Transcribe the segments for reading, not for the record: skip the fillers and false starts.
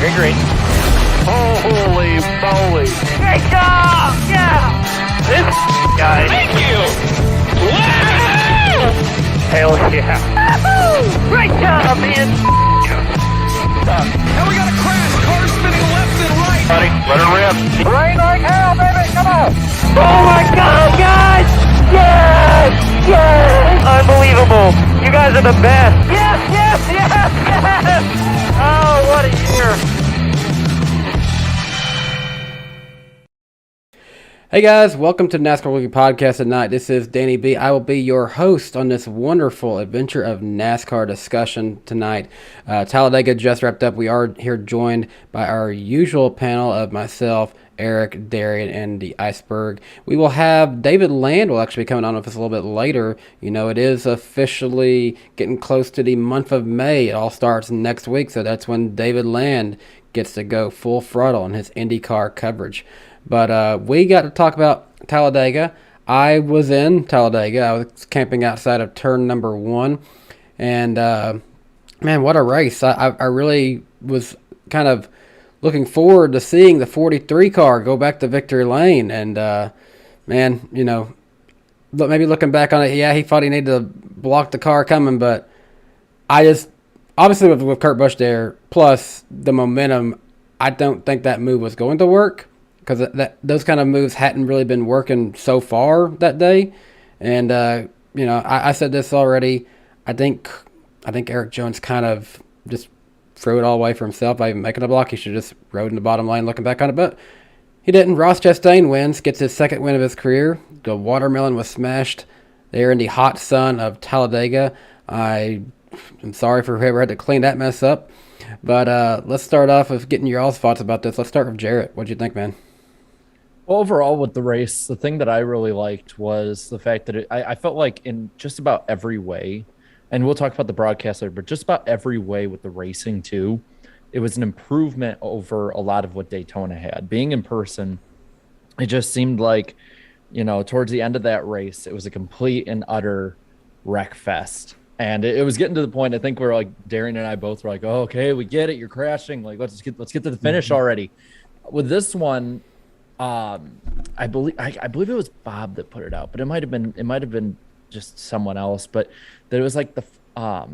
Okay, great. Holy moly. Great job! Yeah! This guy. Thank you! Wow! Hell yeah. Woo-hoo! Great job, man! And we got a crash. Car spinning left and right. Buddy, let her rip. Rain like hell, baby! Come on! Oh my god, guys! Yes! Yes! Unbelievable! You guys are the best! Yes, yes, yes, yes! Oh, what a year! Hey guys, welcome to the NASCAR Weekly Podcast tonight. This is Danny B. I will be your host on this wonderful adventure of NASCAR discussion tonight. Talladega just wrapped up. We are here joined by our usual panel of myself, Eric, Darian, and the Iceberg. We will have David Land will actually be coming on with us a little bit later. You know, it is officially getting close to the month of May. It all starts next week, so that's when David Land gets to go full throttle on his IndyCar coverage. But we got to talk about Talladega. I was in Talladega. I was camping outside of turn number 1. And, man, what a race. I really was kind of looking forward to seeing the 43 car go back to victory lane. And, man, you know, maybe looking back on it, yeah, he thought he needed to block the car coming. But I just, obviously with Kurt Busch there, plus the momentum, I don't think that move was going to work. Because those kind of moves hadn't really been working so far that day. And, you know, I said this already. I think Eric Jones kind of just threw it all away for himself by even making a block. He should have just rode in the bottom lane looking back on it. But he didn't. Ross Chastain wins, gets his second win of his career. The watermelon was smashed there in the hot sun of Talladega. I'm sorry for whoever had to clean that mess up. But let's start off with getting your all's thoughts about this. Let's start with Jarrett. What'd you think, man? Well, overall with the race, the thing that I really liked was the fact that I felt like in just about every way, and we'll talk about the broadcast later, but just about every way with the racing too, it was an improvement over a lot of what Daytona had. Being in person, it just seemed like, you know, towards the end of that race, it was a complete and utter wreck fest. And it was getting to the point, I think we're like, Darian and I both were like, oh, okay, we get it. You're crashing. Like, let's get to the finish already. With this one, I believe it was Bob that put it out, but it might have been just someone else. But that it was like I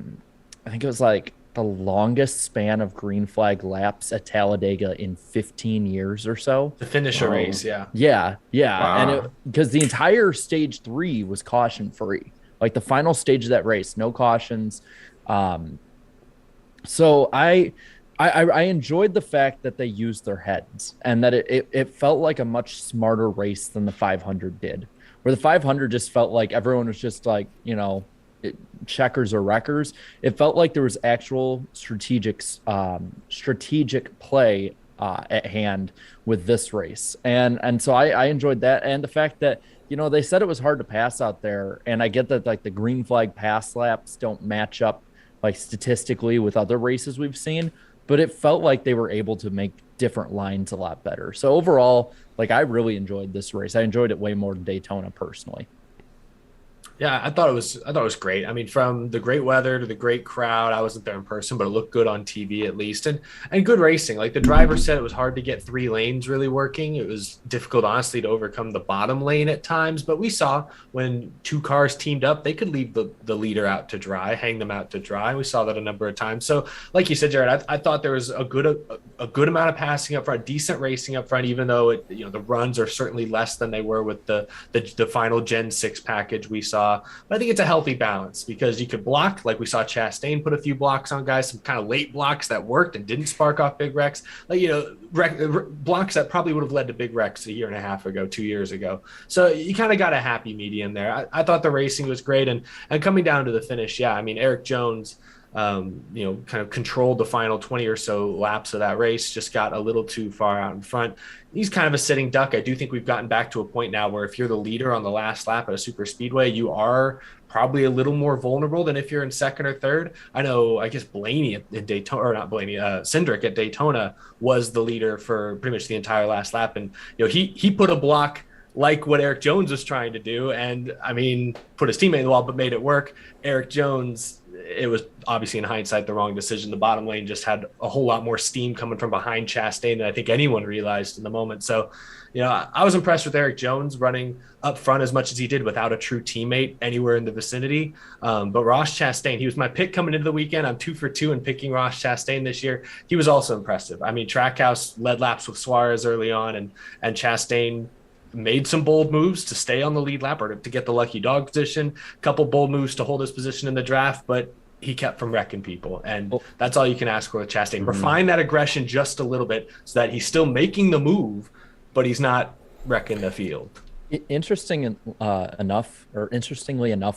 think it was like the longest span of green flag laps at Talladega in 15 years or so. To finish a race, yeah. Yeah. Wow. And because the entire stage 3 was caution free, like the final stage of that race, no cautions. So I enjoyed the fact that they used their heads and that it felt like a much smarter race than the 500 did, where the 500 just felt like everyone was just like, you know, checkers or wreckers. It felt like there was actual strategic play at hand with this race. And so I enjoyed that. And the fact that, you know, they said it was hard to pass out there. And I get that like the green flag pass laps don't match up like statistically with other races we've seen, but it felt like they were able to make different lines a lot better. So overall, like I really enjoyed this race. I enjoyed it way more than Daytona personally. Yeah, I thought it was great. I mean, from the great weather to the great crowd, I wasn't there in person, but it looked good on TV at least, and good racing. Like the driver said, it was hard to get 3 lanes really working. It was difficult, honestly, to overcome the bottom lane at times. But we saw when 2 cars teamed up, they could leave the leader out to dry, hang them out to dry. We saw that a number of times. So, like you said, Jared, I thought there was a good amount of passing up front, decent racing up front, even though the runs are certainly less than they were with the final Gen 6 package we saw. But I think it's a healthy balance because you could block, like we saw Chastain put a few blocks on guys, some kind of late blocks that worked and didn't spark off big wrecks. Like, blocks that probably would have led to big wrecks a year and a half ago, 2 years ago. So you kind of got a happy medium there. I thought the racing was great. And coming down to the finish, yeah, I mean, Eric Jones, kind of controlled the final 20 or so laps of that race, just got a little too far out in front. He's kind of a sitting duck. I do think we've gotten back to a point now where if you're the leader on the last lap at a super speedway, you are probably a little more vulnerable than if you're in second or third. I guess Blaney at Daytona, or not Blaney, Cindric at Daytona was the leader for pretty much the entire last lap. And, he put a block like what Eric Jones was trying to do. And I mean, put his teammate in the wall, but made it work. Eric Jones it was obviously in hindsight the wrong decision. The bottom lane just had a whole lot more steam coming from behind Chastain than I think anyone realized in the moment. So, I was impressed with Eric Jones running up front as much as he did without a true teammate anywhere in the vicinity. But Ross Chastain, he was my pick coming into the weekend. I'm 2 for 2 in picking Ross Chastain this year. He was also impressive. I mean, Trackhouse led laps with Suarez early on, and Chastain made some bold moves to stay on the lead lap or to get the lucky dog position, a couple bold moves to hold his position in the draft, but he kept from wrecking people. And that's all you can ask for with Chastain. Refine that aggression just a little bit so that he's still making the move, but he's not wrecking the field. Interestingly enough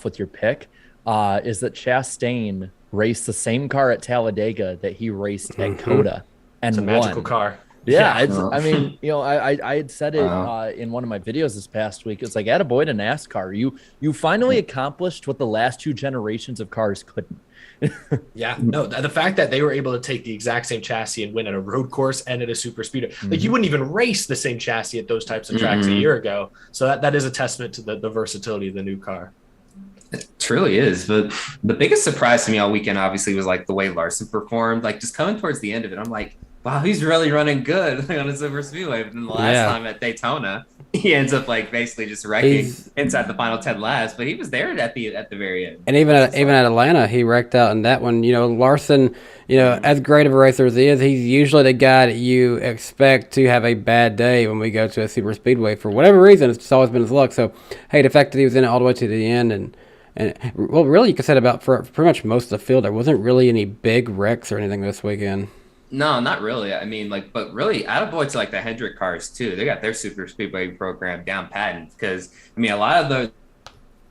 with your pick is that Chastain raced the same car at Talladega that he raced at Coda and It's a magical car. Yeah, I mean, I had said it in one of my videos this past week. It's like, attaboy to NASCAR. You finally accomplished what the last 2 generations of cars couldn't. Yeah, no, the fact that they were able to take the exact same chassis and win at a road course and at a super speedway, like you wouldn't even race the same chassis at those types of tracks a year ago. So that is a testament to the versatility of the new car. It truly is. But the biggest surprise to me all weekend, obviously, was like the way Larson performed. Like just coming towards the end of it, I'm like, wow, he's really running good on a super speedway. But then the last time at Daytona, he ends up like basically just wrecking inside the final 10 laps. But he was there at the very end. And even at Atlanta, he wrecked out in that one. Larson, as great of a racer as he is, he's usually the guy that you expect to have a bad day when we go to a super speedway. For whatever reason, it's just always been his luck. So, hey, the fact that he was in it all the way to the end and well, really, you could say about for pretty much most of the field, there wasn't really any big wrecks or anything this weekend. No, not really. I mean, but really, attaboy to the Hendrick cars too. They got their super speedway program down patent because a lot of the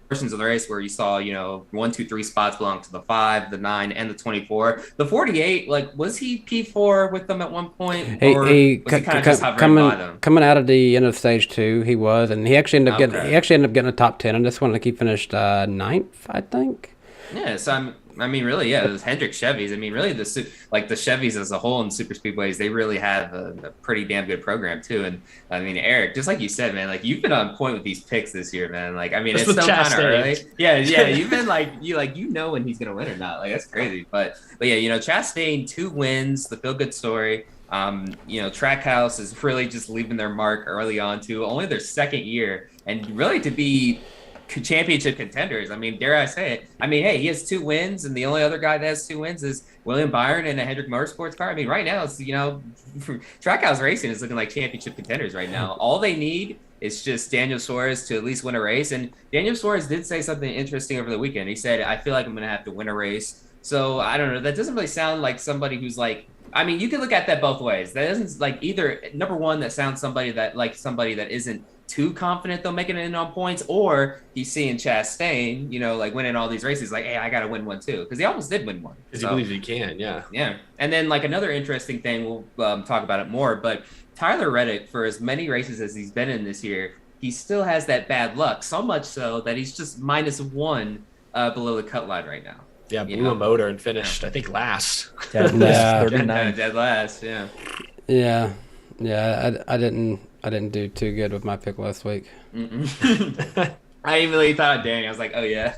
portions of the race where you saw 1, 2, 3 spots belong to the 5, the 9, and the 24. The 48, was he P4 with them at one point, or was he kind of just hovering by them? Coming out of the end of stage 2, he was, and he actually ended up getting a top 10 on this one. He finished 9th, I think. Yeah, so really, those Hendrick Chevys. Really, the Chevys as a whole in super speedways, they really have a pretty damn good program too. And Eric, just like you said, man, you've been on point with these picks this year, man. It's still kind of early. Yeah, you've been when he's gonna win or not. That's crazy. But Chastain 2 wins, the feel good story. Trackhouse is really just leaving their mark early on too. Only their 2nd year, and really to be championship contenders. Dare I say it? Hey, he has 2 wins, and the only other guy that has 2 wins is William Byron in a Hendrick Motorsports car. Right now it's Trackhouse Racing is looking like championship contenders right now. All they need is just Daniel Suarez to at least win a race. And Daniel Suarez did say something interesting over the weekend. He said, "I feel like I'm going to have to win a race." So I don't know. That doesn't really sound like somebody who's you can look at that both ways. That doesn't either. Number one, that sounds somebody that isn't too confident they'll make it in on points, or he's seeing Chastain, winning all these races, hey, I got to win one too, because he almost did win one. Because he believes he can, yeah. Yeah. And then another interesting thing, we'll talk about it more, but Tyler Reddick, for as many races as he's been in this year, he still has that bad luck, so much so that he's just -1 below the cut line right now. Yeah, blew a motor and finished, I think, last. Dead last, yeah. Yeah. Yeah, I didn't do too good with my pick last week. I immediately thought of Danny. I was like, oh yeah,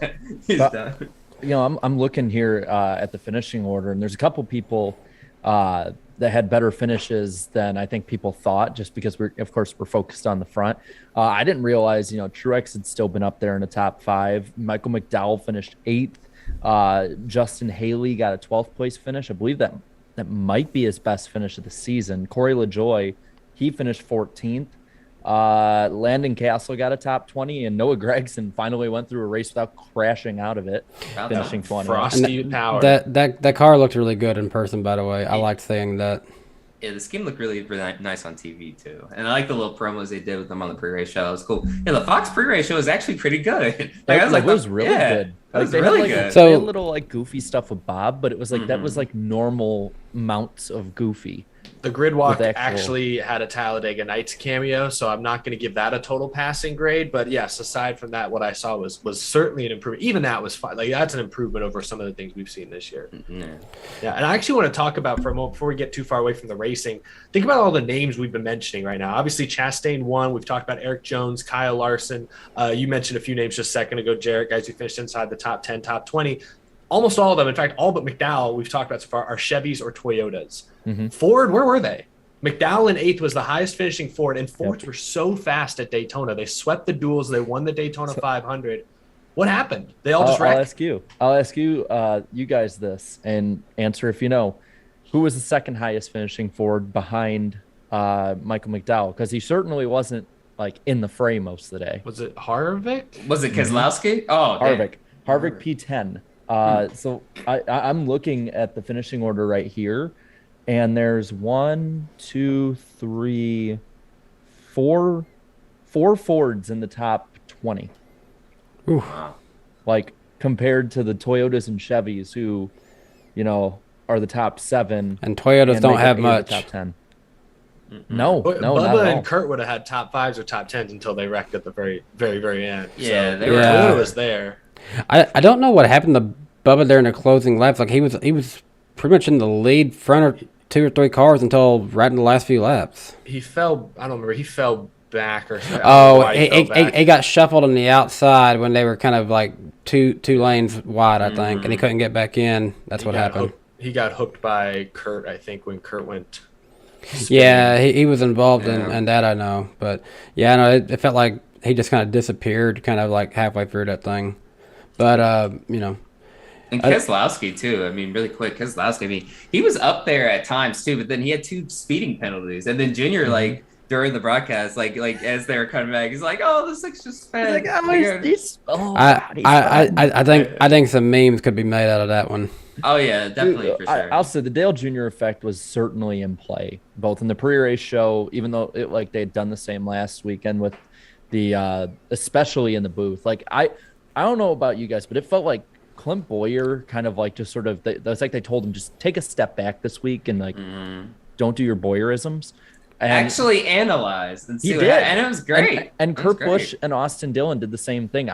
he's done. I'm looking here at the finishing order, and there's a couple people that had better finishes than I think people thought, just because we're focused on the front. I didn't realize, Truex had still been up there in the top 5. Michael McDowell finished 8th. Justin Haley got a 12th place finish. I believe that might be his best finish of the season. Corey LaJoie, he finished 14th. Landon Castle got a top 20, and Noah Gregson finally went through a race without crashing out of it, finishing 20. Frosty power. That car looked really good in person, by the way. I liked seeing that. Yeah, the scheme looked really nice on TV too, and I like the little promos they did with them on the pre-race show. It was cool. Yeah, the Fox pre-race show was actually pretty good. It was really good. It was really good. So they had little goofy stuff with Bob, but it was that was normal amounts of goofy. The grid walk actually had a Talladega Nights cameo, so I'm not going to give that a total passing grade. But yes, aside from that, what I saw was certainly an improvement. Even that was fine. That's an improvement over some of the things we've seen this year. Yeah, and I actually want to talk about for a moment before we get too far away from the racing. Think about all the names we've been mentioning right now. Obviously, Chastain won. We've talked about Eric Jones, Kyle Larson. You mentioned a few names just a second ago, Jarrett, guys who finished inside the top 10, top 20. almost all of them, in fact, all but McDowell we've talked about so far, are Chevys or Toyotas. Mm-hmm. Ford, where were they? McDowell in 8th was the highest finishing Ford, and Fords were so fast at Daytona. They swept the duels. They won the Daytona 500. What happened? They all just wrecked. I'll ask you, you guys this, and answer if you know. Who was the second highest finishing Ford behind Michael McDowell? Because he certainly wasn't like in the fray most of the day. Was it Harvick? Was it Keselowski? Oh, Harvick P10. So I'm looking at the finishing order right here, and there's 1, 2, 3, 4 Fords in the top 20. Ooh. Wow. Compared to the Toyotas and Chevys, who, are the top 7. And Toyotas don't have much. Top 10. No, Bubba and Kurt would have had top 5s or top 10s until they wrecked at the very, very, very end. Yeah, so Toyota was there. I don't know what happened to Bubba there in the closing laps. Like he was pretty much in the lead front of 2 or 3 cars until right in the last few laps. He fell. I don't remember. He fell back or something. He got shuffled on the outside when they were kind of like two lanes wide, I think, and he couldn't get back in. That's what happened. He got hooked by Kurt, I think, when Kurt went. Yeah, he was involved in that, I know. But yeah, I know it felt like he just kind of disappeared, kind of like halfway through that thing. But And Keselowski too. I mean, really quick, Keselowski. I mean, he was up there at times too, but then he had 2 speeding penalties, and then Junior during the broadcast, like as they were coming back, he's like, "Oh, this looks just fast." I think some memes could be made out of that one. Oh yeah, definitely. Dude, for sure. I'll say the Dale Jr. effect was certainly in play, both in the pre-race show, even though they had done the same last weekend with the especially in the booth. Like I don't know about you guys, but it felt like Clint Boyer kind of like just sort of that's like they told him just take a step back this week and like don't do your Boyerisms. And actually analyzed and see he what did, and it was great. And Kurt Busch and Austin Dillon did the same thing.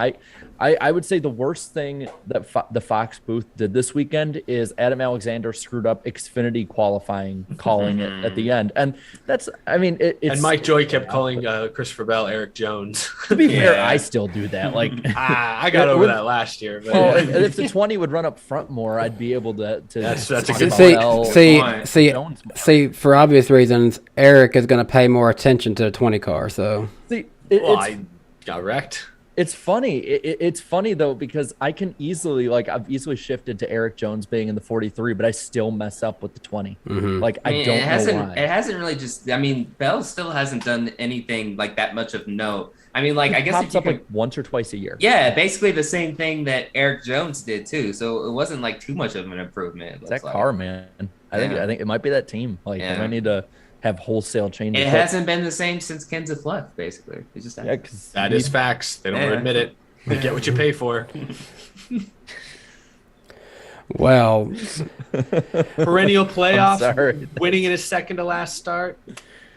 I would say the worst thing that the Fox booth did this weekend is Adam Alexander screwed up Xfinity qualifying, calling it at the end, and that's it's. And Mike Joy kept calling Christopher Bell Eric Jones. To be fair, I still do that. Like I got over that last year. But if the 20 would run up front more, I'd be able to. That's a good see. For obvious reasons, Eric is going to pay more attention to the 20 car. So I got wrecked. It's funny. It's funny though because I've easily shifted to Eric Jones being in the 43, but I still mess up with the 20. Like I don't know why. It hasn't really just. I mean, Bell still hasn't done anything like that much of note. I mean, like I guess pops up like once or twice a year. Yeah, basically the same thing that Eric Jones did too. So it wasn't like too much of an improvement. It's that car, man. I think it might be that team. Like I might need to have wholesale changes. It hasn't been the same since Kenseth left, basically. It just that is facts. They don't admit it. They get what you pay for. Well, perennial playoffs, winning in his second to last start.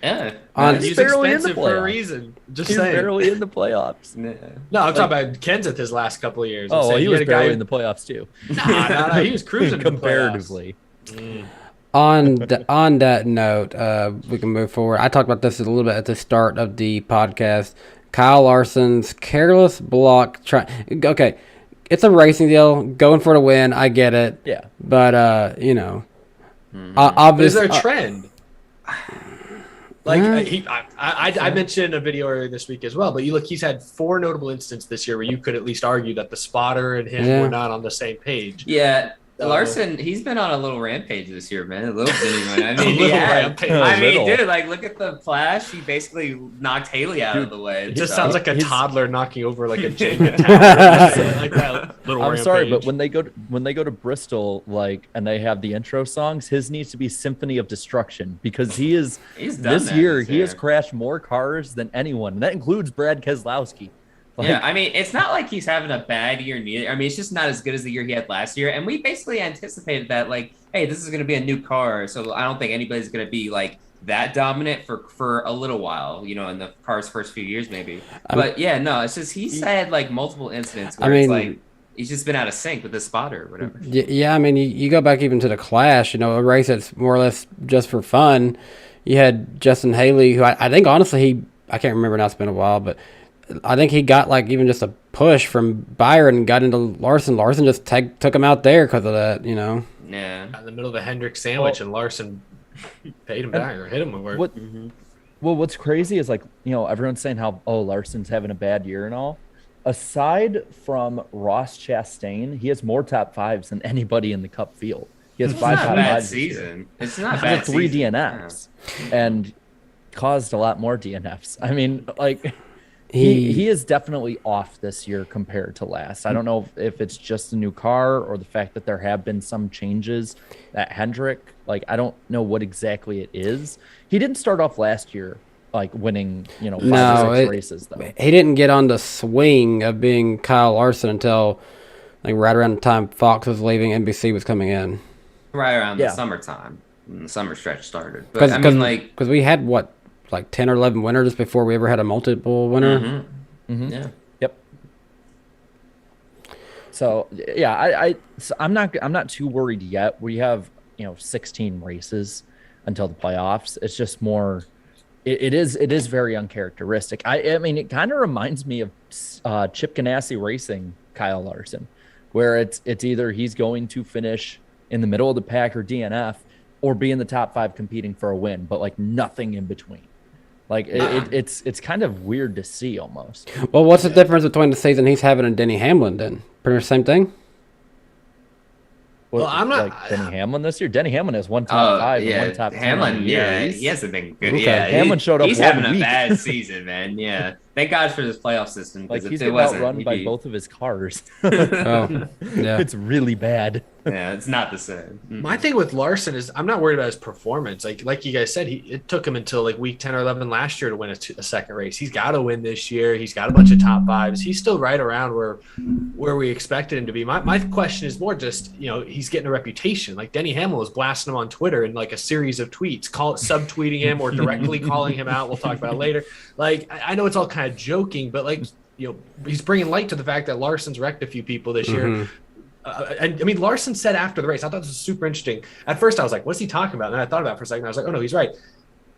Yeah, he's expensive for a reason. Just saying, barely in the playoffs. No, I'm talking about Kenseth his last couple of years. Oh, well, he was barely in the playoffs too. Nah, he was cruising comparatively. On that note, we can move forward. I talked about this a little bit at the start of the podcast. Kyle Larson's careless block. Okay, it's a racing deal. Going for the win, I get it. Yeah. But, obviously. Is there a trend? I mentioned in a video earlier this week as well, but he's had 4 notable instances this year where you could at least argue that the spotter and him were not on the same page. Yeah. Larson, he's been on a little rampage this year, man. A little bitty one. I mean, dude, like look at the flash. He basically knocked Haley out of the way. It just sounds like a toddler knocking over like a Jenga tower. Like that little I'm sorry, but when they go to Bristol, and they have the intro songs, his needs to be Symphony of Destruction because he has crashed more cars than anyone, and that includes Brad Keselowski. I mean, it's not like he's having a bad year neither. I mean, it's just not as good as the year he had last year. And we basically anticipated that, hey, this is going to be a new car. So I don't think anybody's going to be, that dominant for a little while, in the car's first few years maybe. But, it's just he's had, multiple incidents where it's he's just been out of sync with the spotter or whatever. Yeah, I mean, you go back even to the Clash, a race that's more or less just for fun. You had Justin Haley, who I think, honestly, I can't remember now, it's been a while, but I think he got like even just a push from Byron and got into Larson. Larson just took him out there because of that, you know. Yeah. In the middle of a Hendrick sandwich, and Larson paid him back or hit him with what. Well, what's crazy is like, you know, everyone's saying how Larson's having a bad year and all. Aside from Ross Chastain, he has more top fives than anybody in the Cup field. He has 5 top fives season. It's not he bad. had 3 season. DNFs and caused a lot more DNFs. I mean, like he is definitely off this year compared to last. I don't know if it's just a new car or the fact that there have been some changes at Hendrick. Like, I don't know what exactly it is. He didn't start off last year like winning, you know, 5 or 6 races though. He didn't get on the swing of being Kyle Larson until like right around the time Fox was leaving, NBC was coming in. Right around the summertime, when the summer stretch started. But I mean, like, because we had what, like 10 or 11 winners before we ever had a multiple winner. Yeah. Yep. So yeah, I'm not too worried yet. We have, you know, 16 races until the playoffs. It's just more. It is very uncharacteristic. I mean, it kind of reminds me of Chip Ganassi Racing Kyle Larson, where it's either he's going to finish in the middle of the pack or DNF, or be in the top 5 competing for a win, but like nothing in between. Like it's kind of weird to see almost. Well, what's the difference between the season he's having and Denny Hamlin then? Pretty much the same thing? Well, I'm not like Denny Hamlin this year. Denny Hamlin has 1 top 5 and 1 top 10. Hamlin, he hasn't been good. Okay. Yeah, Hamlin showed up. He's having a bad season, man. Yeah, thank God for this playoff system. Like he's getting outrun by both of his cars. Yeah. It's really bad. Yeah, it's not the same. My thing with Larson is I'm not worried about his performance. Like you guys said, it took him until like week 10 or 11 last year to win a second race. He's got to win this year. He's got a bunch of top 5s. He's still right around where we expected him to be. My question is more just, you know, he's getting a reputation. Like Denny Hamlin was blasting him on Twitter in like a series of tweets, subtweeting him or directly calling him out. We'll talk about it later. Like, I know it's all kind of joking, but like, you know, he's bringing light to the fact that Larson's wrecked a few people this year. And I mean, Larson said after the race, I thought this was super interesting. At first, I was like, what's he talking about? And then I thought about it for a second. I was like, oh, no, he's right.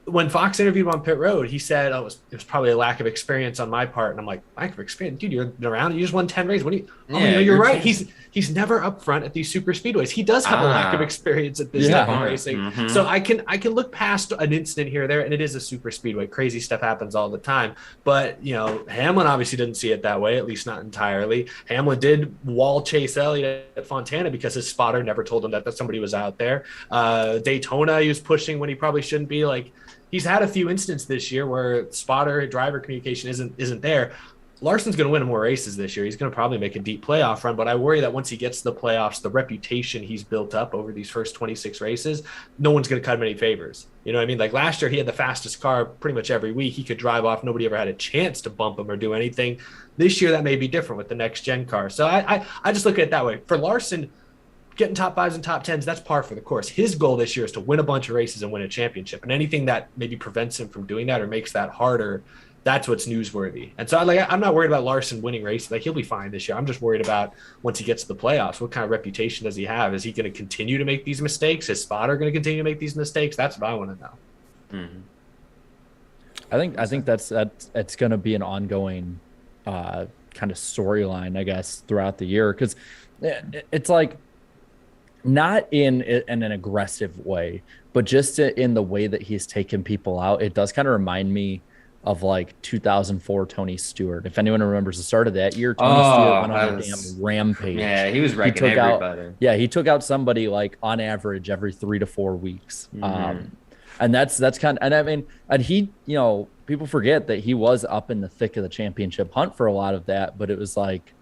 When Fox interviewed him on pit road, he said, oh, it was probably a lack of experience on my part. And I'm like, lack of experience? Dude, you've been around. You just won 10 races. What do you? Oh, yeah, you're right. He's never up front at these super speedways. He does have a lack of experience at this type of racing. So I can look past an incident here or there, and it is a super speedway. Crazy stuff happens all the time. But, you know, Hamlin obviously didn't see it that way, at least not entirely. Hamlin did wall chase Elliott at Fontana because his spotter never told him that somebody was out there. Daytona, he was pushing when he probably shouldn't be. Like, he's had a few instances this year where spotter driver communication isn't there. Larson's going to win more races this year. He's going to probably make a deep playoff run, but I worry that once he gets to the playoffs, the reputation he's built up over these first 26 races, no one's going to cut him any favors. You know what I mean? Like last year, he had the fastest car pretty much every week. He could drive off. Nobody ever had a chance to bump him or do anything. This year, that may be different with the next gen car. So I just look at it that way. For Larson, getting top 5s and top 10s, that's par for the course. His goal this year is to win a bunch of races and win a championship. And anything that maybe prevents him from doing that or makes that harder, that's what's newsworthy. And so I'm not worried about Larson winning races. Like, he'll be fine this year. I'm just worried about once he gets to the playoffs, what kind of reputation does he have? Is he going to continue to make these mistakes? Is spotter going to continue to make these mistakes? That's what I want to know. I think that's going to be an ongoing kind of storyline, I guess, throughout the year, because it's like not in an aggressive way, but just in the way that he's taken people out. It does kind of remind me of like 2004 Tony Stewart. If anyone remembers the start of that year, Tony Stewart went on a damn rampage. Yeah, he was wrecking everybody. He took out somebody like on average every 3 to 4 weeks. And that's kind of, and I mean, and he, you know, people forget that he was up in the thick of the championship hunt for a lot of that, but it was like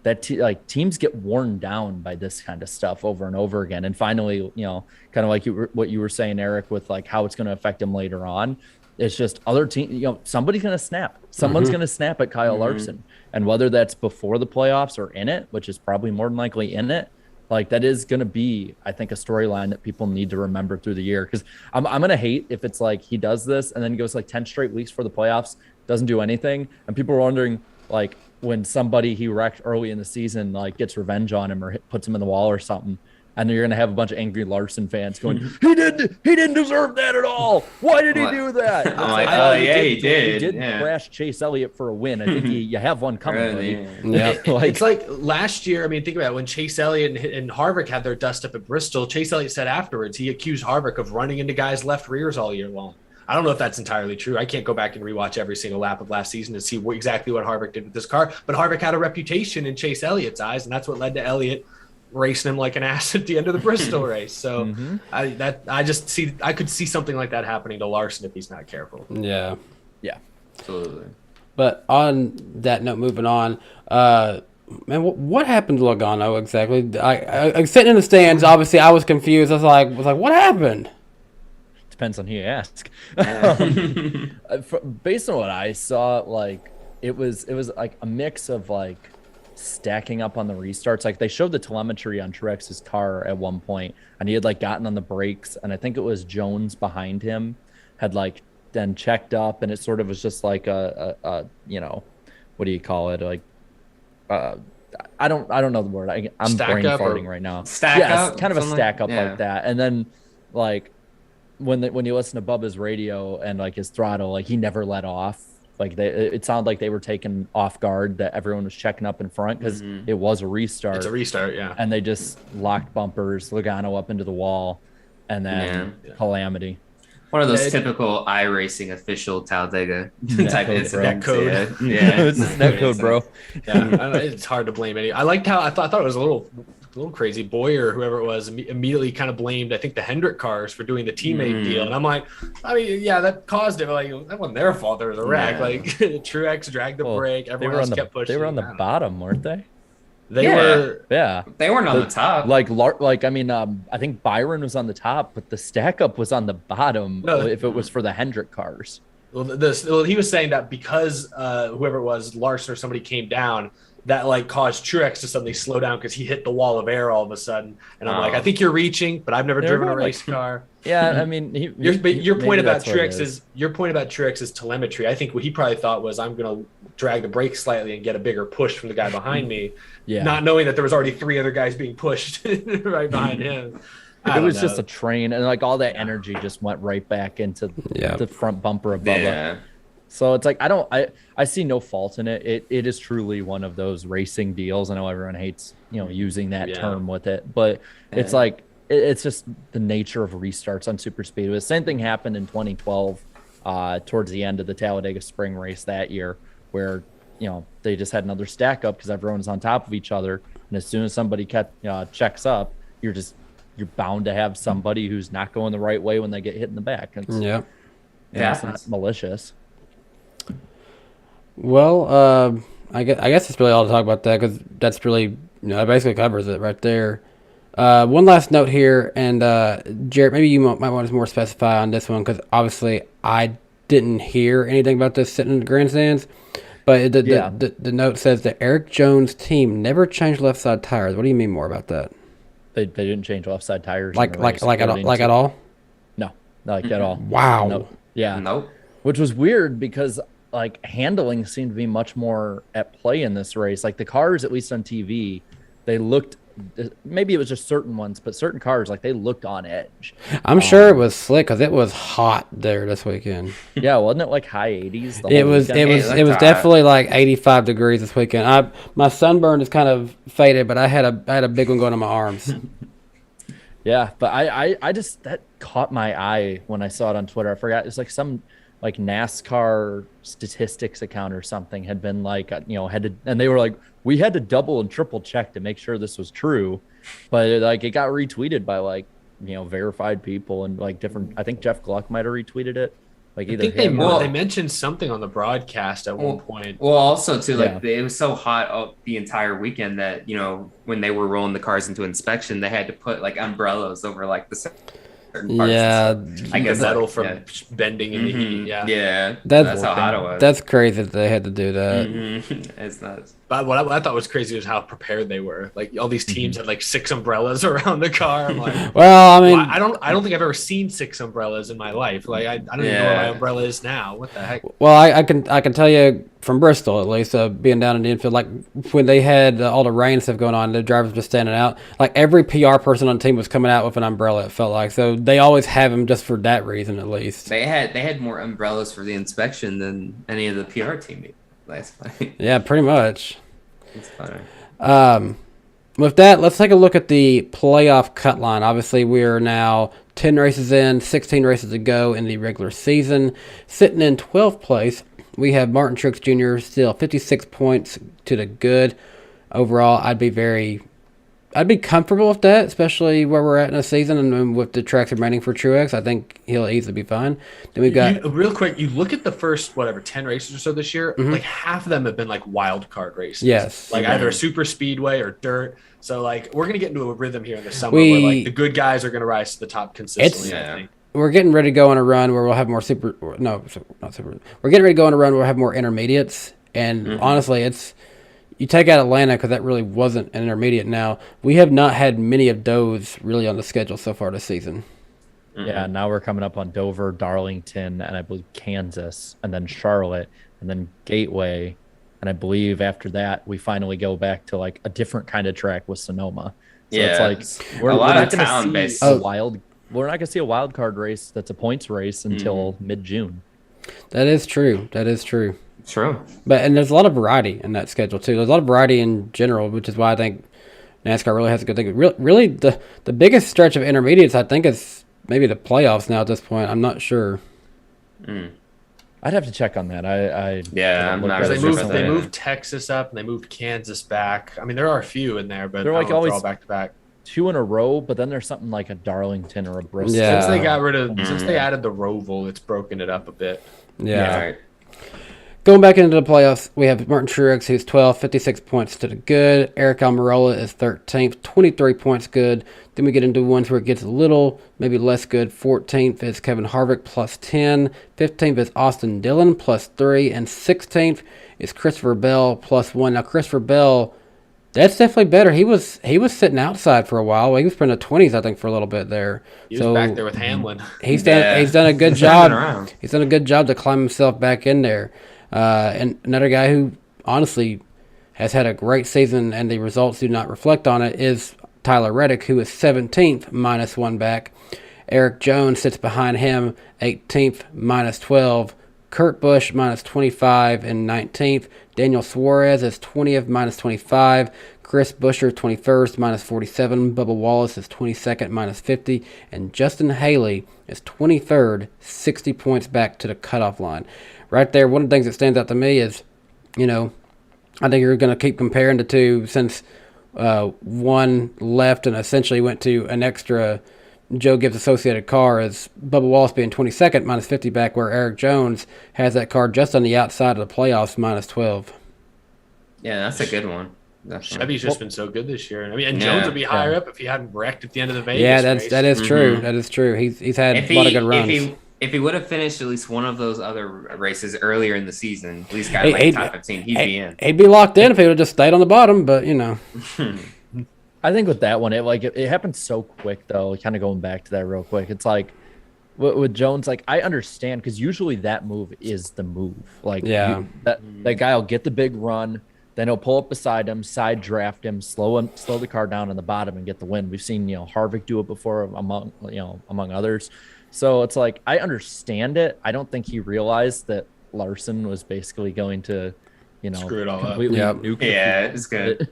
that teams get worn down by this kind of stuff over and over again. And finally, you know, kind of like what you were saying, Eric, with like how it's going to affect him later on. It's just other team, you know, somebody's going to snap. Someone's going to snap at Kyle Larson. And whether that's before the playoffs or in it, which is probably more than likely in it, like that is going to be, I think, a storyline that people need to remember through the year. Because I'm going to hate if it's like he does this and then he goes like 10 straight weeks for the playoffs, doesn't do anything. And people are wondering, like, when somebody he wrecked early in the season, like, gets revenge on him or puts him in the wall or something. And you're gonna have a bunch of angry Larson fans going, he didn't deserve that at all. Why did he do that? I'm like, oh yeah, he did. He did crash Chase Elliott for a win. I think you have one coming. Really? Yeah. It's like last year. I mean, think about it. When Chase Elliott and Harvick had their dust up at Bristol, Chase Elliott said afterwards he accused Harvick of running into guys' left rears all year long. I don't know if that's entirely true. I can't go back and rewatch every single lap of last season to see exactly what Harvick did with this car. But Harvick had a reputation in Chase Elliott's eyes, and that's what led to Elliott racing him like an ass at the end of the Bristol race. So I could see something like that happening to Larson if he's not careful. Yeah. Yeah. Absolutely. But on that note, moving on, man, what happened to Logano exactly? I sitting in the stands. Obviously, I was confused. I was like, what happened? Depends on who you ask. Based on what I saw, like it was like a mix of like stacking up on the restarts. Like they showed the telemetry on Truex's car at one point, and he had like gotten on the brakes, and I think it was Jones behind him had like then checked up, and it sort of was just like a you know, what do you call it? Like I don't know the word. I'm Stack brain up farting or right now. Stack up, kind of a something stack up yeah. like that, and then like when you listen to Bubba's radio and like his throttle, like he never let off. Like it sounded like they were taken off guard, that everyone was checking up in front because it was a restart. It's a restart, yeah. And they just locked bumpers, Logano up into the wall, and then calamity. One of those typical iRacing official Talladega type incidents. Net code. Yeah. It's net code, bro. Yeah, it's hard to blame any. I liked how I thought it was a little crazy. Boyer, whoever it was, immediately kind of blamed, I think, the Hendrick cars for doing the teammate deal. And I'm like, I mean, yeah, that caused it. Like, that wasn't their fault. There was a wreck. Like, Truex dragged the brake. Everyone else kept pushing. They were on the bottom, weren't they? They were. Yeah. They weren't on the top. I mean, I think Byron was on the top, but the stack up was on the bottom if it was for the Hendrick cars. Well, he was saying that because whoever it was, Larson or somebody came down, that like caused Truex to suddenly slow down because he hit the wall of air all of a sudden. And I'm like, I think you're reaching, but I've never driven a race car. Yeah, I mean, your point about Truex's telemetry. I think what he probably thought was, I'm going to drag the brake slightly and get a bigger push from the guy behind me, not knowing that there was already 3 other guys being pushed right behind him. It was just a train, and like all that energy just went right back into the front bumper of Bubba. Yeah. So it's like I see no fault in it. It is truly one of those racing deals. I know everyone hates using that term with it, but it's like it's just the nature of restarts on super speedway. The same thing happened in 2012 towards the end of the Talladega spring race that year, where they just had another stack up because everyone was on top of each other, and as soon as somebody checks up, you're bound to have somebody who's not going the right way when they get hit in the back. It's not malicious. Well, I guess it's really all to talk about that, because that's really, that basically covers it right there. One last note here, and Jarrett, maybe you might want to more specify on this one, because obviously I didn't hear anything about this sitting in the grandstands, but the note says that Eric Jones' team never changed left side tires. What do you mean more about that? They didn't change left side tires. Like at all? No, not at all. Wow. No. Yeah. Nope. Which was weird because like handling seemed to be much more at play in this race. Like the cars, at least on TV, they looked, maybe it was just certain ones, but certain cars, like they looked on edge. I'm sure it was slick because it was hot there this weekend. Yeah, wasn't it like high 80s? It was definitely like 85 degrees this weekend. My sunburn is kind of faded, but I had a big one going on my arms. Yeah, but I just, that caught my eye when I saw it on Twitter. I forgot, it's like some like NASCAR statistics account or something had been like, and they were like, we had to double and triple check to make sure this was true, but it got retweeted by like, verified people and like different, I think Jeff Gluck might have retweeted it. Like either they mentioned something on the broadcast at one point. Well, also too, it was so hot the entire weekend that, when they were rolling the cars into inspection, they had to put like umbrellas over like the certain parts. Yeah, I guess metal from bending in the heat. Yeah, that's how hot it was. That's crazy that they had to do that. It's nuts. But what I thought was crazy was how prepared they were. Like all these teams had like 6 umbrellas around the car. I'm like, Well, I mean, I don't think I've ever seen 6 umbrellas in my life. Like I don't even know where my umbrella is now. What the heck? well, I can tell you from Bristol at least, being down in the infield, like when they had all the rain stuff going on, the drivers were standing out. Like every PR person on the team was coming out with an umbrella. It felt like so they always have them just for that reason at least. They had more umbrellas for the inspection than any of the PR team last night. Yeah, pretty much. It's funny. With that, let's take a look at the playoff cut line. Obviously, we are now 10 races in, 16 races to go in the regular season. Sitting in 12th place, we have Martin Truex Jr. still 56 points to the good. Overall, I'd be comfortable with that, especially where we're at in the season and with the tracks remaining for Truex. I think he'll easily be fine. Then we've got real quick. You look at the first 10 races or so this year. Like half of them have been like wild card races. Yes, like either a super speedway or dirt. So like we're gonna get into a rhythm here in the summer where like the good guys are gonna rise to the top consistently. I think. We're getting ready to go on a run where we'll have more not super. We're getting ready to go on a run where we'll have more intermediates. And honestly, you take out Atlanta because that really wasn't an intermediate. Now we have not had many of those really on the schedule so far this season. Yeah, now we're coming up on Dover, Darlington, and I believe Kansas, and then Charlotte, and then Gateway, and I believe after that we finally go back to like a different kind of track with Sonoma. So it's like we're not going to see we're not going to see a wild card race that's a points race until mid-June. That is true. True. And there's a lot of variety in that schedule too. There's a lot of variety in general, which is why I think NASCAR really has a good thing. Really, the biggest stretch of intermediates, I think, is maybe the playoffs now at this point. I'm not sure. I'd have to check on that. I'm not really sure. They moved Texas up and they moved Kansas back. I mean, there are a few in there, but they're like always all back to back. 2 in a row, but then there's something like a Darlington or a Bristol. Yeah. Since they added the Roval, it's broken it up a bit. Yeah. Right. Going back into the playoffs, we have Martin Truex, who's 12, 56 points to the good. Aric Almirola is 13th, 23 points good. Then we get into ones where it gets a little, maybe less good. 14th is Kevin Harvick, plus 10. 15th is Austin Dillon, plus 3. And 16th is Christopher Bell, plus 1. Now, Christopher Bell, that's definitely better. He was sitting outside for a while. He was in the 20s, I think, for a little bit there. He was back there with Hamlin. He's done a good job. He's done a good job to climb himself back in there. And another guy who honestly has had a great season and the results do not reflect on it is Tyler Reddick, who is 17th, minus 1 back. Eric Jones sits behind him, 18th, minus 12. Kurt Busch, minus 25 and 19th. Daniel Suarez is 20th, minus 25. Chris Buescher, 21st, minus 47. Bubba Wallace is 22nd, minus 50. And Justin Haley is 23rd, 60 points back to the cutoff line. Right there, one of the things that stands out to me is, I think you're going to keep comparing the two since one left and essentially went to an extra Joe Gibbs associated car as Bubba Wallace being 22nd, minus 50 back, where Eric Jones has that car just on the outside of the playoffs, minus 12. Yeah, that's a good one. Definitely. Chevy's just been so good this year. I mean, and Jones would be higher up if he hadn't wrecked at the end of the Vegas race. That is true. That is true. He's had a lot of good runs. If he would have finished at least one of those other races earlier in the season, at least got like top 15, he'd be in. He'd be locked in if he would have just stayed on the bottom, but I think with that one, it happened so quick though. Kind of going back to that real quick, it's like with Jones, like I understand because usually that move is the move. Like that guy will get the big run, then he'll pull up beside him, side draft him, slow the car down on the bottom and get the win. We've seen Harvick do it before among others. So it's like I understand it. I don't think he realized that Larson was basically going to, screw it all completely up. nuke. Yeah, it's good.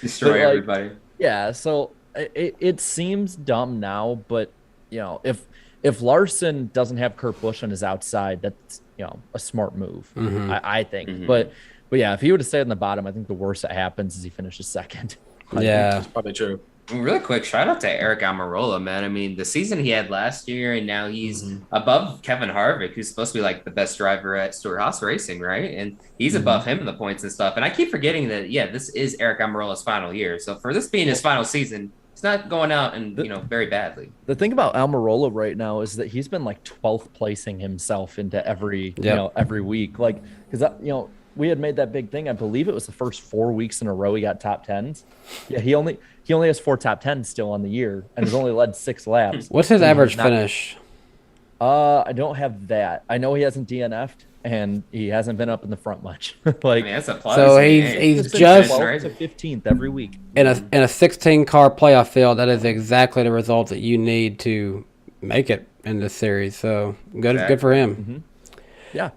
Destroy everybody. Yeah, so it seems dumb now, but if Larson doesn't have Kurt Busch on his outside, that's a smart move. I think. Mm-hmm. But yeah, if he would have stayed on the bottom, I think the worst that happens is he finishes second. That's probably true. Really quick, shout out to Aric Almirola, man. I mean, the season he had last year, and now he's above Kevin Harvick, who's supposed to be like the best driver at Stewart-Haas Racing, right? And he's above him in the points and stuff. And I keep forgetting that, this is Aric Almirola's final year. So for this being his final season, he's not going out and very badly. The thing about Almirola right now is that he's been like 12th placing himself into every every week, like because we had made that big thing. I believe it was the first 4 weeks in a row he got top tens. Yeah, he only has 4 top tens still on the year and has only led 6 laps. What's his average finish? I don't have that. I know he hasn't DNF'd and he hasn't been up in the front much. Like, that's a plus. So he's just 12th to 15th every week. In a 16 car playoff field. That is exactly the result that you need to make it in this series. So good for him. Yeah.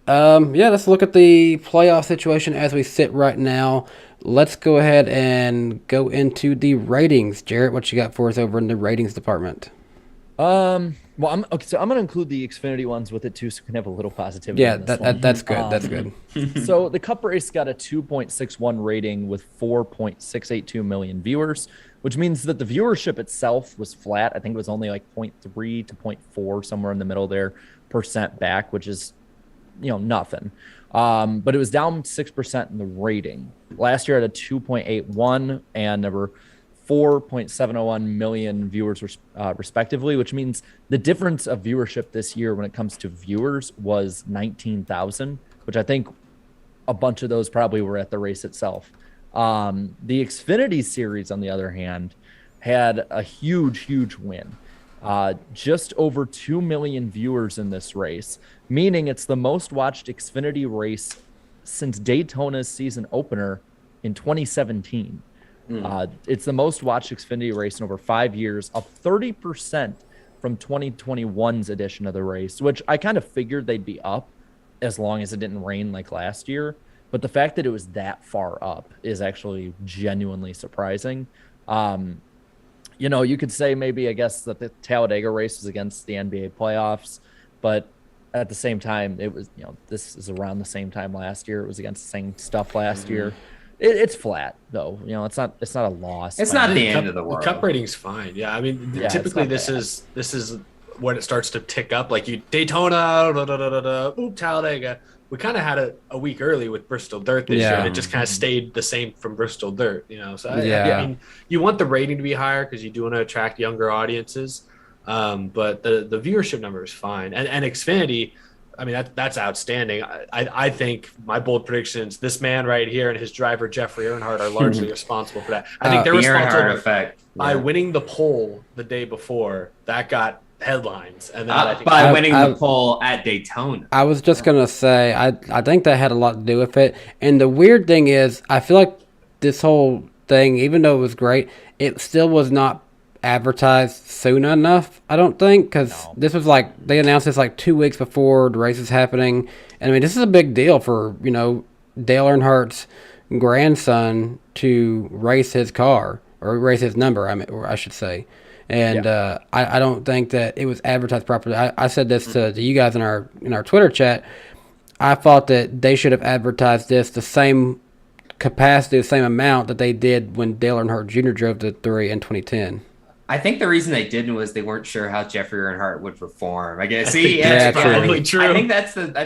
Let's look at the playoff situation as we sit right now. Let's go ahead and go into the ratings. Jarrett, what you got for us over in the ratings department? Well, I'm going to include the Xfinity ones with it too, so we can have a little positivity. Yeah, that's good. That's good. So the Cup race got a 2.61 rating with 4.682 million viewers, which means that the viewership itself was flat. I think it was only like 0.3 to 0.4, somewhere in the middle there, percent back, which is, nothing. But it was down 6% in the rating. Last year at a 2.81, and there were 4.701 million viewers respectively, which means the difference of viewership this year when it comes to viewers was 19,000, which I think a bunch of those probably were at the race itself. The Xfinity series, on the other hand, had a huge win. Just over 2 million viewers in this race, meaning it's the most watched Xfinity race since Daytona's season opener in 2017. It's the most watched Xfinity race in over 5 years, up 30% from 2021's edition of the race, which I kind of figured they'd be up as long as it didn't rain like last year. But the fact that it was that far up is actually genuinely surprising. You could say maybe, I guess, that the Talladega race was against the NBA playoffs, but at the same time, it was, this is around the same time last year. It was against the same stuff last year. It's flat though. It's not a loss. It's not the end of the world. The Cup rating's fine. Yeah, I mean, typically this is when it starts to tick up. Like Daytona, Talladega. We kind of had it a week early with Bristol Dirt this year, and it just kind of stayed the same from Bristol Dirt. So I mean, you want the rating to be higher because you do want to attract younger audiences. But the viewership number is fine, and Xfinity. I mean, that's outstanding. I think my bold predictions, this man right here and his driver, Jeffrey Earnhardt, are largely responsible for that. I think they're responsible by winning the pole the day before. That got headlines. And then by winning the pole at Daytona. I was just going to say, I think that had a lot to do with it. And the weird thing is, I feel like this whole thing, even though it was great, it still was not advertised soon enough, I don't think, because this was like, they announced this like 2 weeks before the race is happening. And I mean, this is a big deal for, Dale Earnhardt's grandson to race his car, or race his number, I should say. And I don't think that it was advertised properly. I said this to you guys in our Twitter chat. I thought that they should have advertised this the same capacity, the same amount that they did when Dale Earnhardt Jr. drove the 3 in 2010. I think the reason they didn't was they weren't sure how Jeffrey Earnhart would perform. I guess. That's probably true. I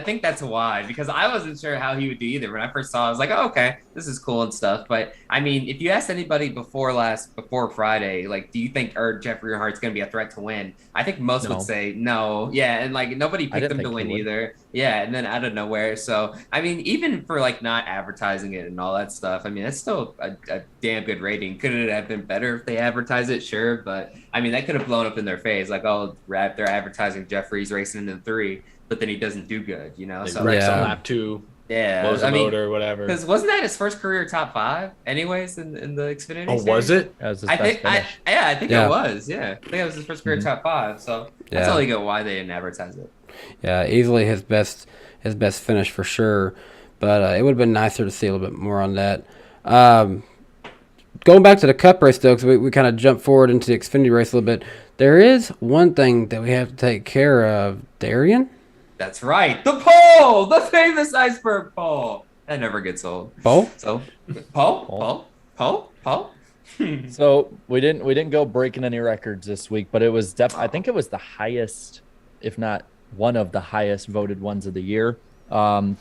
think that's why, because I wasn't sure how he would do either. When I first saw it, I was like, oh, okay, this is cool and stuff. But I mean, if you asked anybody before Friday, like, do you think Jeffrey Earnhardt's going to be a threat to win? I think most would say no. Yeah, and like nobody picked him to win either. Yeah, and then out of nowhere. So I mean, even for like not advertising it and all that stuff, I mean, that's still a damn good rating. Could it have been better if they advertised it? Sure, but I mean, that could have blown up in their face. Like, oh, they're advertising Jeffrey's racing in the 3, but then he doesn't do good, So wrecks on lap 2. Yeah, blows the motor or whatever. Because wasn't that his first career top 5, anyways, in the Xfinity? Oh, was it? That was his I best think finish. I think it was. Yeah, I think it was his first career top 5. So that's all you get why they didn't advertise it. Yeah, easily his best finish for sure. But it would have been nicer to see a little bit more on that. Going back to the Cup race, though, because we kind of jumped forward into the Xfinity race a little bit. There is one thing that we have to take care of, Darian. That's right, the pole, the famous iceberg pole. That never gets old. Pole? So, pole. So we didn't go breaking any records this week, but it was I think it was the highest, if not one of the highest voted ones of the year.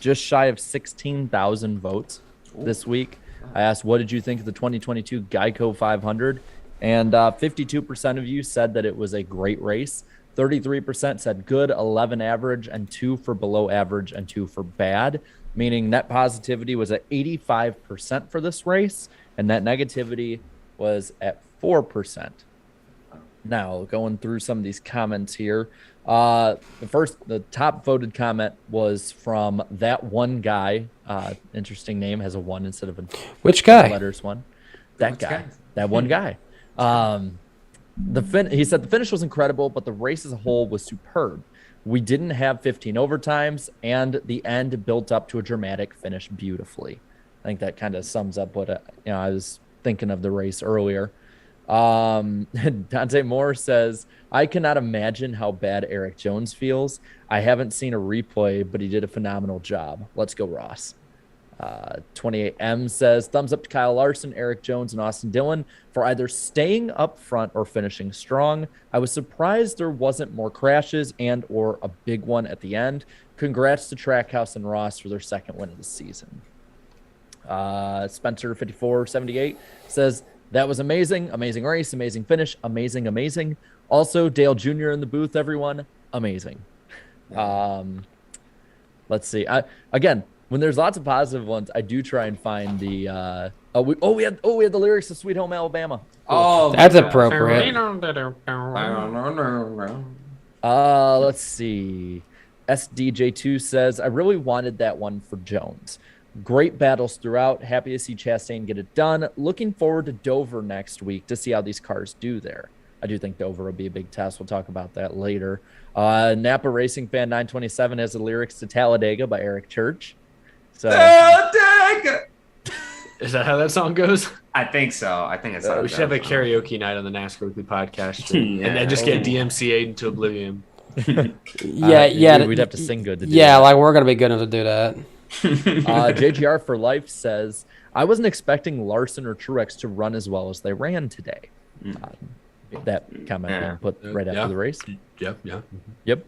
Just shy of 16,000 votes this week. I asked, what did you think of the 2022 Geico 500? And 52% of you said that it was a great race. 33% said good, 11 average, and 2 for below average, and 2 for bad. meaning net positivity was at 85% for this race, and net negativity was at 4%. Now, going through some of these comments here, the top voted comment was from that one guy. Interesting name, has a one instead of a Which guy? letters one. That guy. That one guy. He said the finish was incredible, but the race as a whole was superb. We didn't have 15 overtimes, and the end built up to a dramatic finish beautifully. I think that kind of sums up what I was thinking of the race earlier. Dante Moore says, I cannot imagine how bad Eric Jones feels. I haven't seen a replay, but he did a phenomenal job. Let's go, Ross. 28M says, thumbs up to Kyle Larson, Eric Jones, and Austin Dillon for either staying up front or finishing strong. I was surprised there wasn't more crashes and or a big one at the end. Congrats to Trackhouse and Ross for their second win of the season. Spencer 5478 says, that was amazing. Amazing race, amazing finish, amazing. Also, Dale Jr. in the booth, everyone. Amazing. Let's see. Again, when there's lots of positive ones, I do try and find the we had the lyrics of Sweet Home Alabama. Oh, That's appropriate. Let's see. SDJ2 says, I really wanted that one for Jones. Great battles throughout. Happy to see Chastain get it done. Looking forward to Dover next week to see how these cars do there. I do think Dover will be a big test. We'll talk about that later. Napa Racing Fan 927 has the lyrics to Talladega by Eric Church. So, Talladega! Is that how that song goes? I think so. I think it's how We should have a karaoke night on the NASCAR Weekly podcast, and then just get DMCA'd into oblivion. Yeah. We'd have to sing good to do Yeah, that. like we're gonna be good enough to do that. JGR for Life says, I wasn't expecting Larson or Truex to run as well as they ran today. That comment being put right after the race. Yep. Yep.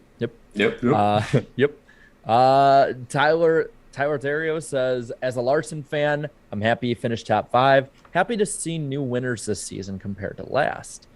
Tyler Terrio says, as a Larson fan, I'm happy he finished top 5. Happy to see new winners this season compared to last.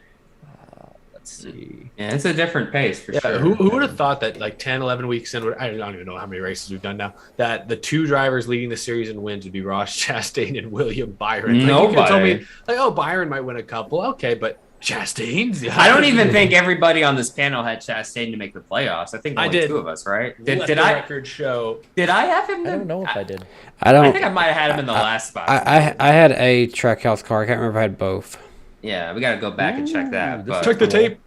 Let's see. Yeah, it's a different pace for sure. Who would have thought that like 10, 11 weeks in, I don't even know how many races we've done now, that the two drivers leading the series in wins would be Ross Chastain and William Byron. Like, Nobody. you could have told me, like, oh, Byron might win a couple. Okay, but Chastain's? I don't even think everybody on this panel had Chastain to make the playoffs. I think only did. 2 of us, right? Did I? Record show. Did I have him? I don't know if I did. I think I might have had him in the last spot. I had a Trackhouse car. I can't remember if I had both. Yeah, we got to go back and check that. But Check the tape.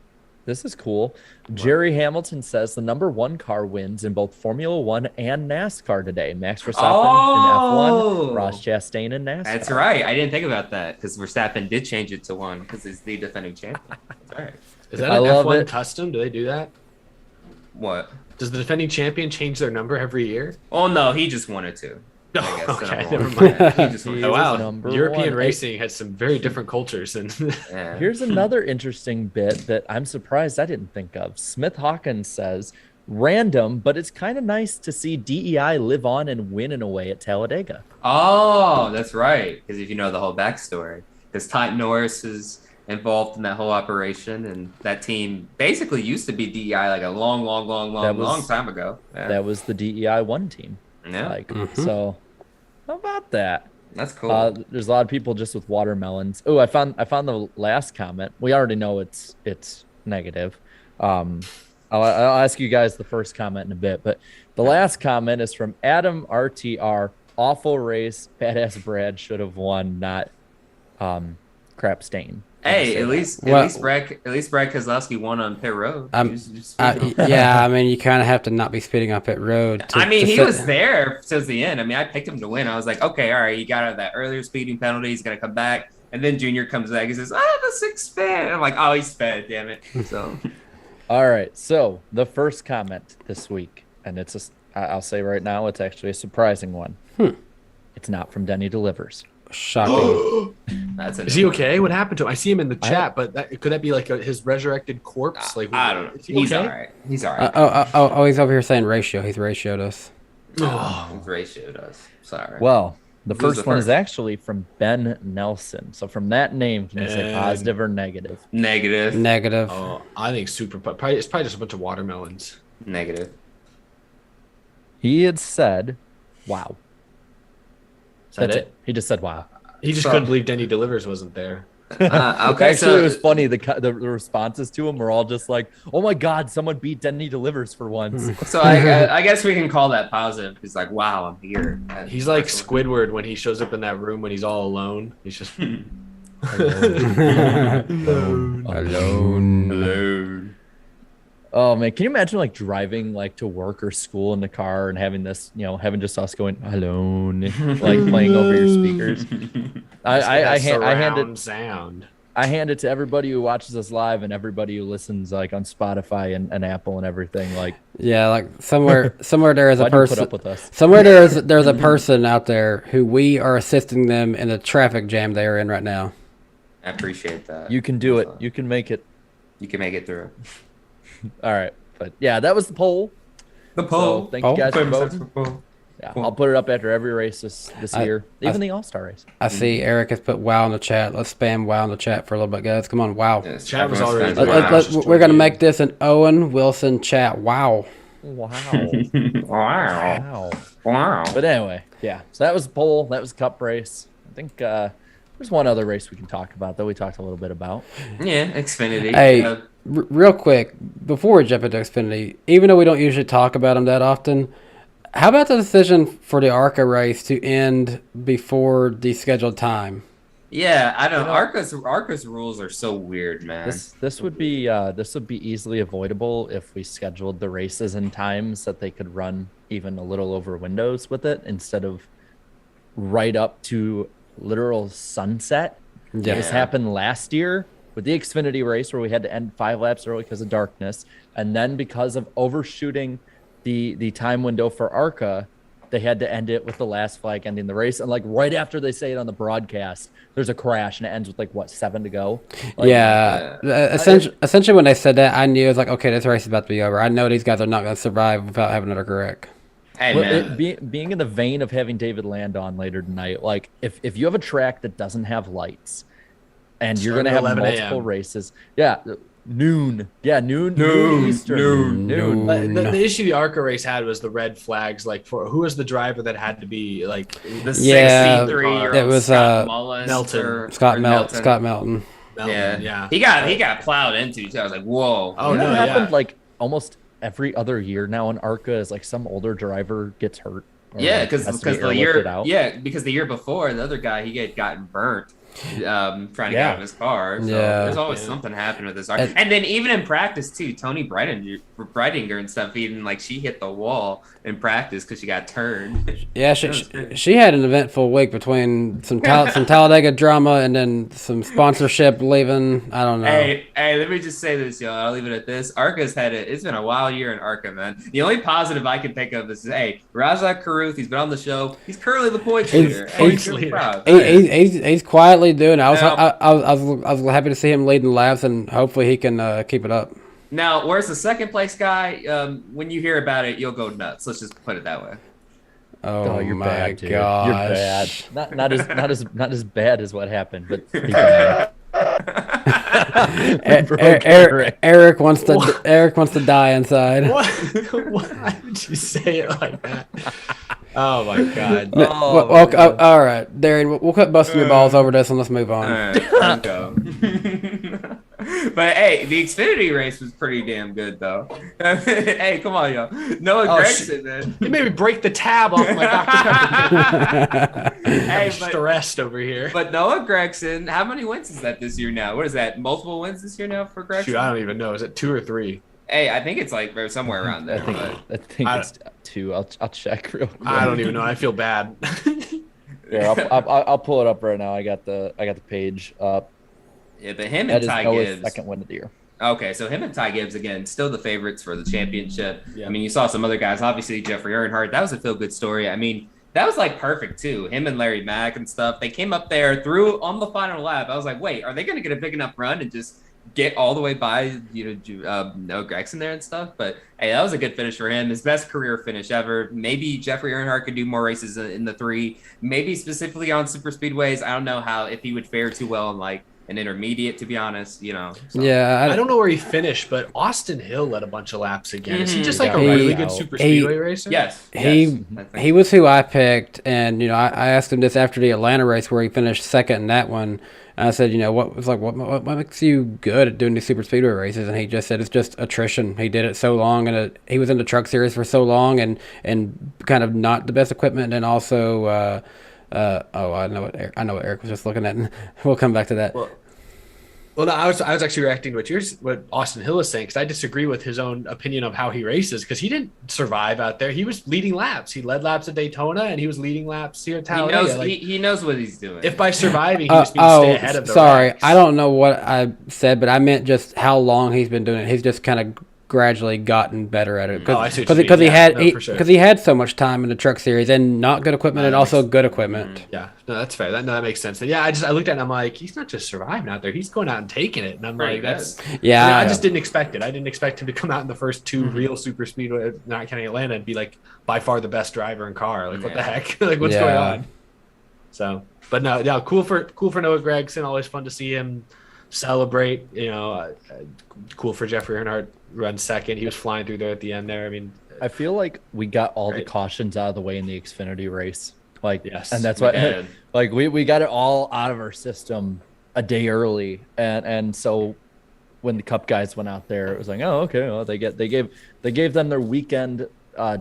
This is cool. Jerry Hamilton says the number 1 car wins in both Formula 1 and NASCAR today. Max Verstappen in F1, Ross Chastain in NASCAR. That's right. I didn't think about that because Verstappen did change it to 1 because he's the defending champion. That's all right. Is that an F1 custom? Do they do that? What? Does the defending champion change their number every year? Oh, no. He just wanted to. Oh, okay, never mind. mind. He just wanted to. Oh, wow. number European 1. racing has some very different cultures. And Yeah. Here's another interesting bit that I'm surprised I didn't think of. Smith Hawkins says, random, but it's kind of nice to see DEI live on and win in a way at Talladega. Oh, that's right. Because if you know the whole backstory, because Ty Norris is involved in that whole operation, and that team basically used to be DEI like a long time ago. Yeah. That was the DEI 1 team. Yeah. So how about that? That's cool. There's a lot of people just with watermelons. Oh, I found the last comment. We already know it's negative. I'll ask you guys the first comment in a bit, but the last comment is from Adam RTR. Awful race. Badass Brad should have won, not crap stain. Hey, at least Brad Keselowski won on pit road. Yeah, I mean, you kind of have to not be speeding up pit road. He was there since the end. I mean, I picked him to win. I was like, okay, all right, he got out of that earlier speeding penalty. He's gonna come back, and then Junior comes back. He says, the 6th spin. I'm like, oh, he's fed, damn it. So, all right. So the first comment this week, and I'll say right now, it's actually a surprising one. It's not from Denny Delivers. Shocking. Is he okay? What happened to him? I see him in the chat, but could that be like his resurrected corpse? Like, I don't know. He's okay? All right. He's all right. He's over here saying ratio. He's ratioed us. He's ratioed us. Sorry. Well, the first one is actually from Ben Nelson. So from that name, can you say positive or negative? Negative. Oh, I think it's probably just a bunch of watermelons. Negative. He had said Wow. Is that That's it? it. He just said wow. He just couldn't believe Denny Delivers wasn't there. Okay, Actually, so it was funny. The responses to him were all just like, "Oh my God, someone beat Denny Delivers for once." So I guess we can call that positive. He's like, wow, I'm here. He's like Squidward when he shows up in that room when he's all alone. He's just Hello. Oh man, can you imagine like driving like to work or school in the car and having this, having just us going alone, like playing over your speakers? I hand it to everybody who watches us live and everybody who listens like on Spotify and Apple and everything. Like, yeah, like somewhere there is a why do you person. put up with us? Somewhere there's a person out there who we are assisting them in the traffic jam they are in right now. I appreciate that. You can do it. You can make it. You can make it through. All right, but yeah, that was the poll. The poll. So thank you guys for voting. Poll. Yeah, I'll put it up after every race this year, even the All-Star race. I see Eric has put wow in the chat. Let's spam wow in the chat for a little bit, guys. Come on, wow. Yes, Chat was everyone's already- fans. We're gonna make this an Owen Wilson chat. Wow. Wow. Wow. Wow. Wow. But anyway, yeah. So that was the poll. That was the Cup race. I think there's one other race we can talk about that we talked a little bit about. Yeah, Xfinity. Hey, real quick, before we jump into Xfinity, even though we don't usually talk about them that often, how about the decision for the Arca race to end before the scheduled time? Yeah, I don't know. Arca's rules are so weird, man. This would be easily avoidable if we scheduled the races in times that they could run even a little over windows with it instead of right up to literal sunset. Yeah. This happened last year with the Xfinity race where we had to end 5 laps early because of darkness, and then because of overshooting the time window for Arca, they had to end it with the last flag ending the race. And like right after they say it on the broadcast, there's a crash and it ends with like 7 to go. Like, Essentially when they said that, I knew it was like, okay, this race is about to be over. I know these guys are not going to survive without having another correct. Hey, well, man. being in the vein of having David Land on later tonight, like if you have a track that doesn't have lights and you're going to have multiple races, noon Eastern. Noon. The issue the Arca race had was the red flags. Like, for who was the driver that had to be like The 63-year-old it was Scott Mullins Melton. Scott Melton. Yeah. He got plowed into too. I was like, whoa. Oh, That no, happened yeah. like almost every other year now in Arca is like some older driver gets hurt. or, Yeah, like, because has to be the airlifted out. because the year before the other guy he had gotten burnt trying to get out of his car. So Yeah. there's always something happening with this car. And then even in practice too, Tony Breidinger and stuff, even like she hit the wall in practice because she got turned. Yeah, she had an eventful week between some Talladega drama and then some sponsorship leaving. I don't know. Hey, let me just say this, y'all. I'll leave it at this. Arca's it's been a wild year in Arca, man. The only positive I can think of is, Rajah Caruth, he's been on the show. He's currently the points leader. He's quietly doing it. I was happy to see him leading laps, and hopefully he can keep it up. Now, where's the second place guy? When you hear about it, you'll go nuts. Let's just put it that way. Oh, you're my bad, dude. gosh. You're bad. Not as bad as what happened, but pretty bad. Eric wants to die inside. What? Why did you say it like that? Oh my god. All right, Darian, we'll cut busting your balls over this and let's move on. All right, go. But hey, the Xfinity race was pretty damn good though. Hey, come on, y'all. Noah Gragson, man. You made me break the tab off my Dr. Pepper. Hey, stressed over here. But Noah Gragson, how many wins is that this year now? What is that? Multiple wins this year now for Gragson? Shoot, I don't even know. Is it 2 or 3? Hey, I think it's like somewhere around there. I think it's 2. I'll check real quick. I don't even know. I feel bad. Yeah, I'll pull it up right now. I got the page up. Yeah, but him and Ty Gibbs. Second win of the year. Okay, so him and Ty Gibbs, again, still the favorites for the championship. Yeah. I mean, you saw some other guys. Obviously, Jeffrey Earnhardt. That was a feel-good story. I mean, that was, like, perfect, too. Him and Larry Mack and stuff. They came up there, threw on the final lap. I was like, wait, are they going to get a big enough run and just get all the way by, Noah Gragson there and stuff? But, hey, that was a good finish for him. His best career finish ever. Maybe Jeffrey Earnhardt could do more races in the 3. Maybe specifically on super speedways. I don't know if he would fare too well in an intermediate, to be honest. So. Yeah, I don't know where he finished, but Austin Hill led a bunch of laps again. Is he just like a He- really good super speedway racer? Yes. he was who I picked, and I asked him this after the Atlanta race where he finished second in that one. And I said, what makes you good at doing these super speedway races? And he just said it's just attrition. He did it so long, and he was in the truck series for so long, and kind of not the best equipment, and also I know what Eric was just looking at, and we'll come back to that. Well, no, I was actually reacting to what Austin Hill is saying, because I disagree with his own opinion of how he races, because he didn't survive out there. He was leading laps. He led laps at Daytona, and he was leading laps here at Talladega. He knows what he's doing. If by surviving, he just needs to stay ahead of the ranks. I don't know what I said, but I meant just how long he's been doing it. He's just kind of gradually gotten better at it because he had so much time in the truck series and not good equipment and also good equipment. Yeah, no, that's fair. That makes sense. And yeah, I looked at it and I'm like, he's not just surviving out there; he's going out and taking it. And I'm like, I just didn't expect it. I didn't expect him to come out in the first two real super speedway, not counting Atlanta, and be like by far the best driver in car. Like what the heck? Like what's going on? So, but no, cool for Noah Gragson. Always fun to see him celebrate. Cool for Jeffrey Earnhardt run second. He was flying through there at the end there. I mean, I feel like we got all the cautions out of the way in the Xfinity race. Yes, and that's why we got it all out of our system a day early, and so when the Cup guys went out there, it was like, oh, okay, well they gave them their weekend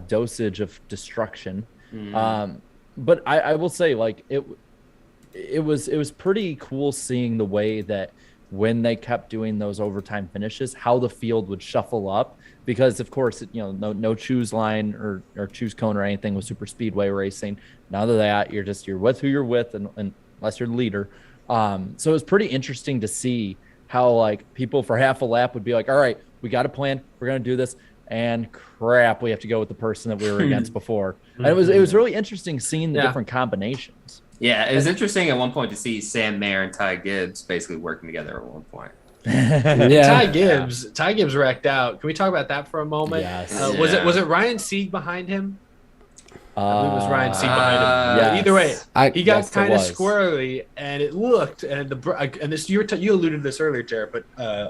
dosage of destruction. But I will say, like, it was pretty cool seeing the way that when they kept doing those overtime finishes, how the field would shuffle up, because of course, no choose line or choose cone or anything with super speedway racing. None of that. You're with who you're with, and unless you're the leader. So it was pretty interesting to see how, like, people for half a lap would be like, all right, we got a plan. We're going to do this. And crap, we have to go with the person that we were against before. And it was really interesting seeing the different combinations. Yeah, it was interesting at one point to see Sam Mayer and Ty Gibbs basically working together at one point. Ty Gibbs wrecked out. Can we talk about that for a moment? Yes. Was it Ryan Sieg behind him? I believe it was Ryan Sieg behind him. Yes. Either way, he got kind of was. squirrely, and it looked and this you alluded to this earlier, Jared, but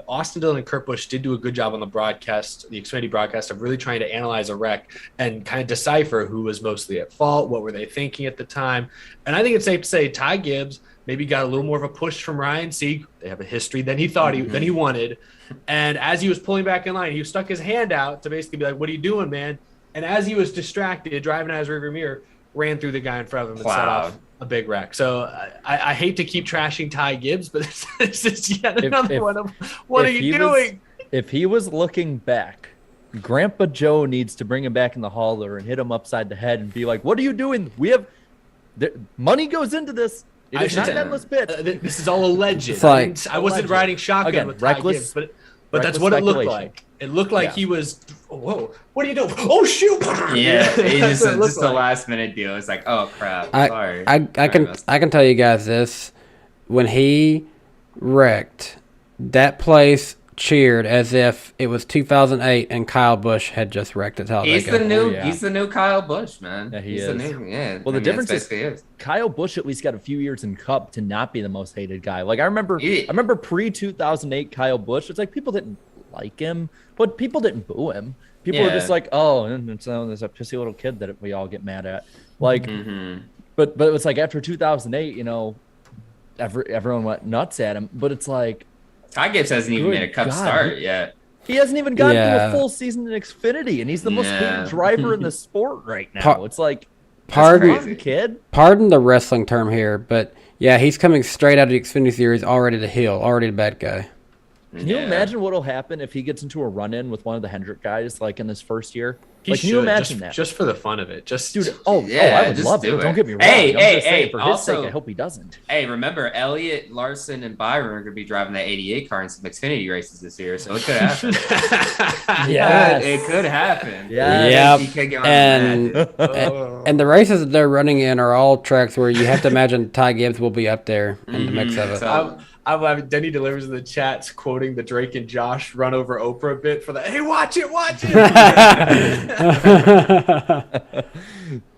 Austin Dillon and Kurt Busch did do a good job on the broadcast, the Xfinity broadcast, of really trying to analyze a wreck and kind of decipher who was mostly at fault, what were they thinking at the time. And I think it's safe to say Ty Gibbs maybe got a little more of a push from Ryan Sieg. They have a history than he thought than he wanted. And as he was pulling back in line, he stuck his hand out to basically be like, "What are you doing, man?" And as he was distracted, driving out his rearview mirror, ran through the guy in front of him and set off a big wreck. So I hate to keep trashing Ty Gibbs, but it's just yet another one of, what are you doing? If he was looking back, Grandpa Joe needs to bring him back in the hauler and hit him upside the head and be like, "What are you doing? Money goes into this. It is not an endless pit. This is all alleged. It's like, I wasn't riding shotgun with Ty Gibbs, but that's what it looked like. It looked like he was, whoa, what are you doing? Oh, shoot. Yeah, it's just a last minute deal. It's like, oh, crap. Sorry. I can tell you guys this. When he wrecked, that place cheered as if it was 2008 and Kyle Busch had just wrecked at Talladega. He's the new Kyle Busch, man. Yeah, he's the new, Well, the difference is Kyle Busch at least got a few years in Cup to not be the most hated guy. Like I remember pre 2008 Kyle Busch. It's like people didn't like him, but people didn't boo him. People were just like, oh, there's a pissy little kid that we all get mad at. Like, but it was like after 2008, everyone went nuts at him. But it's like, Ty Gibbs hasn't even made a Cup start yet. He hasn't even gotten to a full season in Xfinity, and he's the most hated driver in the sport right now. It's like, pardon the wrestling term here, but yeah, he's coming straight out of the Xfinity Series already the heel, already the bad guy. Can you imagine what will happen if he gets into a run-in with one of the Hendrick guys, like in his first year? Can you imagine that? Just for the fun of it. Dude, I would love it. Don't get me wrong. Hey, for his sake, I hope he doesn't. Hey, remember, Elliott, Larson, and Byron are going to be driving that 88 car in some Xfinity races this year, so it could happen. It could happen. Yeah. And the races that they're running in are all tracks where you have to imagine Ty Gibbs will be up there in the mix of it. I'm having Denny delivers in the chats quoting the Drake and Josh run over Oprah bit for that. Hey, watch it.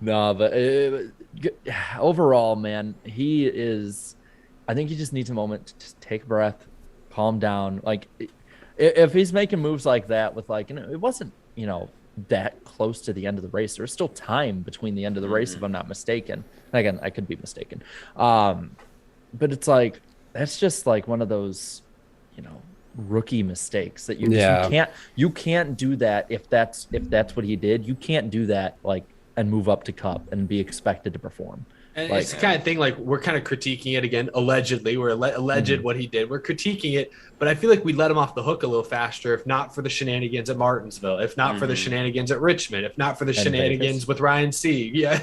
No, but overall, man, he is I think he just needs a moment to just take a breath, calm down. Like, if he's making moves like that with, like, it wasn't, that close to the end of the race. There's still time between the end of the race, if I'm not mistaken. And again, I could be mistaken. But it's like, that's just like one of those, rookie mistakes that you can't do that. If that's what he did, you can't do that, like, and move up to Cup and be expected to perform. And like, it's the kind of thing, like, we're kind of critiquing it again. Allegedly, we're alleged what he did. We're critiquing it, but I feel like we let him off the hook a little faster, if not for the shenanigans at Martinsville, if not for the shenanigans at Richmond, if not for the shenanigans with Ryan Sieg. Yeah,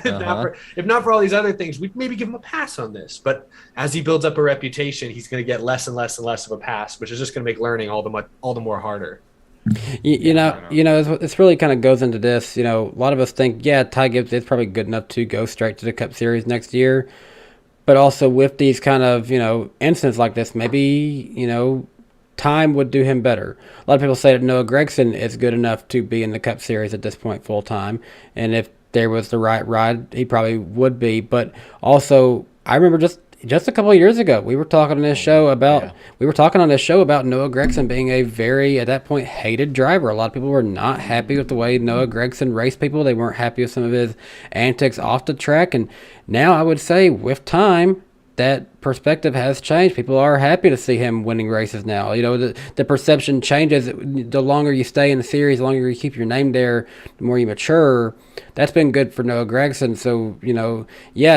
if not for all these other things, we'd maybe give him a pass on this. But as he builds up a reputation, he's going to get less and less and less of a pass, which is just going to make learning all the more harder. It's really kind of goes into this. A lot of us think, Ty Gibbs is probably good enough to go straight to the Cup Series next year. But also with these kind of, incidents like this, maybe, time would do him better. A lot of people say that Noah Gragson is good enough to be in the Cup Series at this point full time. And if there was the right ride, he probably would be. But also, I remember just a couple of years ago, we were talking on this show about Noah Gragson being a very, at that point, hated driver. A lot of people were not happy with the way Noah Gragson raced people. They weren't happy with some of his antics off the track. And now I would say with time, that perspective has changed. People are happy to see him winning races now. The perception changes. The longer you stay in the series, the longer you keep your name there, the more you mature. That's been good for Noah Gragson. So,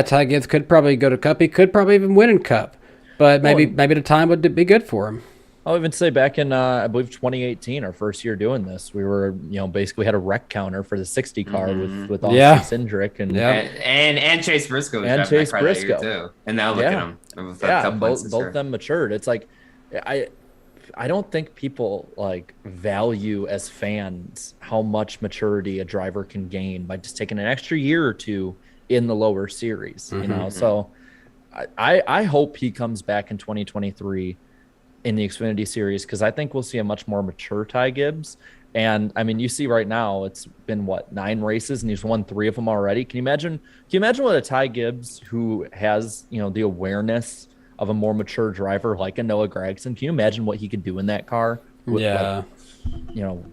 Ty Gibbs could probably go to Cup. He could probably even win in Cup. But maybe the time would be good for him. I'll even say back in, I believe, 2018, our first year doing this, we were, basically had a wreck counter for the 60 car with Austin Cindric and Chase Briscoe was driving that car that year too. And now look at him. Both of them matured. It's like, I don't think people like value as fans how much maturity a driver can gain by just taking an extra year or two in the lower series. So I hope he comes back in 2023 in the Xfinity series, because I think we'll see a much more mature Ty Gibbs. And I mean, you see right now, it's been 9 races and he's won 3 of them already. Can you imagine what a Ty Gibbs who has, the awareness of a more mature driver like a Noah Gragson, can you imagine what he could do in that car with,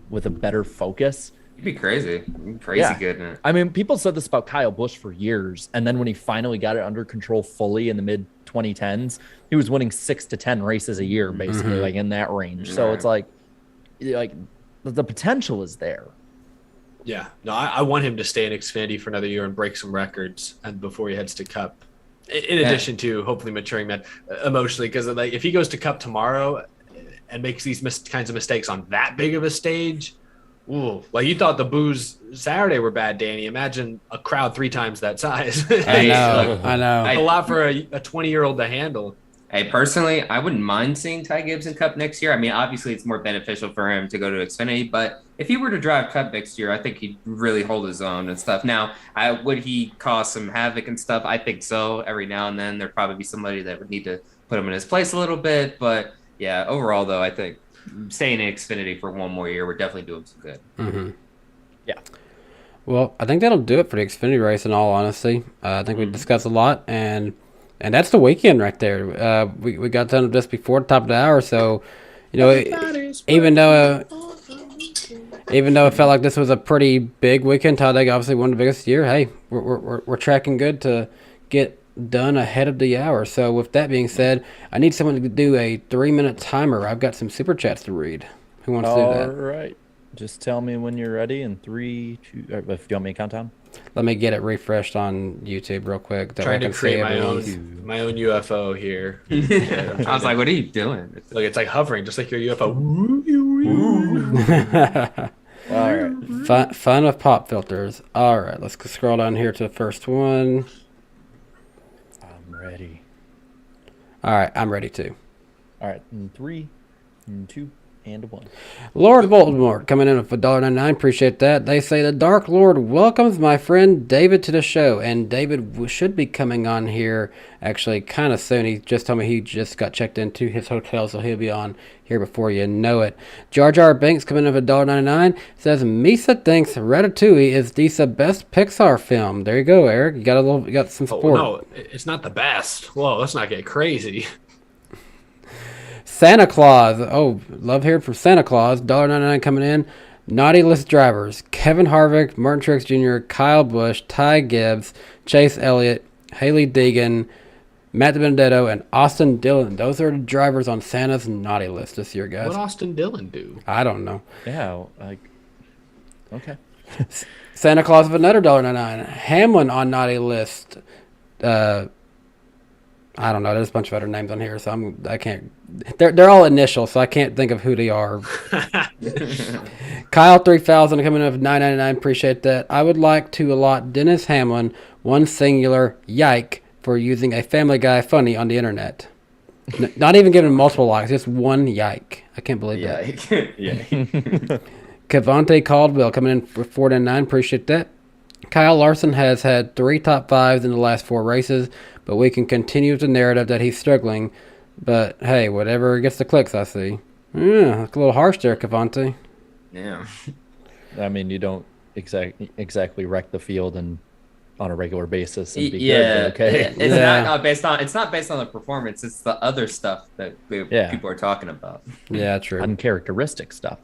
with a better focus? He'd be crazy good in it. I mean, people said this about Kyle Busch for years, and then when he finally got it under control fully in the mid 2010s, he was winning 6 to 10 races a year, basically, like in that range. So it's like the potential is there. Yeah, no, I want him to stay in Xfinity for another year and break some records, and before he heads to Cup. In addition to hopefully maturing emotionally, because like if he goes to Cup tomorrow and makes these kinds of mistakes on that big of a stage. Ooh, like you thought the boos Saturday were bad, Danny. Imagine a crowd 3 times that size. I know. A lot for a 20-year-old to handle. Hey, personally, I wouldn't mind seeing Ty Gibbs in Cup next year. I mean, obviously, it's more beneficial for him to go to Xfinity, but if he were to drive Cup next year, I think he'd really hold his own and stuff. Now, would he cause some havoc and stuff? I think so. Every now and then, there'd probably be somebody that would need to put him in his place a little bit. But yeah, overall, though, I think staying in Xfinity for 1 more year would definitely do him some good. Yeah. Well, I think that'll do it for the Xfinity race, in all honesty. I think we discussed a lot, and that's the weekend right there. We got done with this before the top of the hour, so even though it felt like this was a pretty big weekend, Talladega obviously won the biggest year. Hey, we're tracking good to get done ahead of the hour. So with that being said, I need someone to do a 3-minute timer. I've got some super chats to read. Who wants to do that? All right. Just tell me when you're ready in 3, 2. If you want me to count down. Let me get it refreshed on YouTube real quick. Trying to create my own UFO here. I was like, what are you doing? Look, it's like hovering, just like your UFO. All right. Fun of pop filters. All right, let's scroll down here to the first one. I'm ready. All right, I'm ready too. All right, in 3, 2, and 1. Lord Voldemort coming in with $1.99. Appreciate that. They say the Dark Lord welcomes my friend David to the show, and David should be coming on here actually kind of soon. He just told me he just got checked into his hotel, so he'll be on here before you know it. Jar Jar Binks coming in with $1.99 says Misa thinks Ratatouille is the best Pixar film. There you go, Eric. You got some support. No, it's not the best. Whoa, let's not get crazy. Santa Claus. Oh, love hearing from Santa Claus. $1.99 coming in. Naughty List drivers. Kevin Harvick, Martin Truex Jr., Kyle Busch, Ty Gibbs, Chase Elliott, Haley Deegan, Matt DiBenedetto, and Austin Dillon. Those are the drivers on Santa's Naughty List this year, guys. What Austin Dillon do? I don't know. Yeah, okay. Santa Claus with another $1.99. Hamlin on Naughty List. I don't know. There's a bunch of other names on here, so I can't. They're all initials, so I can't think of who they are. Kyle 3000 coming in with $9.99. Appreciate that. I would like to allot Dennis Hamlin one singular yike for using a Family Guy funny on the internet. Not even giving multiple likes, just one yike. I can't believe that. Cavante Caldwell coming in for $4.99. Appreciate that. Kyle Larson has had 3 top 5s in the last 4 races, but we can continue the narrative that he's struggling. But hey, whatever gets the clicks, I see. Yeah, a little harsh there, Cavante. Yeah. I mean, you don't exactly wreck the field and on a regular basis and be Yeah. good, but okay. It's Yeah. not based on. It's not based on the performance. It's the other stuff that people are talking about. Yeah, true. Uncharacteristic stuff.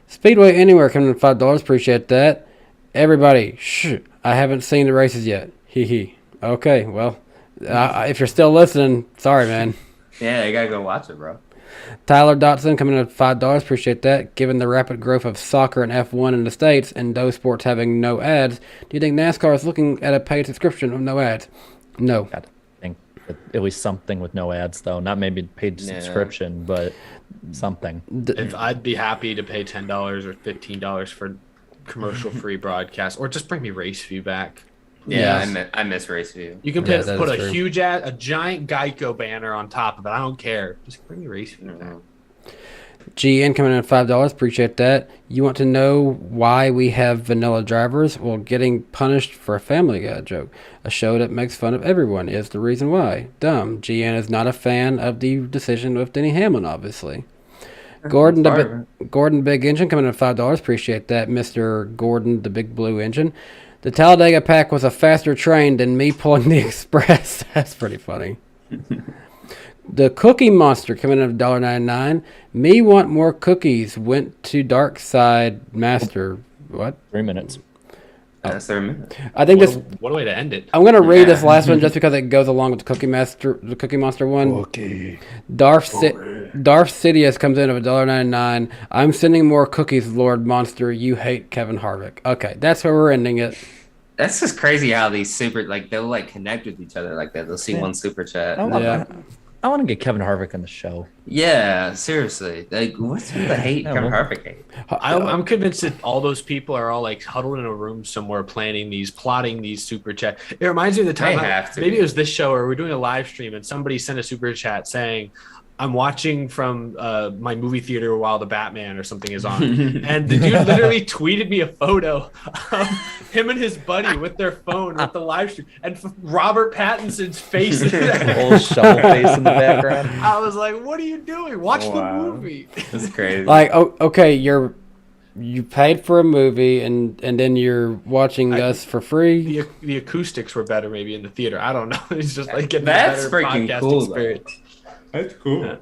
Speedway Anywhere coming in $5. Appreciate that. Everybody, shh. I haven't seen the races yet. Hee hee. Okay, well, if you're still listening, sorry, man. Yeah, you gotta go watch it, bro. Tyler Dotson coming in at $5. Appreciate that. Given the rapid growth of soccer and F1 in the States and those sports having no ads, do you think NASCAR is looking at a paid subscription with no ads? No. I think at least something with no ads, though. Not maybe paid subscription, but something. I'd be happy to pay $10 or $15 for commercial-free broadcast, or just bring me race view back. Yeah, I miss race view. You can Yeah, put that a is true. huge a giant Geico banner on top of it. I don't care. Just bring me race view back. GN coming in at $5. Appreciate that. You want to know why we have vanilla drivers? Well, getting punished for a Family Guy joke. A show that makes fun of everyone is the reason why. Dumb. GN is not a fan of the decision with Denny Hamlin, obviously. Gordon Big Engine coming in at $5. Appreciate that, Mr. Gordon, the Big Blue Engine. The Talladega pack was a faster train than me pulling the Express. That's pretty funny. The Cookie Monster coming in at $1.99. Me want more cookies. Went to Dark Side Master. What? 3 minutes. That's their minute. I think this. What a way to end it. I'm gonna read this last one just because it goes along with the Cookie Monster one. Okay. Darth Sidious comes in at $1.99. I'm sending more cookies, Lord Monster. You hate Kevin Harvick. Okay, that's where we're ending it. That's just crazy how these they'll connect with each other like that. They'll see one super chat. I want to get Kevin Harvick on the show. Yeah, seriously. Like, what's with the hate Kevin Harvick hate? I'm convinced that all those people are all like huddled in a room somewhere plotting these super chat. It reminds me of the time maybe it was this show or we're doing a live stream and somebody sent a super chat saying, I'm watching from my movie theater while the Batman or something is on. And the dude literally tweeted me a photo of him and his buddy with their phone with the live stream and Robert Pattinson's face. Old shovel face in the background. I was like, what are you doing? Watch the movie. That's crazy. Like, okay, you paid for a movie and then you're watching us for free. The acoustics were better maybe in the theater. I don't know. It's just like getting That's a better freaking podcast cool, experience. That's cool. Yeah.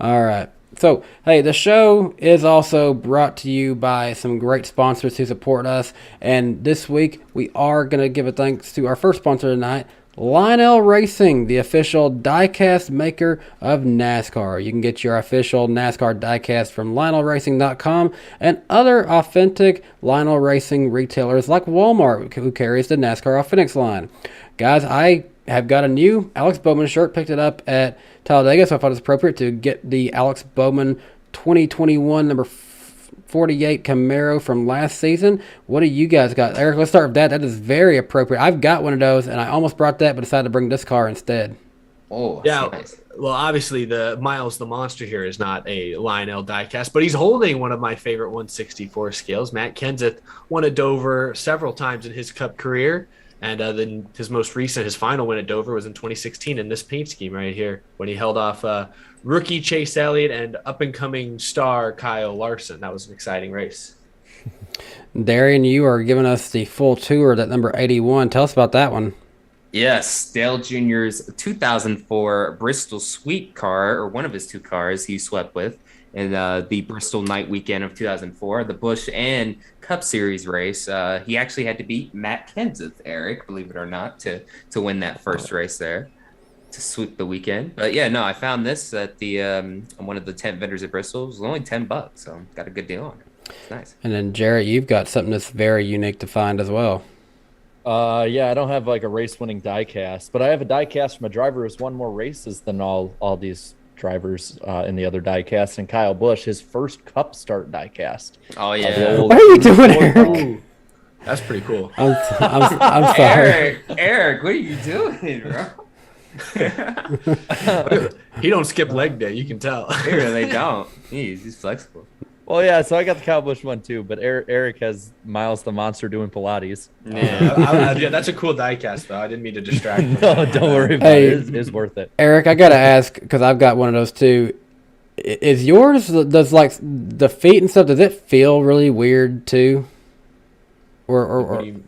All right. So, hey, the show is also brought to you by some great sponsors who support us. And this week, we are going to give a thanks to our first sponsor tonight, Lionel Racing, the official diecast maker of NASCAR. You can get your official NASCAR diecast from LionelRacing.com and other authentic Lionel Racing retailers like Walmart, who carries the NASCAR Authentics line. Guys, I have got a new Alex Bowman shirt, picked it up at Talladega, so I thought it was appropriate to get the Alex Bowman 2021 number 48 Camaro from last season. What do you guys got? Eric, let's start with that. That is very appropriate. I've got one of those, and I almost brought that, but decided to bring this car instead. Oh, Yeah. nice. well, obviously the Miles the Monster here is not a Lionel diecast, but he's holding one of my favorite 164 scales. Matt Kenseth won at Dover several times in his Cup career, and then his final win at Dover was in 2016 in this paint scheme right here when he held off rookie Chase Elliott and up-and-coming star Kyle Larson. That was an exciting race. Darian, you are giving us the full tour, that number 81. Tell us about that one. Yes, Dale Jr.'s 2004 Bristol Sweep car, or one of his two cars he swept with in the Bristol night weekend of 2004, the Busch and Cup Series race. He actually had to beat Matt Kenseth, Eric, believe it or not, to win that first race there, to sweep the weekend. But yeah, no, I found this at the one of the tent vendors at Bristol. It was only $10, so got a good deal on it. It's nice. And then, Jarrett, you've got something that's very unique to find as well. Yeah, I don't have like a race-winning diecast, but I have a diecast from a driver who's won more races than all these drivers in the other diecast. And Kyle Busch, his first Cup start diecast. Oh yeah. What are you doing, Eric? That's pretty cool. I'm sorry. Eric, what are you doing, bro? He don't skip leg day, you can tell. They really don't. He's flexible. Well, yeah, so I got the Kyle Busch one too, but Eric has Miles the Monster doing Pilates. Yeah, yeah, that's a cool diecast, though. I didn't mean to distract him. No, don't worry about it. It's worth it. Eric, I got to ask, because I've got one of those too. Is yours, does like the feet and stuff, does it feel really weird too? Or what do you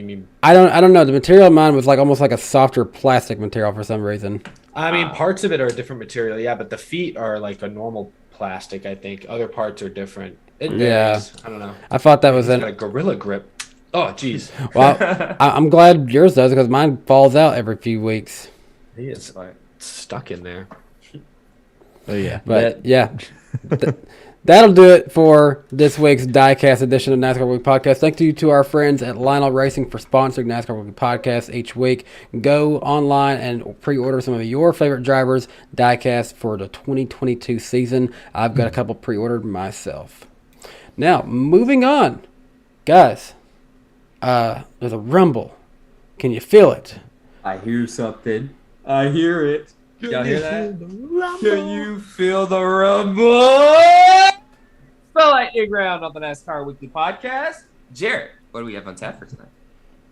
mean? I don't know. The material of mine was like almost like a softer plastic material for some reason. I mean, parts of it are a different material, yeah, but the feet are like a normal plastic, I think. Other parts are different. It varies. Yeah. I don't know. I thought that was Got a gorilla grip. Oh, jeez. Well, I'm glad yours does, because mine falls out every few weeks. He is stuck in there. Oh yeah, But yeah, that'll do it for this week's Diecast edition of NASCAR Weekly Podcast. Thank you to our friends at Lionel Racing for sponsoring NASCAR Weekly Podcast each week. Go online and pre-order some of your favorite drivers' diecast for the 2022 season. I've got a couple pre-ordered myself. Now, moving on. Guys, there's a rumble. Can you feel it? I hear something. I hear it. Y'all hear that? Can you feel the rumble? Spell lightning round on the NASCAR Weekly Podcast. Jarrett, what do we have on tap for tonight?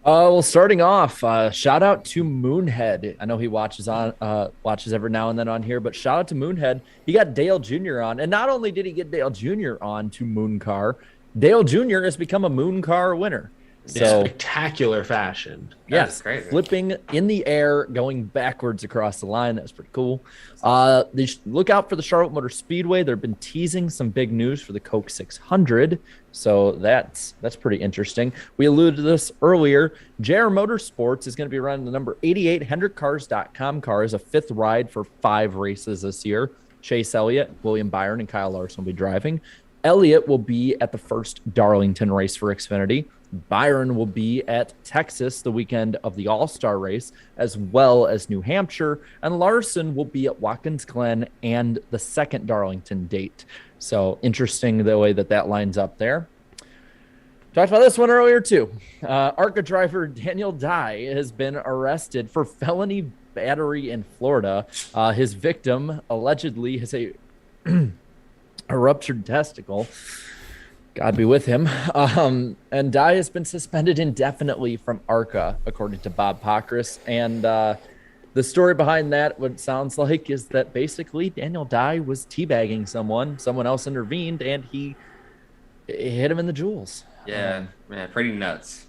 Well, starting off, shout out to Moonhead. I know he watches every now and then on here, but shout out to Moonhead. He got Dale Jr. on, and not only did he get Dale Jr. on to Moon Car, Dale Jr. has become a Moon Car winner. So spectacular fashion. Yes, flipping in the air, going backwards across the line. That's pretty cool. Look out for the Charlotte Motor Speedway. They've been teasing some big news for the Coke 600, so that's pretty interesting. We alluded to this earlier. JR Motorsports is going to be running the number 88 HendrickCars.com car as a fifth ride for 5 races this year. Chase Elliott, William Byron, and Kyle Larson will be driving. Elliott will be at the first Darlington race for Xfinity. Byron will be at Texas the weekend of the All-Star race, as well as New Hampshire, and Larson will be at Watkins Glen and the second Darlington date. So interesting the way that lines up there. Talked about this one earlier too. ARCA driver Daniel Dye has been arrested for felony battery in Florida. His victim allegedly has a ruptured testicle. God be with him. And Dye has been suspended indefinitely from ARCA, according to Bob Pockrass. And the story behind that, what it sounds like, is that basically Daniel Dye was teabagging someone else intervened, and he hit him in the jewels. Yeah, man, pretty nuts.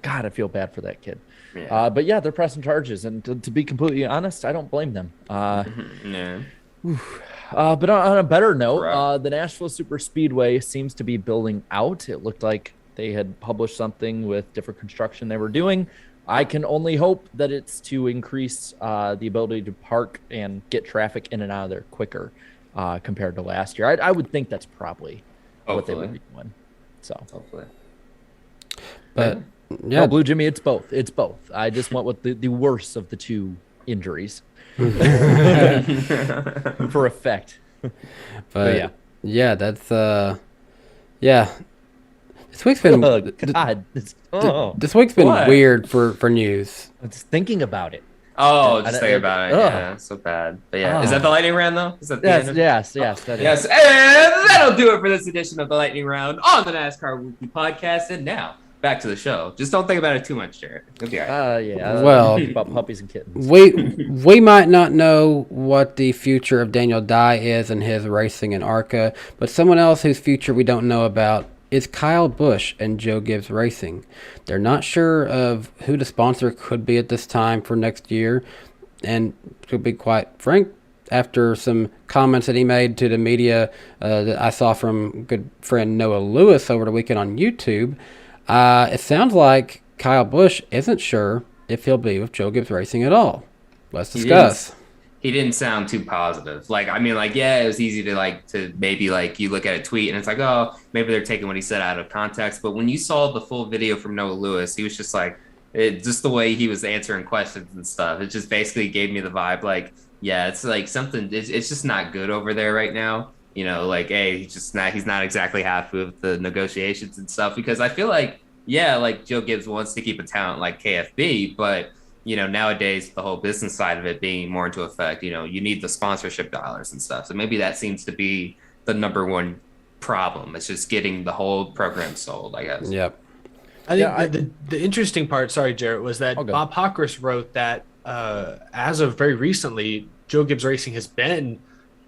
God, I feel bad for that kid. Yeah. But yeah, they're pressing charges. And to be completely honest, I don't blame them. No. But on a better note, the Nashville Super Speedway seems to be building out. It looked like they had published something with different construction they were doing. I can only hope that it's to increase the ability to park and get traffic in and out of there quicker compared to last year. I would think that's probably what they would be doing. So hopefully. But yeah, no, Blue Jimmy, it's both. It's both. I just went with the worst of the two injuries. For effect. But yeah, that's yeah. This week's been God. This week's been weird for news. I was thinking about it. Oh, And just I- think about it. ugh. Yeah, so bad. But yeah, is Oh. that the lightning round though? Is that the end of- Yes. That is. Yes, and that'll do it for this edition of the Lightning Round on the NASCAR Weekly Podcast. And now back to the show. Just don't think about it too much, Jared. It'll be all right. Well, think about puppies and kittens. we might not know what the future of Daniel Dye is and his racing in Arca, but someone else whose future we don't know about is Kyle Busch and Joe Gibbs Racing. They're not sure of who the sponsor could be at this time for next year, and to be quite frank, after some comments that he made to the media that I saw from good friend Noah Lewis over the weekend on YouTube, it sounds like Kyle Busch isn't sure if he'll be with Joe Gibbs Racing at all. Let's discuss. He didn't sound too positive. Like, I mean, like, yeah, it was easy to maybe like you look at a tweet and it's like, oh, maybe they're taking what he said out of context. But when you saw the full video from Noah Lewis, he was just like, just the way he was answering questions and stuff. It just basically gave me the vibe like, yeah, it's like something, it's just not good over there right now. You know, like, hey, he's not exactly happy with the negotiations and stuff, because I feel like, yeah, like Joe Gibbs wants to keep a talent like KFB, but you know, nowadays the whole business side of it being more into effect, you know, you need the sponsorship dollars and stuff. So maybe that seems to be the number one problem. It's just getting the whole program sold, I guess. Yep. I think the interesting part, sorry, Jarrett, was that Bob Pockris wrote that as of very recently, Joe Gibbs Racing has been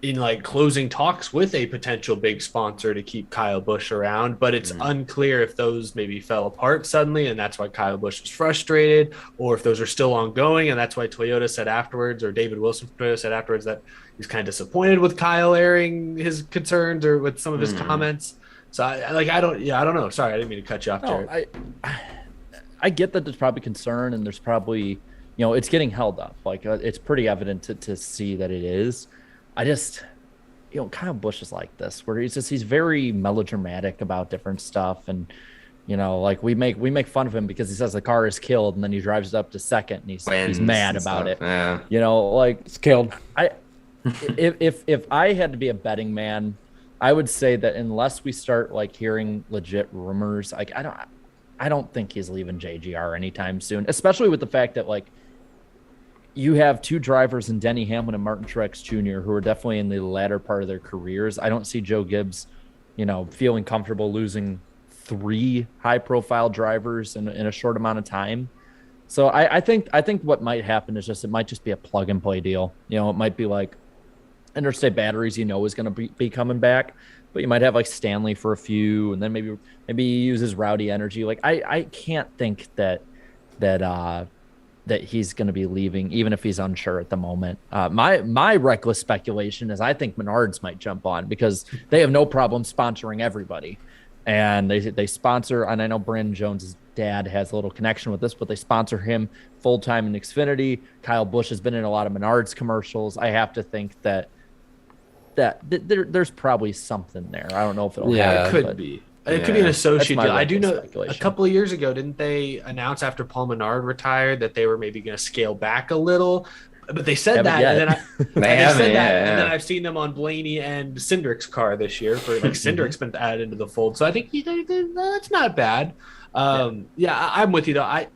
in like closing talks with a potential big sponsor to keep Kyle Busch around, but it's unclear if those maybe fell apart suddenly and that's why Kyle Busch was frustrated, or if those are still ongoing and that's why Toyota said afterwards, or David Wilson from Toyota said afterwards, that he's kind of disappointed with Kyle airing his concerns or with some of his comments. So I don't know. Sorry, I didn't mean to cut you off, Jared. I get that there's probably concern and there's probably, you know, it's getting held up. Like it's pretty evident to see that it is. I just, you know, Kyle Busch is like this, where he's very melodramatic about different stuff, and you know, like we make fun of him because he says the car is killed, and then he drives it up to second, and he's mad about it. Yeah. You know, like It's killed. If I had to be a betting man, I would say that unless we start like hearing legit rumors, like I don't think he's leaving JGR anytime soon, especially with the fact that like you have two drivers in Denny Hamlin and Martin Truex Jr. who are definitely in the latter part of their careers. I don't see Joe Gibbs, you know, feeling comfortable losing three high-profile drivers in a short amount of time. So I think what might happen is it might just be a plug-and-play deal. You know, it might be like Interstate Batteries, you know, is going to be coming back, but you might have like Stanley for a few, and then maybe he uses Rowdy Energy. Like I can't think that he's going to be leaving, even if he's unsure at the moment. My reckless speculation is I think Menards might jump on because they have no problem sponsoring everybody. And they sponsor, and I know Brandon Jones's dad has a little connection with this, but they sponsor him full-time in Xfinity. Kyle Busch has been in a lot of Menards commercials. I have to think that there's probably something there. I don't know if it'll happen. It could be. It could be an associate deal. I do know speculation. a couple of years ago, didn't they announce after Paul Menard retired that they were maybe going to scale back a little? But they said that, and then I've seen them on Blaney and Cindric's car this year for like Cindric's been added into the fold. So I think that's not bad. I'm with you though.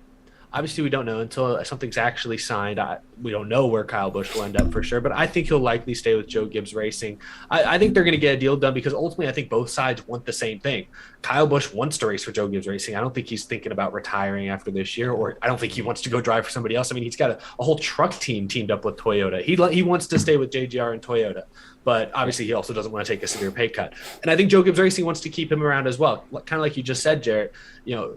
Obviously, we don't know until something's actually signed. We don't know where Kyle Busch will end up for sure, but I think he'll likely stay with Joe Gibbs Racing. I think they're going to get a deal done because ultimately I think both sides want the same thing. Kyle Busch wants to race for Joe Gibbs Racing. I don't think he's thinking about retiring after this year, or I don't think he wants to go drive for somebody else. I mean, he's got a whole truck team teamed up with Toyota. He wants to stay with JGR and Toyota, but obviously he also doesn't want to take a severe pay cut. And I think Joe Gibbs Racing wants to keep him around as well. Kind of like you just said, Jarrett, you know,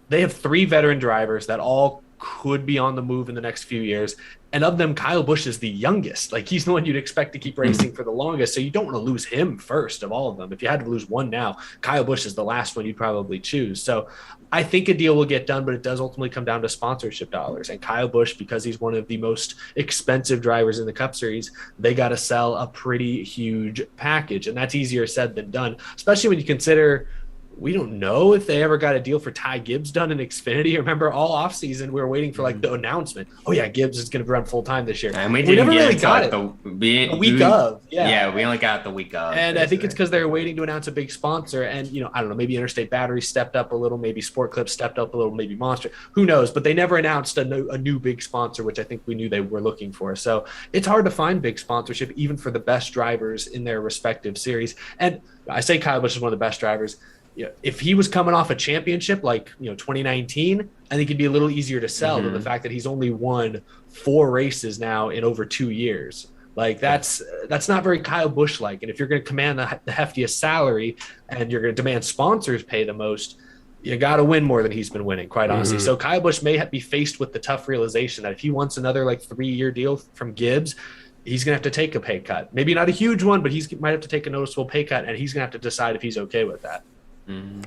they have three veteran drivers that all could be on the move in the next few years. And of them, Kyle Busch is the youngest. Like, he's the one you'd expect to keep racing for the longest. So you don't want to lose him first of all of them. If you had to lose one now, Kyle Busch is the last one you'd probably choose. So I think a deal will get done, but it does ultimately come down to sponsorship dollars. And Kyle Busch, because he's one of the most expensive drivers in the Cup Series, they got to sell a pretty huge package. And that's easier said than done, especially when you consider we don't know if they ever got a deal for Ty Gibbs done in Xfinity. Remember, all offseason we were waiting for like the announcement. Oh yeah, Gibbs is going to run full time this year, and we never really got it the week of. Yeah, we only got the week of. And I think it's because they were waiting to announce a big sponsor. And I don't know, maybe Interstate Battery stepped up a little, maybe Sport Clips stepped up a little, maybe Monster. Who knows? But they never announced a new big sponsor, which I think we knew they were looking for. So it's hard to find big sponsorship, even for the best drivers in their respective series. And I say Kyle Busch is one of the best drivers. If he was coming off a championship like 2019, I think it'd be a little easier to sell than the fact that he's only won 4 races now in over 2 years. Like that's not very Kyle Busch like. And if you're going to command the heftiest salary and you're going to demand sponsors pay the most, you got to win more than he's been winning, quite honestly. So Kyle Busch may be faced with the tough realization that if he wants another like 3-year deal from Gibbs, he's going to have to take a pay cut. Maybe not a huge one, but he might have to take a noticeable pay cut, and he's going to have to decide if he's okay with that.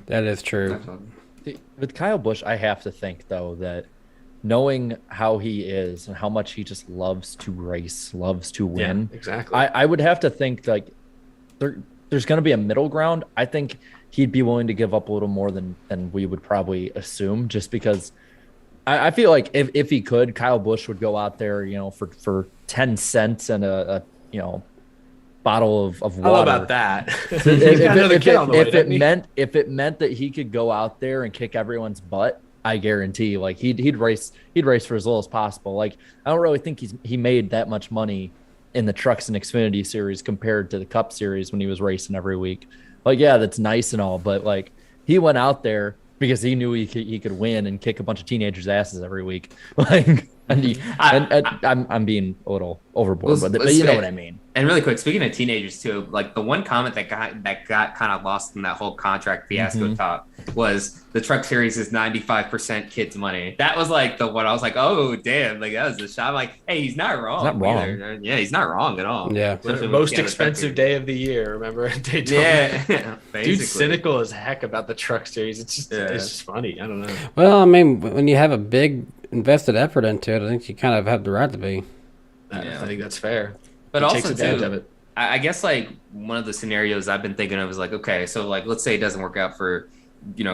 That is true. With Kyle Busch, I have to think, though, that knowing how he is and how much he just loves to race, loves to win. Yeah, exactly. I would have to think like there's going to be a middle ground. I think he'd be willing to give up a little more than we would probably assume, just because I feel like if he could, Kyle Busch would go out there, for 10 cents and a bottle of water. How about that? If it meant that he could go out there and kick everyone's butt, I guarantee like he'd race for as little as possible. Like I don't really think he made that much money in the Trucks and Xfinity series compared to the Cup Series when he was racing every week. Like, yeah, that's nice and all, but like he went out there because he knew he could win and kick a bunch of teenagers' asses every week. Like, I'm being a little overboard, but you know what I mean. And really quick, speaking of teenagers too, like the one comment that got kind of lost in that whole contract fiasco talk was the Truck Series is 95% kids' money. That was like the one I was like, oh damn, like that was a shot. I'm like, hey, he's not wrong. He's not wrong. Either. Yeah, he's not wrong at all. Yeah, most expensive day of the year. Remember Daytona? Yeah, dude's cynical as heck about the Truck Series. It's just funny. I don't know. Well, I mean, when you have a big invested effort into it, I think you kind of have the right to be. I think that's fair. But he also takes advantage too, of it. I guess like one of the scenarios I've been thinking of is like, okay, so like let's say it doesn't work out for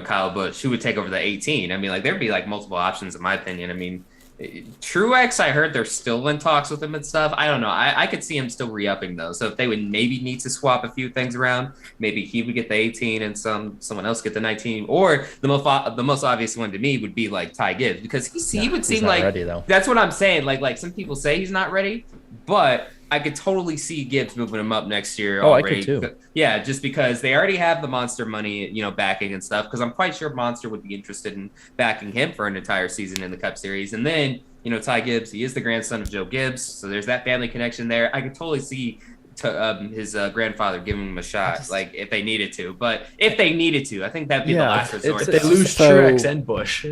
Kyle Busch, who would take over the 18? I mean, like there'd be like multiple options in my opinion. I mean, Truex, I heard they're still in talks with him and stuff. I don't know. I could see him still re-upping though. So if they would maybe need to swap a few things around, maybe he would get the 18 and someone else get the 19. Or the most obvious one to me would be like Ty Gibbs, because he would seem like ready, though. That's what I'm saying. Like some people say he's not ready, but I could totally see Gibbs moving him up next year. Oh, already. I could too. Yeah, just because they already have the Monster money, backing and stuff. Because I'm quite sure Monster would be interested in backing him for an entire season in the Cup Series. And then, Ty Gibbs, he is the grandson of Joe Gibbs, so there's that family connection there. I could totally see his grandfather giving him a shot, like if they needed to. But if they needed to, I think that'd be the last resort. If they lose Truex and Busch.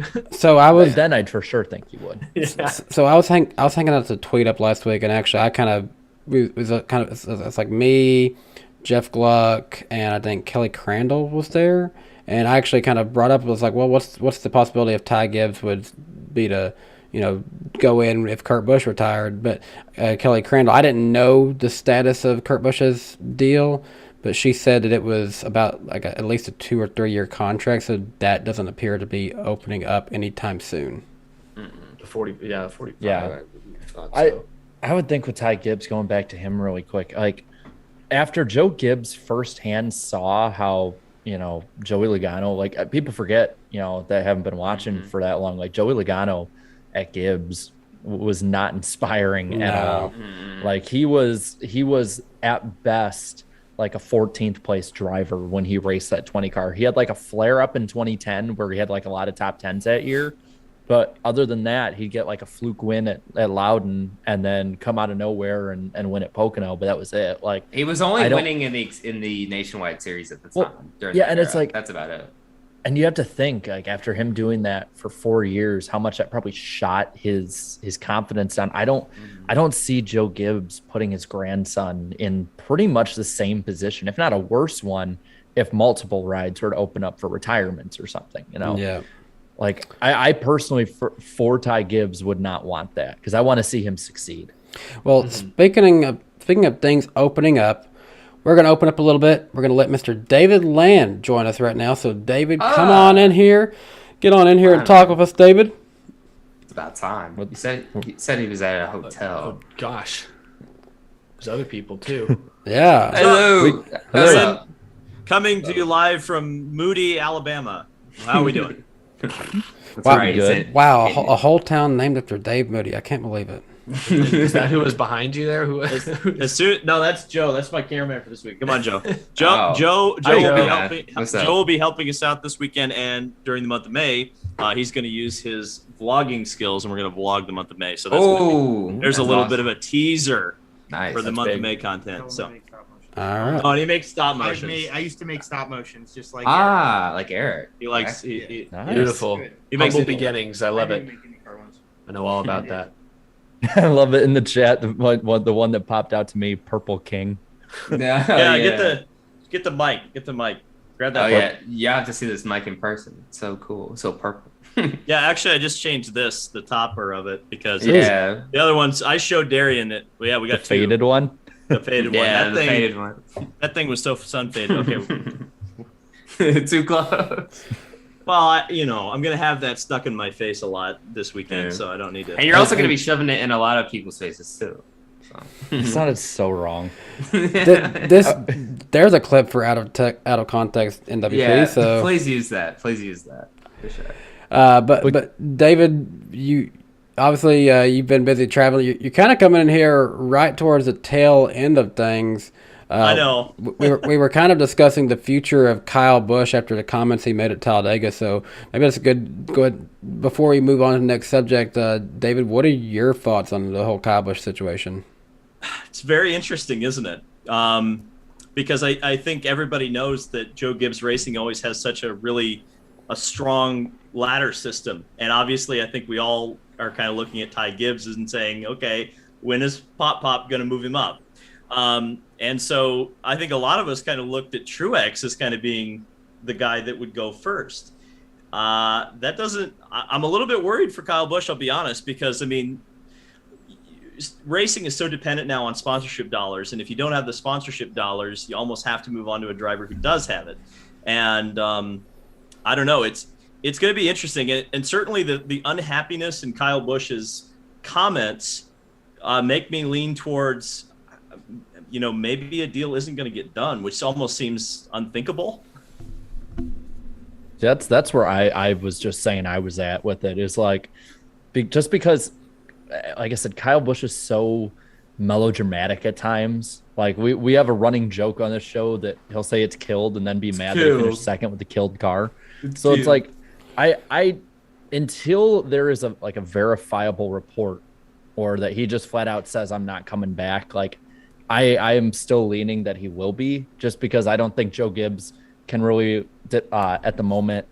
Then I'd for sure think you would. Yeah. So I was hanging out the tweet up last week, and actually I it's like me, Jeff Gluck, and I think Kelly Crandall was there, and I actually kind of brought up, was like, well, what's the possibility if Ty Gibbs would be to go in if Kurt Busch retired? But Kelly Crandall, I didn't know the status of Kurt Busch's deal, but she said that it was about like at least a 2 or 3 year contract, so that doesn't appear to be opening up anytime soon. 45. Yeah. I would think with Ty Gibbs, going back to him really quick, like after Joe Gibbs firsthand saw how, Joey Logano, like people forget, that haven't been watching for that long, like Joey Logano at Gibbs was not inspiring at all. Like he was at best like a 14th place driver when he raced that 20 car. He had like a flare up in 2010 where he had like a lot of top 10s that year. But other than that, he'd get like a fluke win at Loudon and then come out of nowhere and win at Pocono. But that was it. Like he was only winning in the Nationwide Series at the time. It's like that's about it. And you have to think, like after him doing that for 4 years, how much that probably shot his confidence down. I don't see Joe Gibbs putting his grandson in pretty much the same position, if not a worse one, if multiple rides were to open up for retirements or something. Yeah. Like I personally, for Ty Gibbs, would not want that because I want to see him succeed. Well, speaking of things opening up, we're going to open up a little bit. We're going to let Mr. David Land join us right now. So, David, come on in here. Get on in here and talk with us, David. It's about time. He said he was at a hotel. Oh, gosh. There's other people, too. Yeah. Hello. What's up? Coming to you live from Moody, Alabama. How are we doing? That's Wow, right. good. Wow, a whole town named after Dave Moody. I can't believe it. Is that who was behind you there? No, that's Joe. That's my cameraman for this week. Come on, Joe. Joe, Oh. Joe Hi, will Joe. be Yeah. helping. What's up? Joe will be helping us out this weekend and during the month of May. He's going to use his vlogging skills, and we're going to vlog the month of May. So that's there's a little bit of a teaser nice. for the That's month big. of May content. So, All right. oh, and he makes stop motions. I used to make stop motions, just like like Eric. He likes. Okay. He Nice. Beautiful. He makes Humble it- beginnings. I love I it. didn't make any car ones. I know all about that. I love it in the chat. The one that popped out to me, Purple King. Yeah, get the mic. Get the mic. Grab that. Oh yeah, you have to see this mic in person. It's so cool, so purple. Yeah, actually, I just changed the topper of it because Yeah, the other ones I showed Darian it. Well, yeah, we got The faded one. The faded one. yeah, That the thing, faded one. that thing was so sun faded. Okay. Too close. Well, I'm gonna have that stuck in my face a lot this weekend, Yeah. so I don't need to. And you're also going to be shoving it in a lot of people's faces too. So. It sounded so wrong. This there's a clip for out of context NWP. yeah, So, please use that. Please use that. For sure. but David, you obviously you've been busy traveling. You're kind of coming in here right towards the tail end of things. I know. we were kind of discussing the future of Kyle Busch after the comments he made at Talladega. So maybe that's a good. Before we move on to the next subject, David, what are your thoughts on the whole Kyle Busch situation? It's very interesting, isn't it? Because I think everybody knows that Joe Gibbs Racing always has such a strong ladder system. And obviously, I think we all are kind of looking at Ty Gibbs and saying, okay, when is Pop going to move him up? And so I think a lot of us kind of looked at Truex as kind of being the guy that would go first. I'm a little bit worried for Kyle Busch, I'll be honest, because, I mean, racing is so dependent now on sponsorship dollars. And if you don't have the sponsorship dollars, you almost have to move on to a driver who does have it. And I don't know. It's going to be interesting. And certainly the unhappiness in Kyle Busch's comments make me lean towards, maybe a deal isn't going to get done, which almost seems unthinkable. That's where I was just saying I was at with it. Is like, just because, like I said, Kyle Busch is so melodramatic at times. Like we have a running joke on this show that he'll say it's killed and then be mad that he finished second with the killed car. It's like I until there is a verifiable report or that he just flat out says I'm not coming back, like I am still leaning that he will be, just because I don't think Joe Gibbs can really at the moment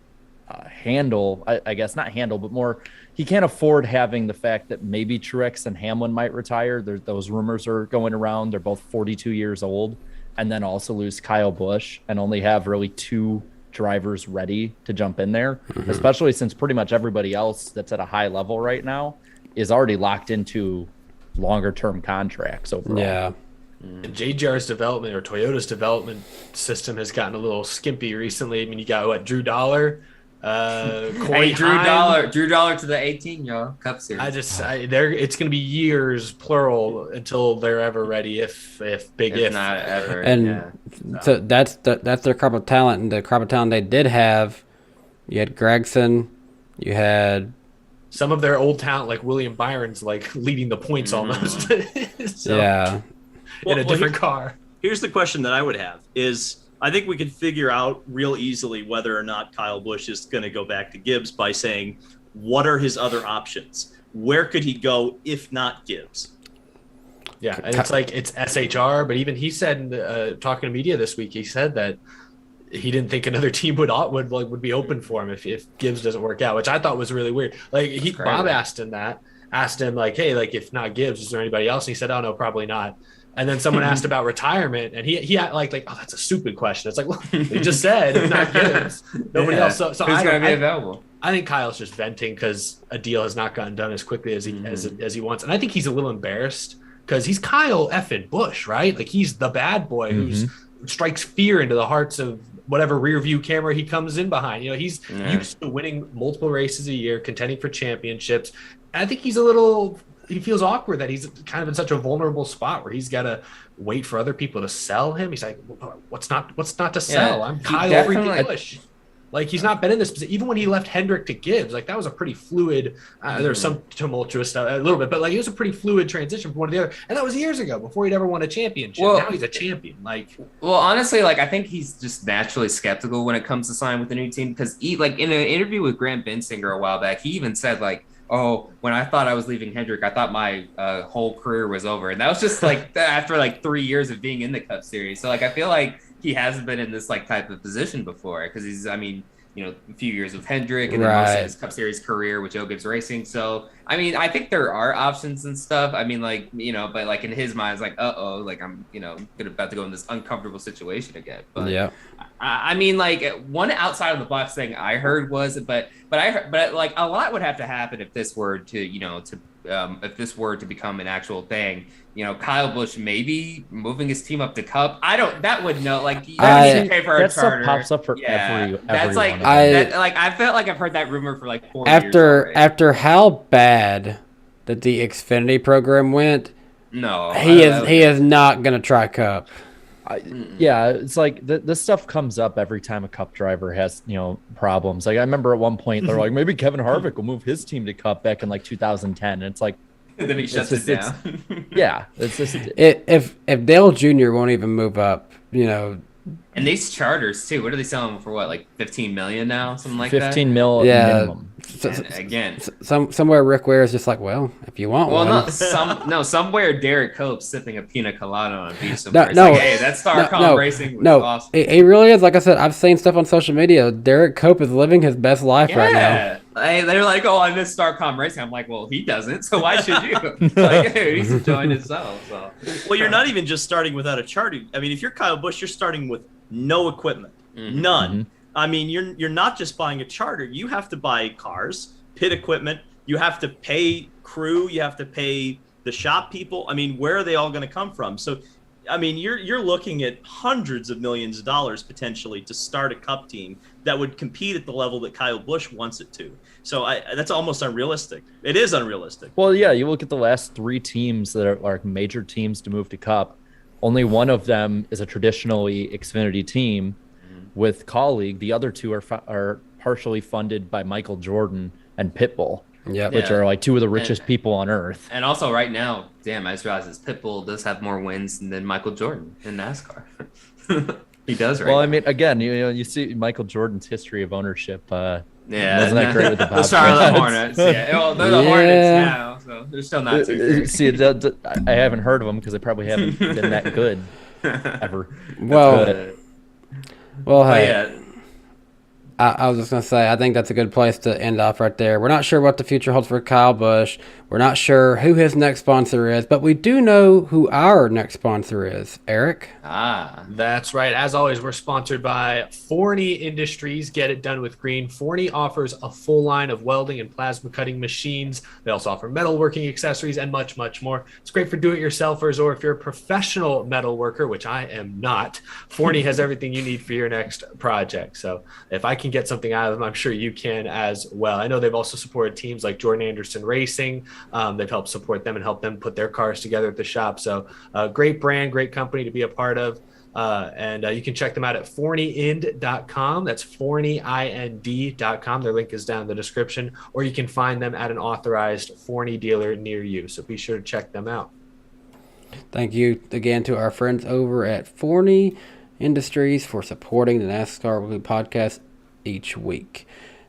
handle, I guess not handle, but more, he can't afford having the fact that maybe Truex and Hamlin might retire. Those rumors are going around. They're both 42 years old, and then also lose Kyle Busch and only have really two drivers ready to jump in there, especially since pretty much everybody else that's at a high level right now is already locked into longer term contracts overall. Yeah. And JGR's development or Toyota's development system has gotten a little skimpy recently. I mean, you got Drew Dollar, Corey Drew Heim. Dollar to the 18, y'all. Cup Series. It's going to be years plural until they're ever ready. If not ever. And so that's their crop of talent, and the crop of talent they did have. You had Gregson, you had some of their old talent, like William Byron's, like leading the points almost. yeah. In a different car. Here's the question that I would have is, I think we could figure out real easily whether or not Kyle Busch is going to go back to Gibbs by saying, what are his other options? Where could he go if not Gibbs? Yeah, and it's SHR, but even he said, talking to media this week, he said that he didn't think another team would be open for him if Gibbs doesn't work out, which I thought was really weird. Like Bob asked him like, hey, like if not Gibbs, is there anybody else? And he said, oh no, probably not. And then someone asked about retirement, and he like, oh, that's a stupid question. It's like, look, they just said if not Gibbs, nobody else. So who's going to be available? I think Kyle's just venting because a deal has not gotten done as quickly as he wants, and I think he's a little embarrassed because he's Kyle effing Busch, right? Like he's the bad boy who strikes fear into the hearts of whatever rear view camera he comes in behind. You know, he's used to winning multiple races a year, contending for championships. And I think he feels awkward that he's kind of in such a vulnerable spot where he's got to wait for other people to sell him. He's like, what's not to sell? I'm Kyle freaking Busch. Like he's not been in this position. Even when he left Hendrick to Gibbs, like that was a pretty fluid, there was some tumultuous stuff a little bit, but like it was a pretty fluid transition from one to the other. And that was years ago before he'd ever won a championship. Now he's a champion. Well, honestly, like I think he's just naturally skeptical when it comes to signing with the new team because he, like in an interview with Grant Bensinger a while back, he even said like, oh, when I thought I was leaving Hendrick, I thought my whole career was over. And that was just like after like 3 years of being in the Cup Series. So like I feel like he hasn't been in this like type of position before because he's, I mean, you know, a few years with Hendrick and then most of his Cup Series career with Joe Gibbs Racing. So, I mean, I think there are options and stuff. I mean, like, you know, but like in his mind, it's like, like I'm, you know, about to go in this uncomfortable situation again. But yeah, I mean, like one outside of the box thing I heard was, but like a lot would have to happen if this were to, you know, if this were to become an actual thing. You know, Kyle Busch maybe moving his team up to Cup. That would know. Like, you need to pay for a charter. That pops up for every that's like, I felt like I've heard that rumor for like 4 years after how bad that the Xfinity program went. No, he is not going to try Cup. It's like this stuff comes up every time a Cup driver has, you know, problems. Like I remember at one point they're like, maybe Kevin Harvick will move his team to Cup back in like 2010, and it's like. And then he shuts it down. It's just if Dale Jr. won't even move up, you know. And these charters too. What are they selling for? What, like 15 million now, something like 15 mil minimum. Again, somewhere Rick Ware is just like, well, if you want one. Somewhere Derek Cope's sipping a pina colada on a beach somewhere. Like, hey, that's StarCom Racing was awesome. It really is. Like I said, I've seen stuff on social media. Derek Cope is living his best life right now. They're like, oh, I miss StarCom Racing. I'm like, well, he doesn't, so why should you? Like, dude, he's enjoying himself. So. Well, you're not even just starting without a charter. I mean, if you're Kyle Busch, you're starting with no equipment, none. I mean, you're not just buying a charter. You have to buy cars, pit equipment. You have to pay crew. You have to pay the shop people. I mean, where are they all going to come from? So, I mean, you're looking at hundreds of millions of dollars potentially to start a Cup team that would compete at the level that Kyle Busch wants it to. So that's almost unrealistic. It is unrealistic. Well, yeah, you look at the last 3 teams that are like major teams to move to Cup. Only one of them is a traditionally Xfinity team with Colleague. The other 2 are partially funded by Michael Jordan and Pitbull. Which are like 2 of the richest people on earth. And also right now, damn, I just realized this Pitbull does have more wins than Michael Jordan in NASCAR. He does, right? Well, I mean, again, you see Michael Jordan's history of ownership. Wasn't that great with the Bobcats? The Charlotte Hornets. Yeah, well, they're the Hornets now, so they're still not too great. See, I haven't heard of them because they probably haven't been that good ever. Well, hey. I was just going to say, I think that's a good place to end off right there. We're not sure what the future holds for Kyle Busch. We're not sure who his next sponsor is, but we do know who our next sponsor is. Eric? That's right. As always, we're sponsored by Forney Industries. Get it done with green. Forney offers a full line of welding and plasma cutting machines. They also offer metalworking accessories and much, much more. It's great for do-it-yourselfers, or if you're a professional metal worker, which I am not, Forney has everything you need for your next project. So if I can get something out of them, I'm sure you can as well. I know they've also supported teams like Jordan Anderson Racing. They've helped support them and help them put their cars together at the shop. So great brand, great company to be a part of. And you can check them out at forneyind.com. That's forneyind.com. Their link is down in the description, or you can find them at an authorized Forney dealer near you. So be sure to check them out. Thank you again to our friends over at Forney Industries for supporting the NASCAR Weekly Podcast each week.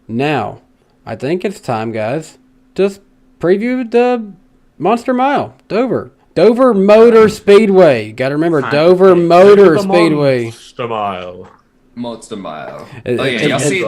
Now, I think it's time, guys, to preview the Monster Mile, Dover Motor Speedway. Got to remember, Dover Motor Speedway. Monster Mile. Y'all see,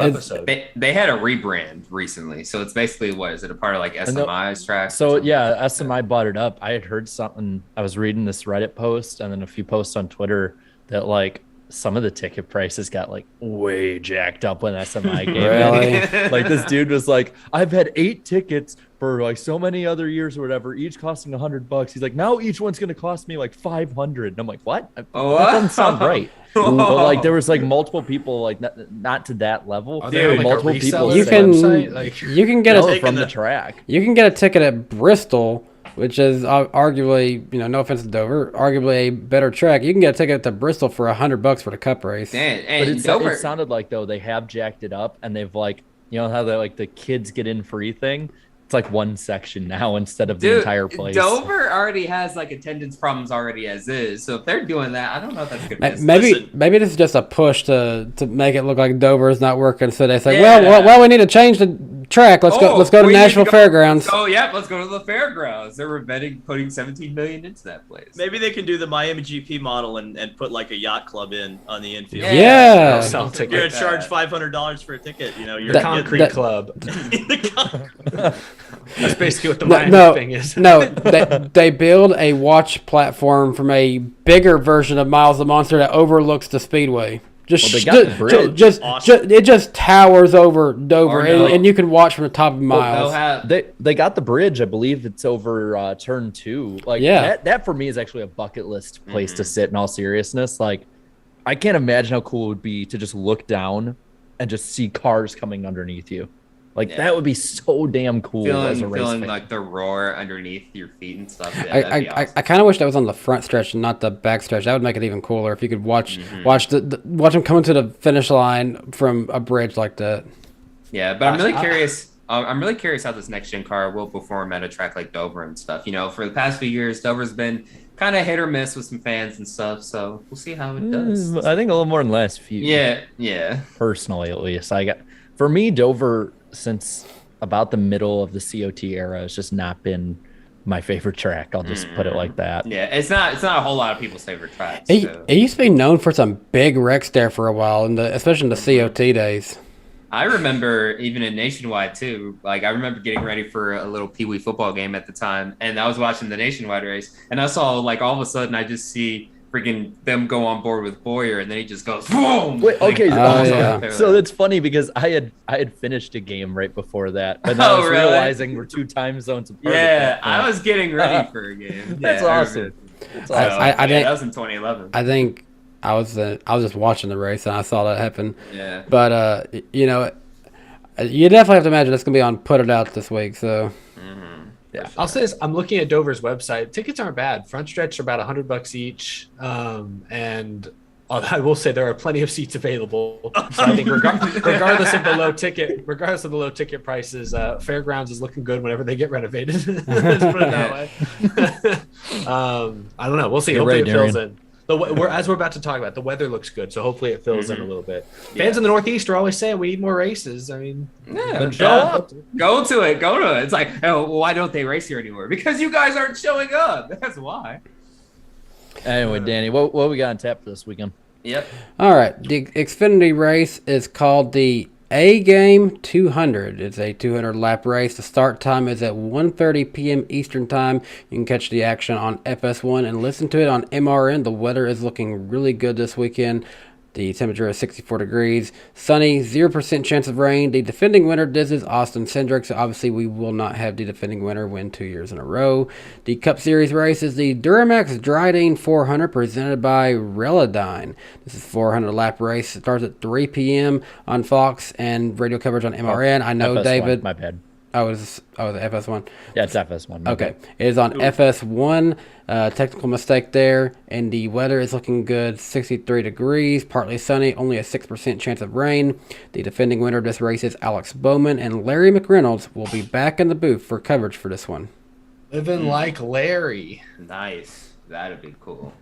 they had a rebrand recently, so it's basically, what is it, a part of like SMI's track? So yeah, SMI bought it up. I had heard something. I was reading this Reddit post and then a few posts on Twitter that like some of the ticket prices got like way jacked up when SMI came Really? in. Like this dude was like, I've had 8 tickets for like so many other years or whatever, each costing $100. He's like, now each one's gonna cost me like 500. And I'm like, what? That doesn't sound right. But like there was like multiple people, like not to that level. Are there, like, multiple a people reseller You can website? Like, you can get no, a from the track. you can get a ticket at Bristol, which is arguably, no offense to Dover, arguably a better track. You can get a ticket to Bristol for $100 for the Cup race. And But Dover, it sounded like though they have jacked it up and they've like, how they like the kids get in free thing. It's like one section now instead of the entire place. Dover already has like attendance problems already as is. So if they're doing that, I don't know if that's good. Maybe this is just a push to make it look like Dover is not working. So they say, Yeah. well, we need to change the track. Let's go to we Nashville need to Fairgrounds. Oh yeah, let's go to the fairgrounds. They're putting $17 million into that place. Maybe they can do the Miami GP model and put like a yacht club in on the infield. Yeah. I'll sell tickets. You're gonna charge $500 for a ticket. You're The getting concrete club. the That's basically what the Miami thing is. They build a watch platform from a bigger version of Miles the Monster that overlooks the speedway. They got the bridge. It just towers over Dover, Or no. and you can watch from the top of Miles. They got the bridge. I believe it's over turn 2. Like that for me is actually a bucket list place to sit. In all seriousness, like I can't imagine how cool it would be to just look down and just see cars coming underneath you. Like that would be so damn cool as a race feeling fan. like the roar underneath your feet and stuff. Yeah, that'd be awesome. I kind of wish that was on the front stretch and not the back stretch. That would make it even cooler if you could watch them coming to the finish line from a bridge like that. Yeah, but I'm really curious. I'm really curious how this next gen car will perform at a track like Dover and stuff. For the past few years, Dover's been kind of hit or miss with some fans and stuff. So we'll see how it does. I think a little more than last few. Yeah. Personally, at least, for me, Dover, since about the middle of the COT era, has just not been my favorite track. I'll just put it like that. Yeah, it's not a whole lot of people's favorite tracks. It used to be known for some big wrecks there for a while, especially in the COT days. I remember even in Nationwide too. Like I remember getting ready for a little Pee Wee football game at the time, and I was watching the Nationwide race, and I saw like all of a sudden I just see freaking them go on board with Boyer, and then he just goes boom. Wait, okay, yeah. so that's funny because I had finished a game right before that, but now I was realizing we're 2 time zones apart. Yeah, I was getting ready for a game. That's awesome. That's awesome. That was in 2011. I think I was just watching the race and I saw that happen. Yeah. But you definitely have to imagine it's gonna be on Put It Out this week. So. Yeah, I'll say this. I'm looking at Dover's website. Tickets aren't bad. Front stretch are about $100 each. And I will say there are plenty of seats available. So I think regardless of the low ticket prices, Fairgrounds is looking good whenever they get renovated. Let's put it that way. I don't know. We'll see. Hopefully it fills in. As we're about to talk about, the weather looks good, so hopefully it fills in a little bit. Fans in the Northeast are always saying we need more races. I mean, show up. Go to it. It's like, oh, why don't they race here anymore? Because you guys aren't showing up. That's why. Anyway, Danny, what we got on tap for this weekend? Yep. All right. The Xfinity race is called the A-Game 200. It's a 200-lap race. The start time is at 1:30 p.m. Eastern Time. You can catch the action on FS1 and listen to it on MRN. The weather is looking really good this weekend. The temperature is 64 degrees. Sunny, 0% chance of rain. The defending winner, this is Austin Cindric. So obviously we will not have the defending winner win 2 years in a row. The Cup Series race is the Duramax Dryden 400 presented by Relodyne. This is a 400-lap race. It starts at 3 p.m. on Fox and radio coverage on MRN. I know, FS1, David. my bad. Oh, it's FS1. Yeah, it's FS1. Okay. It is on FS1. Technical mistake there. And the weather is looking good. 63 degrees, partly sunny, only a 6% chance of rain. The defending winner of this race is Alex Bowman, and Larry McReynolds will be back in the booth for coverage for this one. living like Larry. Nice. That'd be cool.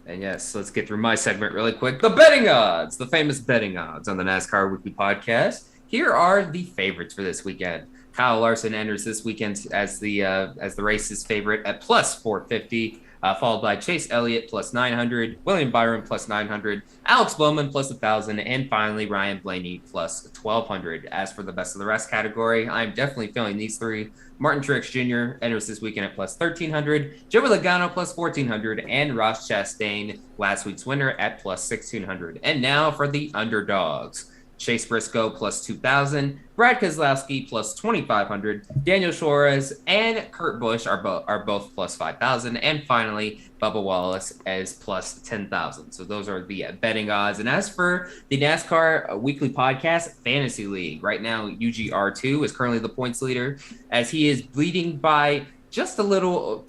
And yes, let's get through my segment really quick. The betting odds, the famous betting odds on the NASCAR Weekly Podcast. Here are the favorites for this weekend. Kyle Larson enters this weekend as the race's favorite at plus 450. followed by Chase Elliott plus 900, William Byron plus 900, Alex Bowman plus 1,000, and finally Ryan Blaney plus 1,200. As for the best of the rest category, I'm definitely feeling these three. Martin Truex Jr. enters this weekend at plus 1,300, Joey Logano plus 1,400, and Ross Chastain, last week's winner, at plus 1,600. And now for the underdogs. Chase Briscoe plus 2,000, Brad Keselowski plus 2,500, Daniel Suarez and Kurt Busch are both plus 5,000, and finally Bubba Wallace as plus 10,000. So those are the betting odds. And as for the NASCAR weekly podcast fantasy league, right now UGR2 is currently the points leader, as he is leading by just a little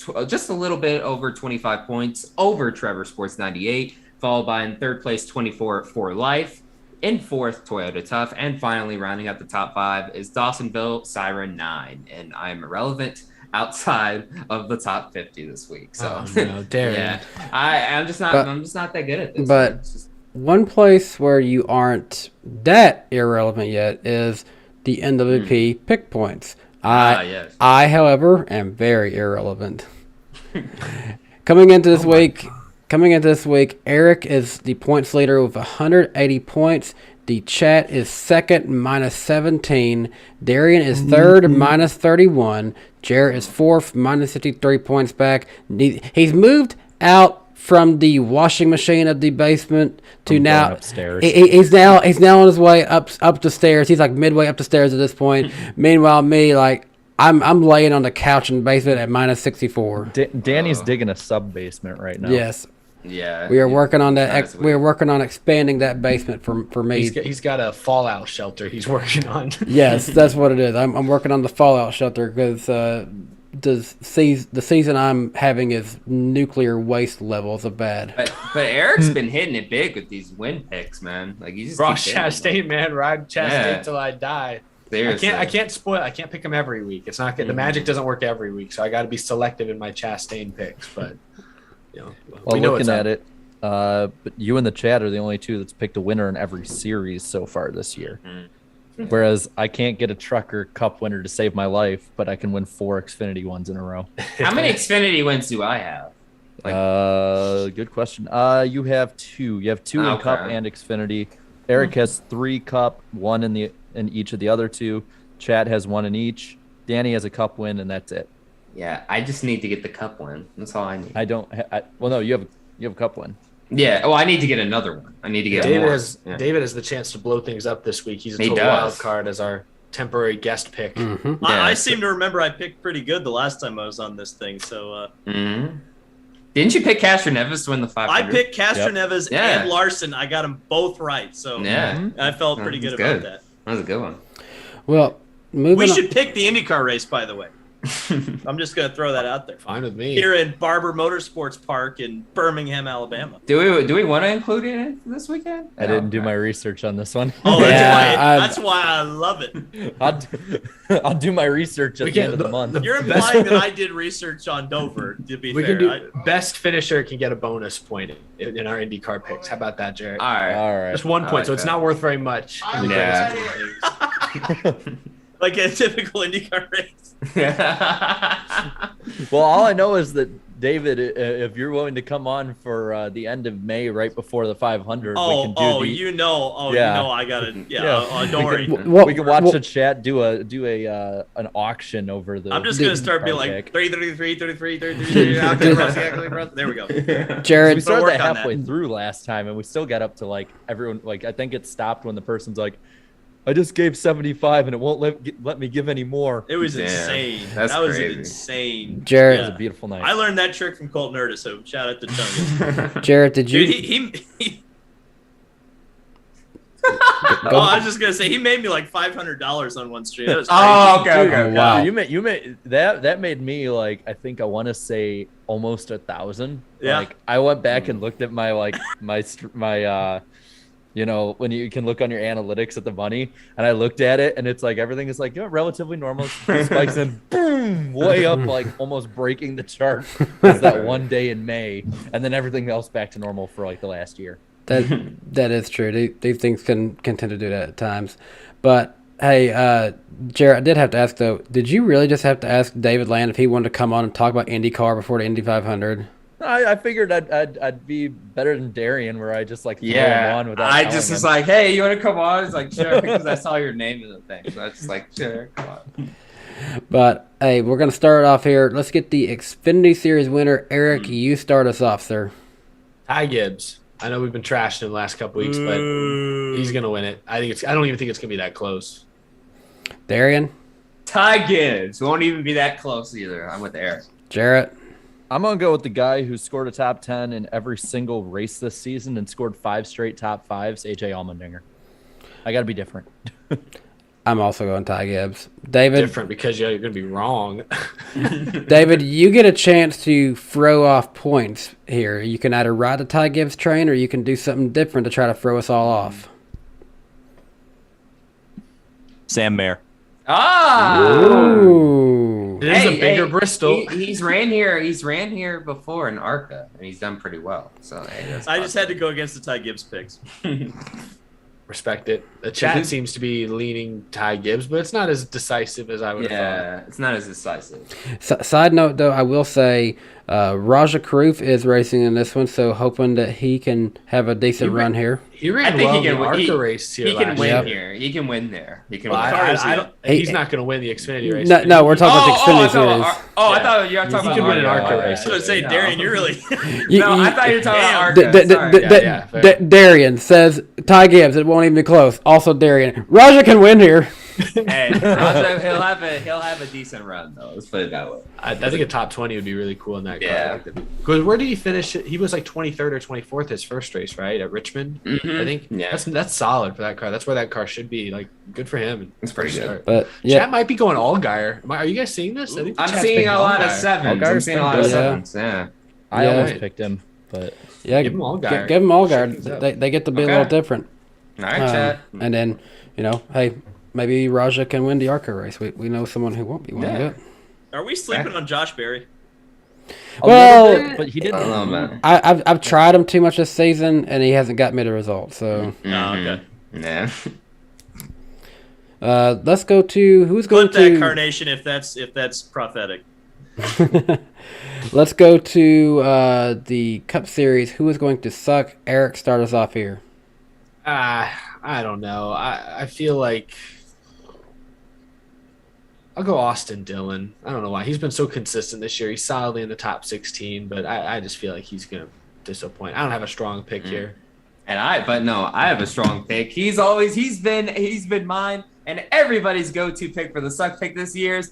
bit over 25 points over Trevor Sports 98, followed by in third place 24 for Life. In fourth, Toyota Tough. And finally, rounding out the top five is Dawsonville Siren 9. And I'm irrelevant outside of the top 50 this week. So, yeah, I'm just not that good at this. But one place where you aren't that irrelevant yet is the NWP pick points. Yes. I, however, am very irrelevant. Coming into this week, Eric is the points leader with 180 points. The chat is second, minus 17. Darian is third, minus 31. Jarrett is fourth, minus 53 points back. He's moved out from the washing machine of the basement to now upstairs. He's now on his way up the stairs. He's like midway up the stairs at this point. Meanwhile, me, like, I'm laying on the couch in the basement at minus 64. Danny's digging a sub basement right now. Yes. Yeah, we are working on that. We are working on expanding that basement for me. He's got a fallout shelter he's working on. Yes, that's what it is. I'm working on the fallout shelter because the season I'm having is nuclear waste levels of bad. But Eric's been hitting it big with these win picks, man. Like, you just Ross Chastain, man, ride Chastain till I die. Seriously. I can't pick him every week. It's not good. The magic doesn't work every week, so I got to be selective in my Chastain picks. But well, looking at it, but you and the chat are the only two that's picked a winner in every series so far this year. Whereas I can't get a Trucker Cup winner to save my life, but I can win 4 Xfinity ones in a row. How many Xfinity wins do I have? Good question. You have 2. You have 2 in Cup and Xfinity. Eric has 3 Cup, 1 in each of the other 2. Chad has 1 in each. Danny has a Cup win, and that's it. Yeah, I just need to get the Cup win. That's all I need. No, you have a Cup win. Yeah. Oh, I need to get another one. I need to get David has the chance to blow things up this week. He's a total wild card as our temporary guest pick. Mm-hmm. Yeah, I seem to remember I picked pretty good the last time I was on this thing. So. Didn't you pick Castroneves to win the 500? I picked Castroneves and Larson. I got them both right. So I felt pretty good about that. That was a good one. Well, we should pick the IndyCar race, by the way. I'm just going to throw that out there. Fine with me. Here in Barber Motorsports Park in Birmingham, Alabama. Do we want to include it this weekend? I didn't do my research on this one. Oh, that's why I love it. I'll do my research at the end of the month. You're implying that I did research on Dover, to be fair. Can do best finisher can get a bonus point in our IndyCar picks. How about that, Jared? All right. Just 1 point, so it's not worth very much. Like a typical IndyCar race. Well, all I know is that, David, if you're willing to come on for the end of May, right before the 500, we can do you know I got it. Don't worry. We can watch the chat do an auction over the. I'm just gonna start being like 33. There we go. Jared, we started that halfway through last time, and we still got up to like everyone. Like, I think it stopped when the person's like, I just gave 75 and it won't let me give any more. It was insane. That was insane. Jared, it was a beautiful night. I learned that trick from Colt Nerdis, so shout out to Chungus. Jared, did you? Dude, I was just gonna say he made me like $500 on one stream. That was crazy. Okay. Wow. You made that made me like, I think I want to say almost 1,000. Yeah. Like, I went back and looked at my when you can look on your analytics at the money, and I looked at it, and it's like everything is like relatively normal. Spikes in, boom, way up, like almost breaking the chart. It's that one day in May, and then everything else back to normal for like the last year. That is true. These things can tend to do that at times. But hey, Jared, I did have to ask though. Did you really just have to ask David Land if he wanted to come on and talk about IndyCar before the Indy 500? I figured I'd be better than Darian, where I just like throw him on without I telling just was him. like, hey, you want to come on? It's like, sure, because I saw your name in the thing. So I was just like, sure, come on. But hey, we're gonna start off here. Let's get the Xfinity Series winner, Eric. You start us off, sir. Ty Gibbs. I know we've been trashing him the last couple weeks, but he's gonna win it. I don't even think it's gonna be that close. Darian, Ty Gibbs won't even be that close either. I'm with Eric. Jarrett, I'm gonna go with the guy who scored a top 10 in every single race this season and scored 5 straight top 5s. AJ Allmendinger. I gotta be different. I'm also going Ty Gibbs. David, Different because you're gonna be wrong. David, you get a chance to throw off points here. You can either ride the Ty Gibbs train or you can do something different to try to throw us all off. Sam Mayer. Ooh. It is a bigger Bristol. He's ran here. He's ran here before in Arca, and he's done pretty well. So hey, that's I just had to go against the Ty Gibbs picks. Respect it. The chat seems to be leaning Ty Gibbs, but it's not as decisive as I would have thought. Yeah, it's not as decisive. Side note, though, I will say Raja Karoof is racing in this one, so hoping that he can have a decent run here. He ran I think well he in can the win. Arca race here He can last win year. here. He can win there. He can Well, win. I don't, he's not going to win the Xfinity race. No, we're talking about the Xfinity Series. I thought you were talking He about could win an Arca. Arca race. I was going to say, No. Darian, you're really. No, I thought you were talking about Arca. Sorry. fair. Darian says Ty Gibbs. It won't even be close. Also, Darian. Raja can win here. Hey, Raja, he'll have a decent run though. Let's put it that way. I think a top 20 would be really cool in that car. Yeah. Because where did he finish? He was like 23rd or 24th his first race, right? At Richmond, I think. Yeah. That's solid for that car. That's where that car should be. Like, good for him. It's pretty good. But yeah, Chat might be going Allgaier. Are you guys seeing this? I think the I'm chat's seeing picking a lot of Allgaier. sevens. Allgaier's I'm seeing a lot of pretty good. sevens. Yeah. I Yeah. almost picked him, but yeah, Give him Allgaier. give them all Check guard. things out. They get to be a Okay. little different. All right, chat. And then, hey, maybe Raja can win the Arca race. We know someone who won't be winning it. Are we sleeping on Josh Berry? a Well, little bit, but he didn't. I don't know, man. I've tried him too much this season, and he hasn't got me the result. So Oh, okay. Yeah. let's go to who's going Clip that to. carnation if that's prophetic. Let's go to the Cup Series. Who is going to suck? Eric, start us off here. I don't know. I feel like I'll go Austin Dillon. I don't know why. He's been so consistent this year. He's solidly in the top 16, but I just feel like he's going to disappoint. I don't have a strong pick here. And I have a strong pick. He's been mine and everybody's go-to pick for the suck pick this year.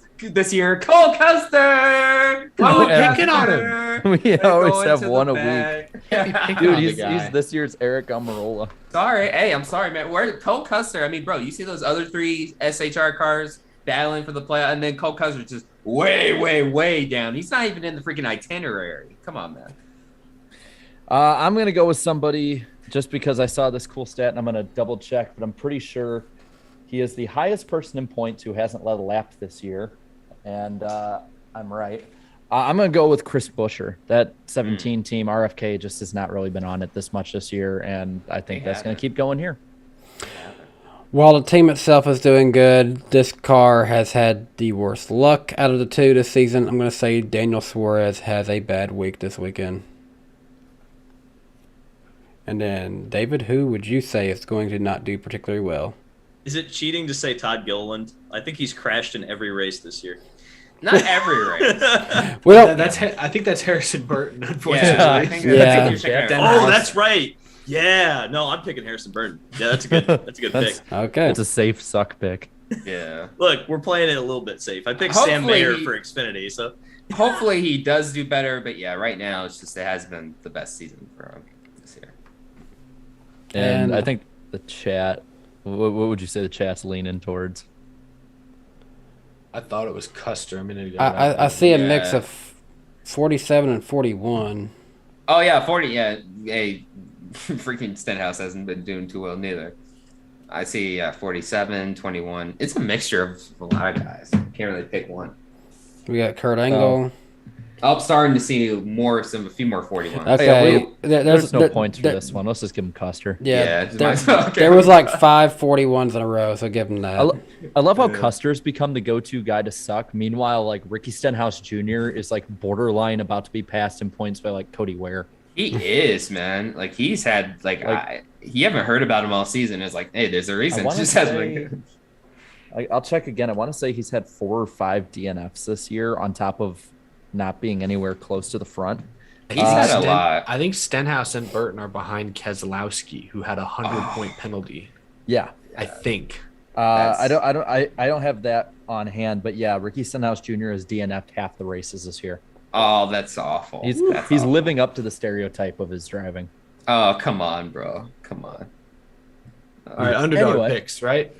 Cole Custer. Why are we Yeah. picking on him? We They're always going have to one the a week. bag. Can't be picking Dude, on the he's guy. this year's Eric Almirola. Sorry. Hey, I'm sorry, man. Where Cole Custer? I mean, bro, you see those other 3 SHR cars battling for the playoff, and then Cole Custer's just way, way, way down. He's not even in the freaking itinerary. Come on, man. I'm gonna go with somebody just because I saw this cool stat, and I'm gonna double check, but I'm pretty sure he is the highest person in points who hasn't led a lap this year, and I'm right. I'm gonna go with Chris Buescher. That 17 team RFK just has not really been on it this much this year, and I think that's gonna keep going here. While the team itself is doing good, this car has had the worst luck out of the 2 this season. I'm going to say Daniel Suarez has a bad week this weekend. And then, David, who would you say is going to not do particularly well? Is it cheating to say Todd Gilliland? I think he's crashed in every race this year. Not every race. Well, I think that's Harrison Burton, unfortunately. Yeah, I think Yeah. you're checking it Oh, out. Oh, that's right. Yeah, no, I'm picking Harrison Burton. Yeah, that's a good pick. okay. It's a safe suck pick. Yeah. Look, we're playing it a little bit safe. I picked Sam Hopefully Mayer he- for Xfinity, so Hopefully he does do better, but yeah, right now it has been the best season for him this year. And And- I think the chat. What would you say the chat's leaning towards? I thought it was Custer. I'm going to go. I see a Yeah. mix of 47 and 41. Oh yeah, 40. Yeah, hey, freaking Stenhouse hasn't been doing too well neither. I see 47, 21. It's a mixture of a lot of guys. Can't really pick one. We got Kurt Angle. I'm starting to see a few more 41. Okay, There's no points for this one. Let's just give him Custer. Yeah, just might as well. Okay. there was like 5 41s in a row, so give him that. I love how Custer's become the go-to guy to suck. Meanwhile, like Ricky Stenhouse Jr. is like borderline about to be passed in points by like Cody Ware. He is, man. Like he's had you haven't heard about him all season. It's like, hey, there's a reason. I'll check again. I want to say he's had 4 or 5 DNFs this year on top of not being anywhere close to the front. He's had a lot. I think Stenhouse and Burton are behind Keselowski, who had a 100-point penalty. Yeah, I think. I don't have that on hand, but yeah, Ricky Stenhouse Jr. has DNF'd half the races this year. Oh, that's awful. He's awful. living up to the stereotype of his driving. Oh, come on, bro. Come on. All right, underdog picks, right?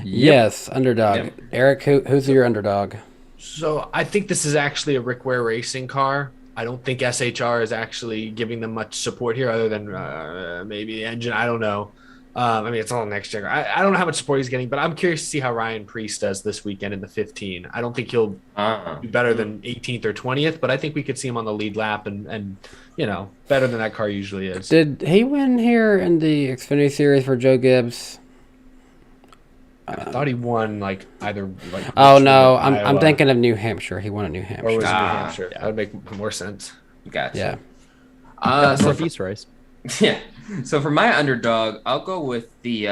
Yes, underdog. Yep. Eric, who's your underdog? So I think this is actually a Rick Ware racing car. I don't think SHR is actually giving them much support here other than maybe the engine. I don't know. I mean, it's all next year. I don't know how much support he's getting, but I'm curious to see how Ryan Preece does this weekend in the 15. I don't think he'll do better than 18th or 20th, but I think we could see him on the lead lap and better than that car usually is. Did he win here in the Xfinity Series for Joe Gibbs? I thought he won either. Oh no, I'm thinking of New Hampshire. He won at New Hampshire. Or was it New Hampshire? That would make more sense. Gotcha. Yeah. Northeast race. Yeah. So for my underdog, I'll go with the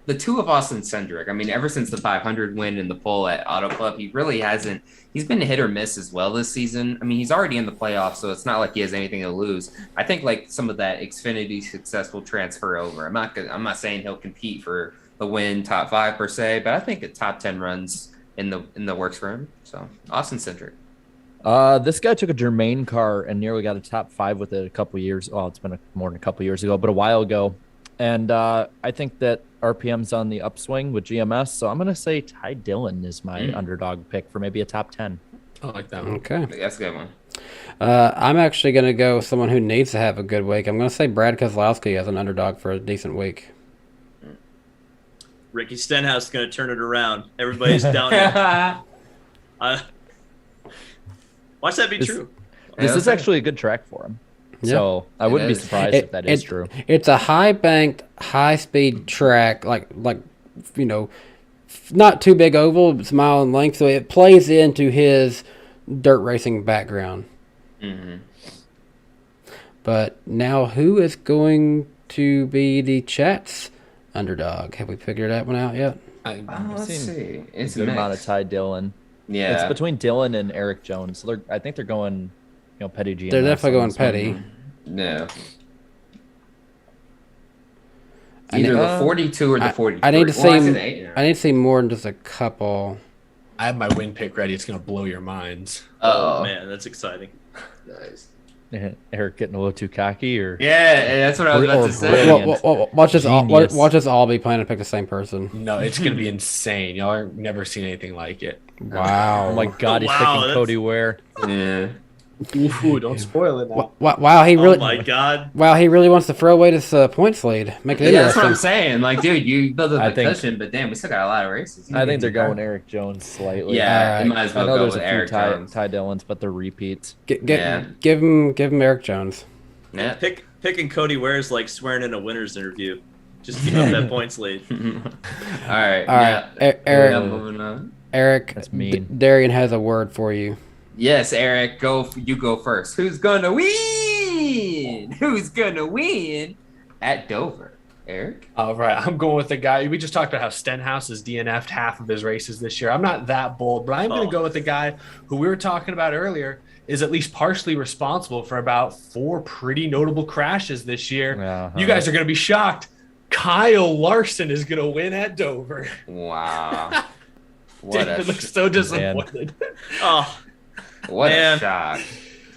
2 of Austin Cindric. I mean, ever since the 500 win in the pole at Auto Club, he really hasn't. He's been hit or miss as well this season. I mean, he's already in the playoffs, so it's not like he has anything to lose. I think some of that Xfinity success will transfer over. I'm not saying he'll compete for the win top 5 per se, but I think a top 10 runs in the works for him. So Austin Cindric. This guy took a Germain car and nearly got a top 5 with it a couple years. Well, it's been more than a couple years ago, but a while ago. And I think that RPM's on the upswing with GMS. So I'm going to say Ty Dillon is my underdog pick for maybe a top 10. I like that one. Okay. That's a good one. I'm actually going to go with someone who needs to have a good week. I'm going to say Brad Keselowski as an underdog for a decent week. Ricky Stenhouse is going to turn it around. Everybody's down here. Watch that be true. This is actually a good track for him. Yeah. So I wouldn't be surprised if that is true. It's a high-banked, high-speed track, not too big oval, it's a mile in length, so it plays into his dirt racing background. Mm-hmm. But now who is going to be the chat's underdog? Have we figured that one out yet? Let's see. It's a good amount of Ty Dillon. Yeah. It's between Dillon and Eric Jones. So I think they're going, Petty GMS. They're definitely going Petty. No. Either the 42 or the 43. I need to see more than just a couple. I have my win pick ready. It's going to blow your minds. Oh, man, that's exciting. Nice. Eric getting a little too cocky, or that's what I was about to say. Watch us all be planning to pick the same person. No, it's going to be insane. Y'all have never seen anything like it. Wow! Oh my God, he's picking Cody Ware. Yeah. Ooh, don't spoil it now. Wow, he really. Oh my God! Wow, he really wants to throw away this points lead. Make it interesting. That's what I'm saying. Dude, you built up a cushion, but damn, we still got a lot of races. I think they're going Eric Jones slightly. Yeah, you might as well go with Eric Jones. Ty Dillons, but they're repeats. Give him Eric Jones. Yeah. Picking Cody Ware is like swearing in a winner's interview. Just keep up that points lead. All right. Eric. Moving on. Eric, that's mean. Darian has a word for you. Yes, Eric, you go first. Who's gonna win? Who's gonna win at Dover? Eric? All right, I'm going with the guy. We just talked about how Stenhouse has DNF'd half of his races this year. I'm not that bold, but I'm going to go with the guy who we were talking about earlier is at least partially responsible for about 4 pretty notable crashes this year. Uh-huh. You guys are going to be shocked. Kyle Larson is going to win at Dover. Wow. David looks so disappointed. Oh, what a shock.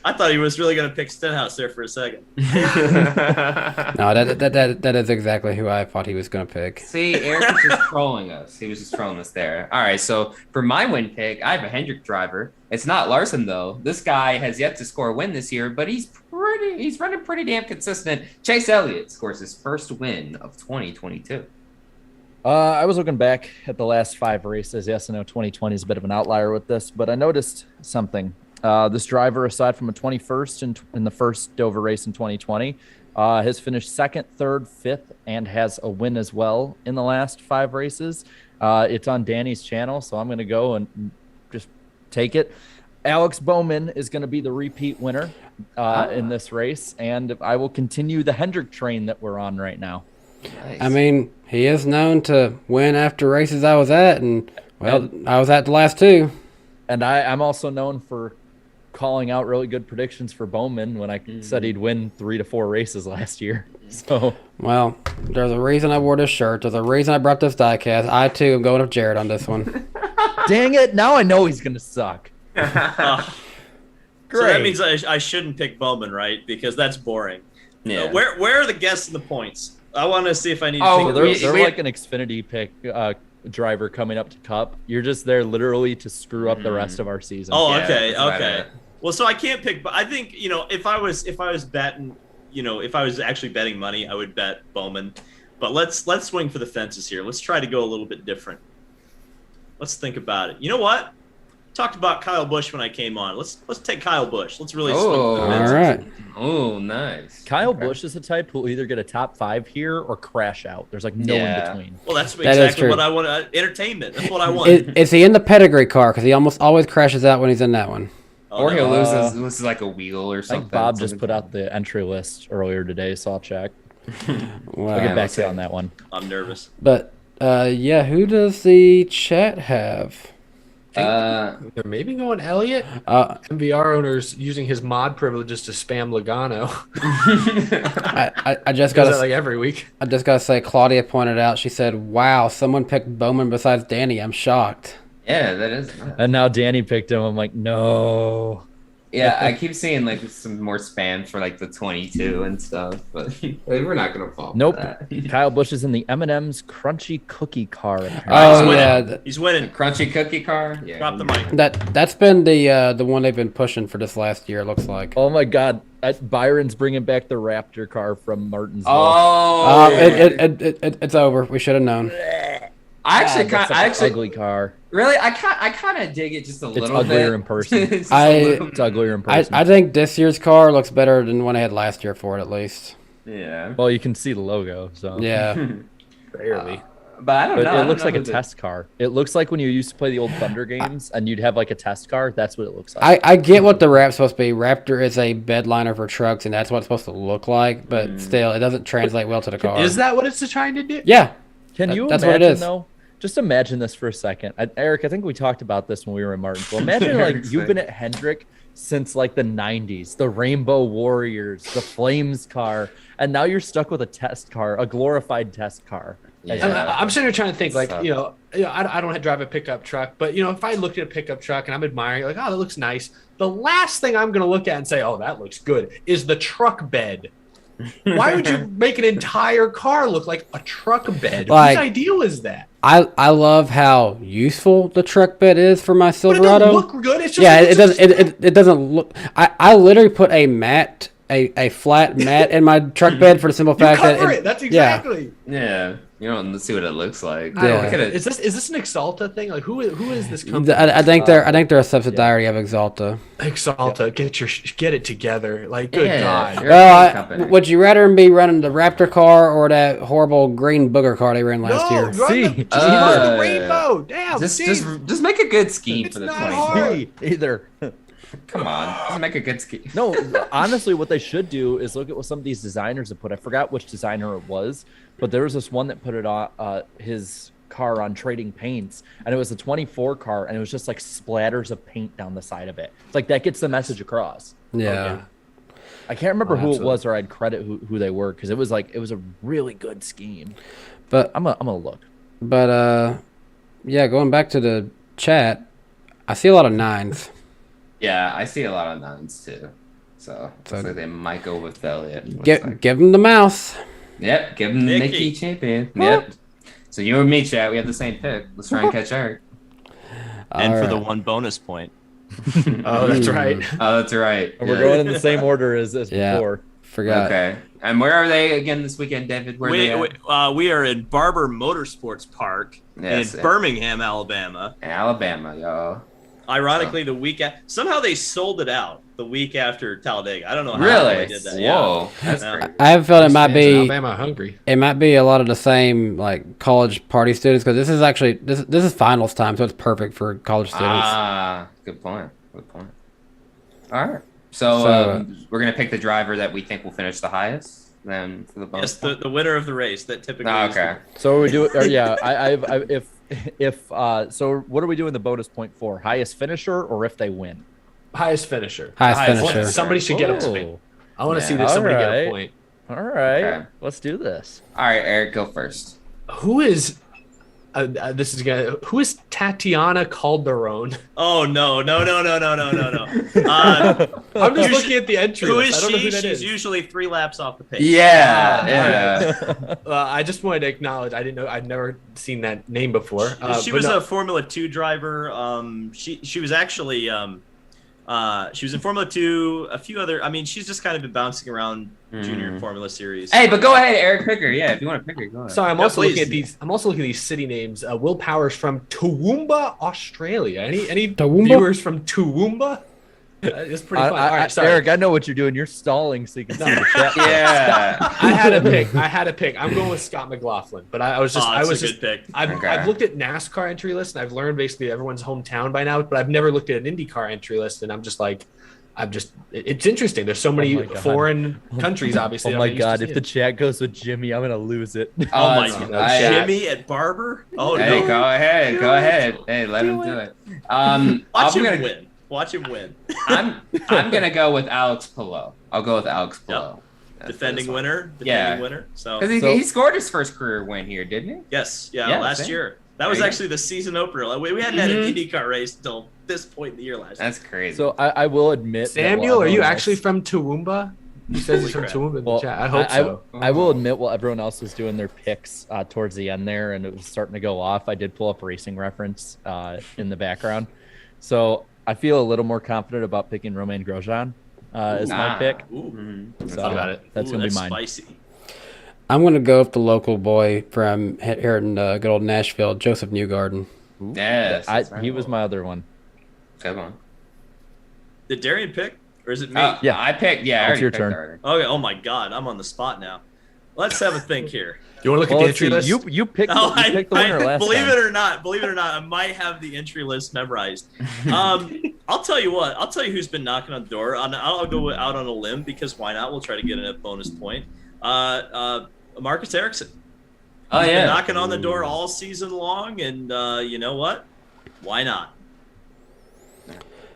I thought he was really going to pick Stenhouse there for a second. No, that is exactly who I thought he was going to pick. See, Eric was just trolling us. He was just trolling us there. All right, so for my win pick, I have a Hendrick driver. It's not Larson, though. This guy has yet to score a win this year, but he's running pretty damn consistent. Chase Elliott scores his first win of 2022. I was looking back at the last 5 races. Yes, I know 2020 is a bit of an outlier with this, but I noticed something. This driver, aside from a 21st in the first Dover race in 2020, has finished second, third, fifth, and has a win as well in the last 5 races. It's on Danny's channel, so I'm going to go and just take it. Alex Bowman is going to be the repeat winner in this race, and I will continue the Hendrick train that we're on right now. Nice. I mean, he is known to win after races I was at, and, well, I was at the last 2. And I'm also known for calling out really good predictions for Bowman when I said he'd win 3 to 4 races last year. So, well, there's a reason I wore this shirt. There's a reason I brought this diecast. I, too, am going with Jared on this one. dang it. Now I know he's going to suck. So that means I shouldn't pick Bowman, right? Because that's boring. Yeah. Where are the guests and the points? I want to see if I need Oh, to So take they're like an Xfinity pick driver coming up to Cup. You're just there literally to screw up the rest of our season. Oh, Yeah, okay, that's about okay. it. Well, so I can't pick, but I think if I was betting, if I was actually betting money, I would bet Bowman. But let's swing for the fences here. Let's try to go a little bit different. Let's think about it. You know what? Talked about Kyle Busch when I came on. Let's take Kyle Busch. Let's really swing for the All fences. right. Oh, nice. Kyle Busch is the type who will either get a top 5 here or crash out. There's like no Yeah. in between. Well, that's That is exactly true. what I want. Entertainment. That's what I want. Is he in the pedigree car? Because he almost always crashes out when he's in that one. Or he'll Uh, lose like a wheel or I something. think Bob just put out the entry list earlier today, so I'll check. Wow. I'll get back let's to you see. on that one. I'm nervous. But, yeah, who does the chat have? They're maybe going Elliott. MVR owners using his mod privileges to spam Logano. I just Does that got like every week. I just gotta say, Claudia pointed out. She said, "Wow, someone picked Bowman besides Danny. I'm shocked." Yeah, that is. And now Danny picked him. I'm like, no. Yeah, I keep seeing like some more spam for like the 22 and stuff, but we're not gonna fall. for Nope. that. Kyle Busch is in the M&M's Crunchy Cookie car. Apparently. Oh winning. yeah, He's winning. Crunchy cookie car. Yeah. Drop the mic. that's been the one they've been pushing for this last year. It looks like. Oh my God. Byron's bringing back the Raptor car from Martinsville. Oh, It's over. We should have known. I actually God, kind, that's I such an actually ugly car. really, I kind of dig it just a It's little uglier bit. in person. It's just I- a little- It's uglier in I person. think this year's car looks better than the one I had last year for it, at least. yeah, Well, you can see the logo, so Yeah. Barely. but I don't But know. I it don't looks know like a who the- test car. It looks like when you used to play the old Thunder games and you'd have like a test car. That's what it looks like. I get what the Rap's supposed to be. Raptor is a bed liner for trucks, and that's what it's supposed to look like. But still, it doesn't translate well to the car. Is that what it's trying to do? Yeah. Can you That's imagine what it is. though? Just imagine this for a second. Eric, I think we talked about this when we were in Martinsville. Imagine like Eric's you've been at Hendrick since like the 90s, the Rainbow Warriors, the Flames car, and now you're stuck with a test car, a glorified test car. Yeah. I'm sitting here trying to think, like, So- I don't drive a pickup truck, but, if I looked at a pickup truck and I'm admiring, like, oh, that looks nice. The last thing I'm going to look at and say, oh, that looks good, is the truck bed. Why would you make an entire car look like a truck bed? Like- Whose idea was that? I love how useful the truck bed is for my But it Silverado. doesn't look good. It's just Yeah, it's it doesn't. just- It doesn't look. I literally put a mat, a flat mat in my truck bed for the simple You fact that cover it. That's yeah. exactly. Yeah, let's see what it looks like. I don't Yeah. know. Is this an Exalta thing? Like who is this company? I think they're a subsidiary of Exalta. Exalta, get it together. Like good Yeah, God. you're a Well, company. would you rather be running the Raptor car or that horrible green booger car they ran last No, year? run See? the, just run the Uh, rainbow. Damn, just Steve. just make a good scheme It's for the not 22. hard. Either. Come on, just make a good scheme. No, honestly, what they should do is look at what some of these designers have put. I forgot which designer it was, but there was this one that put it on his car on Trading Paints, and it was a 24 car, and it was just like splatters of paint down the side of it. It's like that gets the message across. Yeah. I can't remember Oh, who it absolutely. was, or I'd credit who they were because it was a really good scheme. But I'm gonna look. yeah, going back to the chat, I see a lot of 9s. Yeah, I see a lot of 9s too. So So- looks like they might go with Elliott. Looks like. Give them the mouse. Yep, give him Mickey. Mickey champion. Yep. So you and me, chat, we have the same pick. Let's try and catch Eric. And All for the right. one bonus point. Oh, that's right. Oh, that's right. And we're Yeah. going in the same order as Yeah. before. Forgot. Okay. And where are they again this weekend, David? Where are they at? We are in Barber Motorsports Park Yes, in Birmingham, Alabama. In Alabama, yo. Ironically, the week somehow they sold it out the week after Talladega. I don't know how Really? they did that. Whoa, Yeah. that's great. I have a feeling it might Fans in be Alabama are hungry. it might be a lot of the same like college party students because this is actually this is finals time, so it's perfect for college students. Ah, good point. Good point. All right. So, So, we're gonna pick the driver that we think will finish the highest. Then for the bonus. Yes, the winner of the race that typically. Oh, is okay. So we do. Yeah, so what are we doing the bonus point for? Highest finisher or if they win? Highest finisher. Highest finisher. Somebody should get a point. Oh, I want to Yeah. see this somebody get a Alright. point. all right, Okay. let's do this. All right, Eric, go first. Who is who is Tatiana Calderon? Oh no! I'm I'm just looking at the entry. Who list. is I don't know she? who that She's is. usually 3 laps off the pace. Yeah. I just wanted to acknowledge I didn't know I'd never seen that name before. She but was no, a Formula 2 driver. She was actually she was in Formula 2. A few other. I mean, she's just kind of been bouncing around junior Formula Series. Hey, but go ahead, Eric. Pick her. Yeah, if you want to pick her, go ahead. Sorry, I'm Yeah, also looking please. at these. I'm also looking at these city names. Will Power's from Toowoomba, Australia. Any Toowoomba? viewers from Toowoomba? It's pretty fun. All right, sorry. Eric, I know what you're doing. You're stalling so you can see the chat. Yeah. I had a pick. I'm going with Scott McLaughlin, but I was just I That's was a just good pick. I've Okay. looked at NASCAR entry lists and I've learned basically everyone's hometown by now, but I've never looked at an IndyCar entry list, and I'm just like, it's interesting. There's so many my God. foreign countries, obviously. Oh I'm my not used to God! If seeing. the chat goes with Jimmy, I'm gonna lose it. Oh my that's- God! Jimmy at Barber. Oh Hey, no! go ahead. Go ahead. Hey, let him do it. Watch him gonna, win. Watch him win. I'm gonna go with Alex Pillow. I'll go with Alex Pillow. Defending winner. Yeah. Winner. So Because So- he scored his first career win here, didn't he? yes, Yeah, last same. year. That was There you actually the season opener. We hadn't had an IndyCar race until this point in the year last year. That's crazy. So I will admit, that Samuel, while are you everyone actually else- from Toowoomba? He says he's from crap. Toowoomba in the Well, chat. I hope so. I will admit, while everyone else was doing their picks towards the end there, and it was starting to go off, I did pull up Racing Reference in the background. So I feel a little more confident about picking Romain Grosjean as my pick. Ooh, So Thought about it. that's Ooh, gonna be that's mine. spicy. I'm gonna go with the local boy from here in good old Nashville, Joseph Newgarden. yes. that's right. He was my other one. Good one. Did Darian pick, or is it me? Yeah. I picked. Yeah, I It's already your picked turn. already. Okay. Oh my God, I'm on the spot now. Let's have a think here. You want to look Well, at the let's entry see. list? You picked Oh, you picked the winner last believe time. it or not, I might have the entry list memorized. I'll tell you what. I'll tell you who's been knocking on the door. I'll go out on a limb because why not? We'll try to get a bonus point. Marcus Ericsson. Oh He's been yeah. knocking on the door all season long, and you know what? Why not?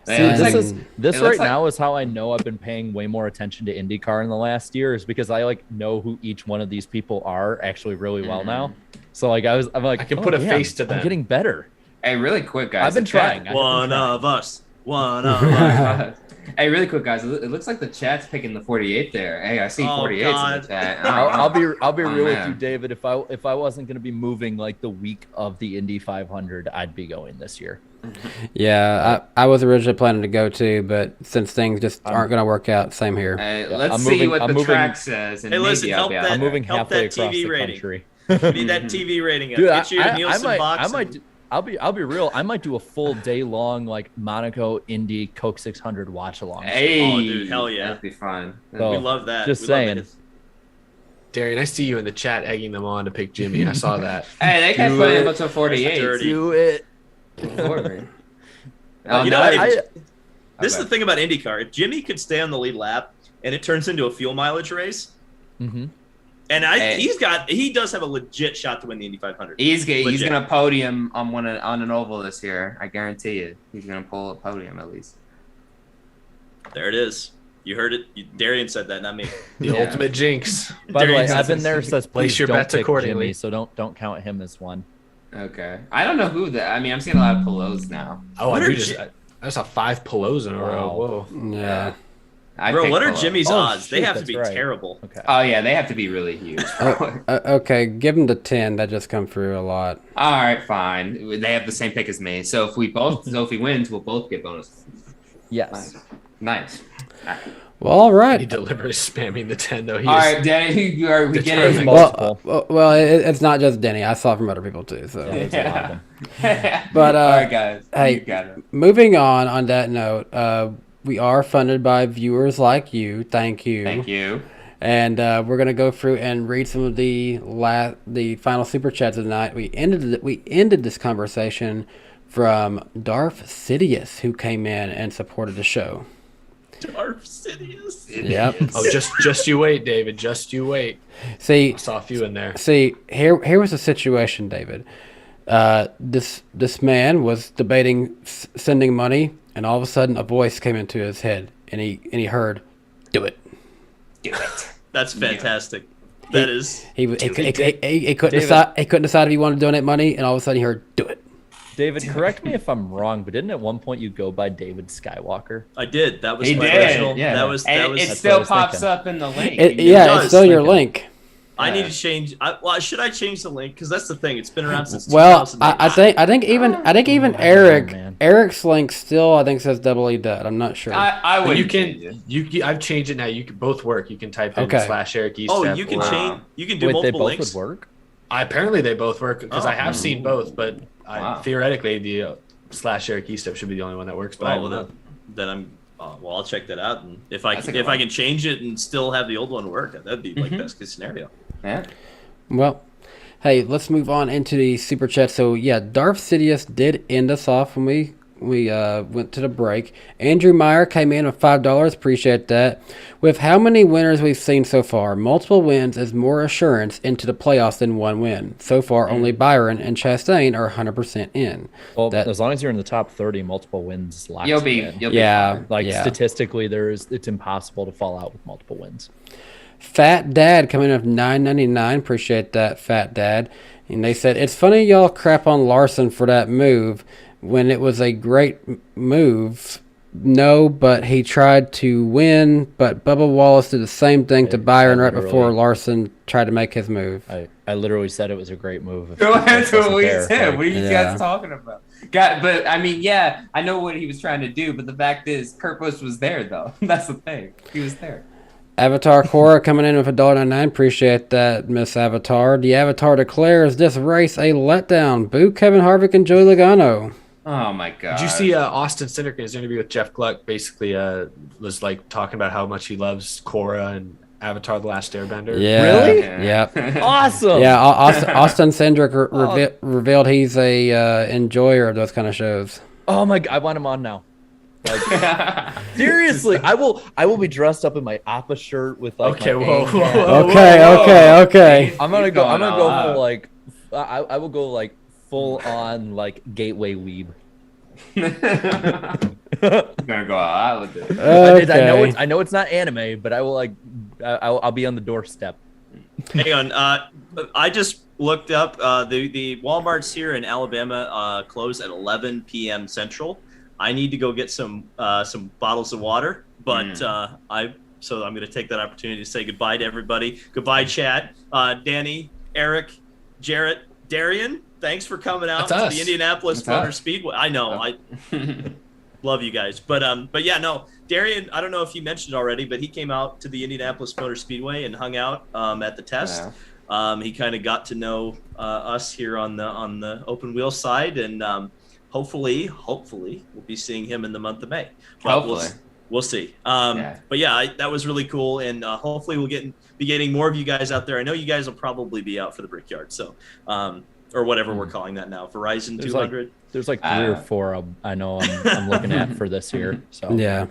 See, Yeah, it's this like- is it this looks right like- now is how I know I've been paying way more attention to IndyCar in the last year, is because I know who each one of these people are actually really well now. So I'm like, I can oh, put a damn, face to them. I'm getting better. Hey, really quick, guys. I've been the chat- trying. One of us. One of us. Hey, really quick, guys. It looks like the chat's picking the 48 there. Hey, I see Oh, 48 in God. the chat. I'll be Oh, real with man. you, David. If I wasn't going to be moving like the week of the Indy 500, I'd be going this year. Yeah, I was originally planning to go too, but since things just aren't gonna work out, same here. Hey, Yeah, let's I'm see moving- what I'm the moving- track says, and Hey, listen, maybe I'll help be out that- I'm there. moving help halfway that across TV the rating. country. Need that TV rating up. Dude, Get you a Nielsen box. I and- might. I'll be real. I might do a full day long like Monaco Indy Coke 600 watch along. Hey, Oh, dude, hell yeah. That'd be fun. So- We love that. Just We love saying. it. Darian, I see you in the chat egging them on to pick Jimmy. I saw that. Hey, they kept Do putting it. him up to 48. Dirty. Do it. Oh, You no, know, it- This is Okay. the thing about IndyCar. If Jimmy could stay on the lead lap and it turns into a fuel mileage race, Mm-hmm. and Hey. he does have a legit shot to win the Indy 500. He's Legit. gonna podium on an oval this year. I guarantee you. He's gonna pull a podium at least. There it is. You heard it. Darian said that, not me. The Yeah. ultimate jinx. By the way, Darian I've been says- there says Place please your don't bets pick accordingly. Jimmy, so don't count him as one. Okay. I don't know who that. I mean, I'm seeing a lot of Pelos now. Oh, What I are do just. I saw 5 Pelos in a row. Wow. Whoa. Yeah. I Bro, picked what are Pelot. Jimmy's Oh, odds? They shoot, have to that's be right. terrible. Okay. Oh yeah, they have to be really huge. probably. Okay, give him the 10. That just come through a lot. All right, fine. They have the same pick as me. So if he wins, we'll both get bonus. Yes. Nice. Well, all He right. deliberately spamming the 10 though. He All is right, Danny, we get it. Multiple. Well, it's not just Denny. I saw it from other people too. So, Yeah, there's a lot of them. but All right, guys. hey, You got it. moving on that note, we are funded by viewers like you. Thank you. Thank you. And we're gonna go through and read some of the final super chats of the night. We ended this conversation from Darth Sidious, who came in and supported the show. Darth Sidious. Yep. Oh, just you wait, David. Just you wait. See, I saw a few in there. here was the situation, David. This man was debating sending money, and all of a sudden a voice came into his head, and he heard, "Do it." Do it. That's fantastic. That is. He couldn't decide. He couldn't decide if he wanted to donate money, and all of a sudden he heard, "Do it." David, correct me if I'm wrong, but didn't at one point you go by David Skywalker? I did. That was He my did. original. Yeah. That was. And That was. it That's still what I was pops thinking. up in the link. It's still your link. I need to change. Should I change the link? Because that's the thing. It's been around since. Well, 2008. I think even man. Eric's link still says double E dot. I'm not sure. I But would. I've changed it now. You can both work. You can type in Okay. /Eric Estep. Oh, you can or- change. You can do Wait, they multiple both links. would work? Apparently they both work because I Oh. have seen both, but Wow. theoretically the /Eric Estep should be the only one that works. But I Oh, don't well, know. then I'm. Well, I'll check that out, and if I That's a can, good if I one. can change it and still have the old one work, that'd be like best case scenario. Yeah. Well, hey, let's move on into the super chat. So yeah, Darth Sidious did end us off when we went to the break. Andrew Meyer came in with $5. Appreciate that. With how many winners we've seen so far, multiple wins is more assurance into the playoffs than one win. So far, only Byron and Chastain are 100% in. Well, That- as long as you're in the top 30, multiple wins locks You'll you be. in. You'll Yeah, be fine. Like yeah. statistically, it's impossible to fall out with multiple wins. Fat Dad coming in with $9.99. Appreciate that, Fat Dad. And they said, it's funny y'all crap on Larson for that move when it was a great move. No, but he tried to win, but Bubba Wallace did the same thing to Yeah, Byron right literally. before Larson tried to make his move. I literally said it was a great move. If Go ahead it to wasn't what he there, said. like- What are you Yeah. guys talking about? But I mean, yeah, I know what he was trying to do, but the fact is, Kurt Busch was there, though. That's the thing. He was there. Avatar Cora coming in with $1.99. Appreciate that, Miss Avatar. The Avatar declares this race a letdown. Boo Kevin Harvick and Joey Logano. Oh my god. Did you see Austin Cindric in his interview with Jeff Gluck? Basically, was like talking about how much he loves Korra and Avatar: The Last Airbender. Yeah. Really? Yeah. Awesome. Yeah, Austin Cindric revealed he's a enjoyer of those kind of shows. Oh my god, I want him on now. Like, seriously, I will be dressed up in my Appa shirt with like. Okay, my whoa, Aang whoa, hat. whoa. Okay. I'm gonna He's go. going I'm gonna all go out. for like. I will go like full on like gateway weeb. I'm gonna go out with it. Okay. I know it's not anime, but I will like. I'll be on the doorstep. Hang on. I just looked up the Walmarts here in Alabama close at 11 p.m. Central. I need to go get some bottles of water, but so I'm going to take that opportunity to say goodbye to everybody. Goodbye, chat. Danny, Eric, Jarrett, Darian. Thanks for coming out That's to us. the Indianapolis That's Motor us. Speedway. I know. I love you guys, but yeah, no. Darian, I don't know if you mentioned already, but he came out to the Indianapolis Motor Speedway and hung out at the test. Yeah. He kind of got to know us here on the open wheel side, and hopefully we'll be seeing him in the month of May. But Hopefully. we'll see. Yeah. But yeah, that was really cool, and hopefully we'll be getting more of you guys out there. I know you guys will probably be out for the Brickyard, so or whatever we're calling that now, Verizon There's 200. There's like 3 or 4 I know I'm looking at for this year. So Yeah.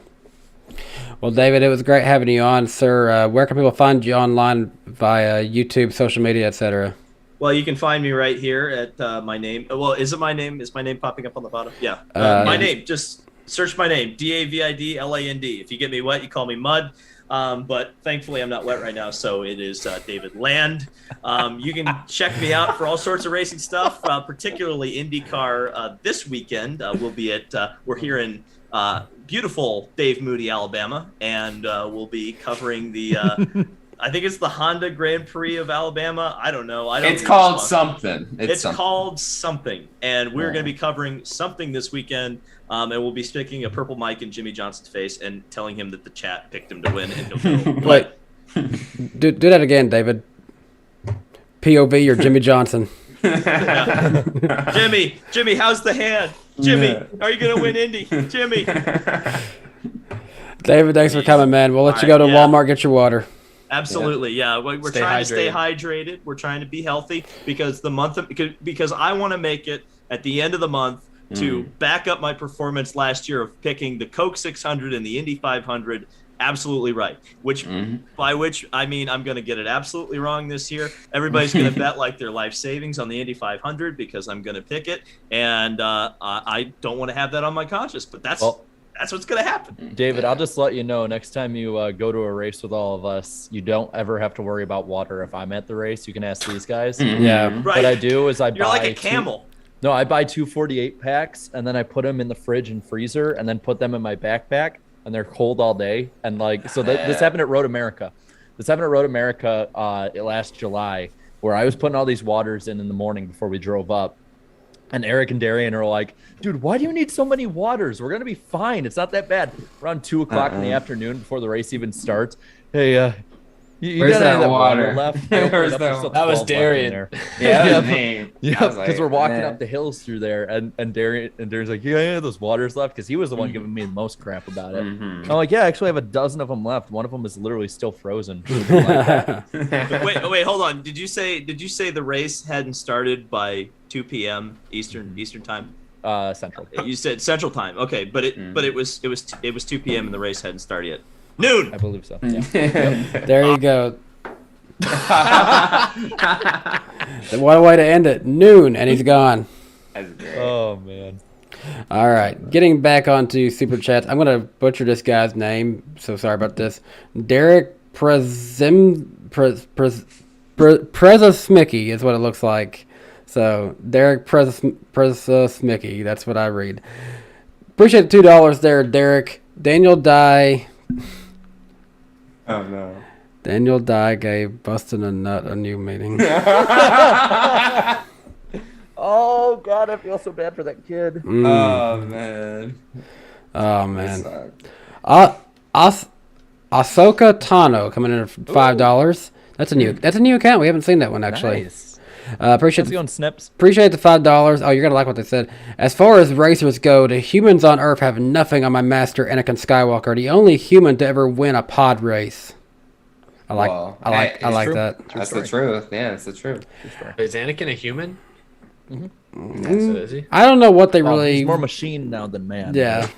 Well, David, it was great having you on, sir. Where can people find you online via YouTube, social media, etc.? Well, you can find me right here at my name. Well, is it my name? Is my name popping up on the bottom? Yeah. My name. Just search my name, DAVIDLAND. If you get me wet, you call me Mud. But thankfully, I'm not wet right now, so it is David Land. You can check me out for all sorts of racing stuff, particularly IndyCar this weekend. We'll be we're here in beautiful Dave Moody, Alabama, and we'll be covering the I think it's the Honda Grand Prix of Alabama. I don't know. I don't. It's called something. It's called something, and we're going to be covering something this weekend. And we'll be sticking a purple mic in Jimmy Johnson's face and telling him that the chat picked him to win. And he'll go. Wait, do that again, David. POV or Jimmy Johnson. Jimmy, how's the hand? Jimmy, are you gonna win Indy? Jimmy. David, thanks for coming, man. We'll let you go to Walmart, get your water. Absolutely, yeah. We're trying to stay hydrated. We're trying to be healthy because because I want to make it at the end of the month to back up my performance last year of picking the Coke 600 and the Indy 500 absolutely right. By which I mean I'm going to get it absolutely wrong this year. Everybody's going to bet like their life savings on the Indy 500 because I'm going to pick it, and I don't want to have that on my conscience. But that's what's going to happen. David, I'll just let you know, next time you go to a race with all of us, you don't ever have to worry about water. If I'm at the race, you can ask these guys. Yeah. Right. What I do is You're like a camel. I buy 248 packs, and then I put them in the fridge and freezer, and then put them in my backpack, and they're cold all day. And this happened at Road America. Last July, where I was putting all these waters in the morning before we drove up. And Eric and Darian are like, dude, why do you need so many waters? We're going to be fine. It's not that bad. Around 2 o'clock in the afternoon before the race even starts. Hey, you where's got that any of water? left? That was Darian. Yeah, that was me. Yeah, because we're walking up the hills through there, and Darian's like, yeah, those waters left, because he was the one giving me the most crap about it. I'm like, yeah, actually, I have a dozen of them left. One of them is literally still frozen. Wait, hold on. Did you say the race hadn't started by 2 p.m. Eastern time? Central. You said Central time. Okay, but it was 2 p.m. and the race hadn't started yet. Noon. I believe so. Yeah. There you go. What a way to end it. Noon, and he's gone. Oh, man. All right. Getting back onto Super Chats. I'm going to butcher this guy's name, so sorry about this. Derek Prezosmicki is what it looks like. So, Derek Prezosmicki. That's what I read. Appreciate the $2 there, Derek. Daniel Dye. Oh, no. Daniel Dye gave Bustin' a Nut a new meaning. Oh, God, I feel so bad for that kid. Oh, man. Oh, man. Ahsoka Tano coming in at $5. That's a new account. We haven't seen that one, actually. Nice. Appreciate the snips. Appreciate the $5. Oh, you're gonna like what they said. As far as racers go, the humans on Earth have nothing on my master Anakin Skywalker, the only human to ever win a pod race. I like that. That's the truth. Yeah, that's the truth. Is Anakin a human? Mm-hmm. So is he? I don't know what they really. He's more machine now than man. Yeah.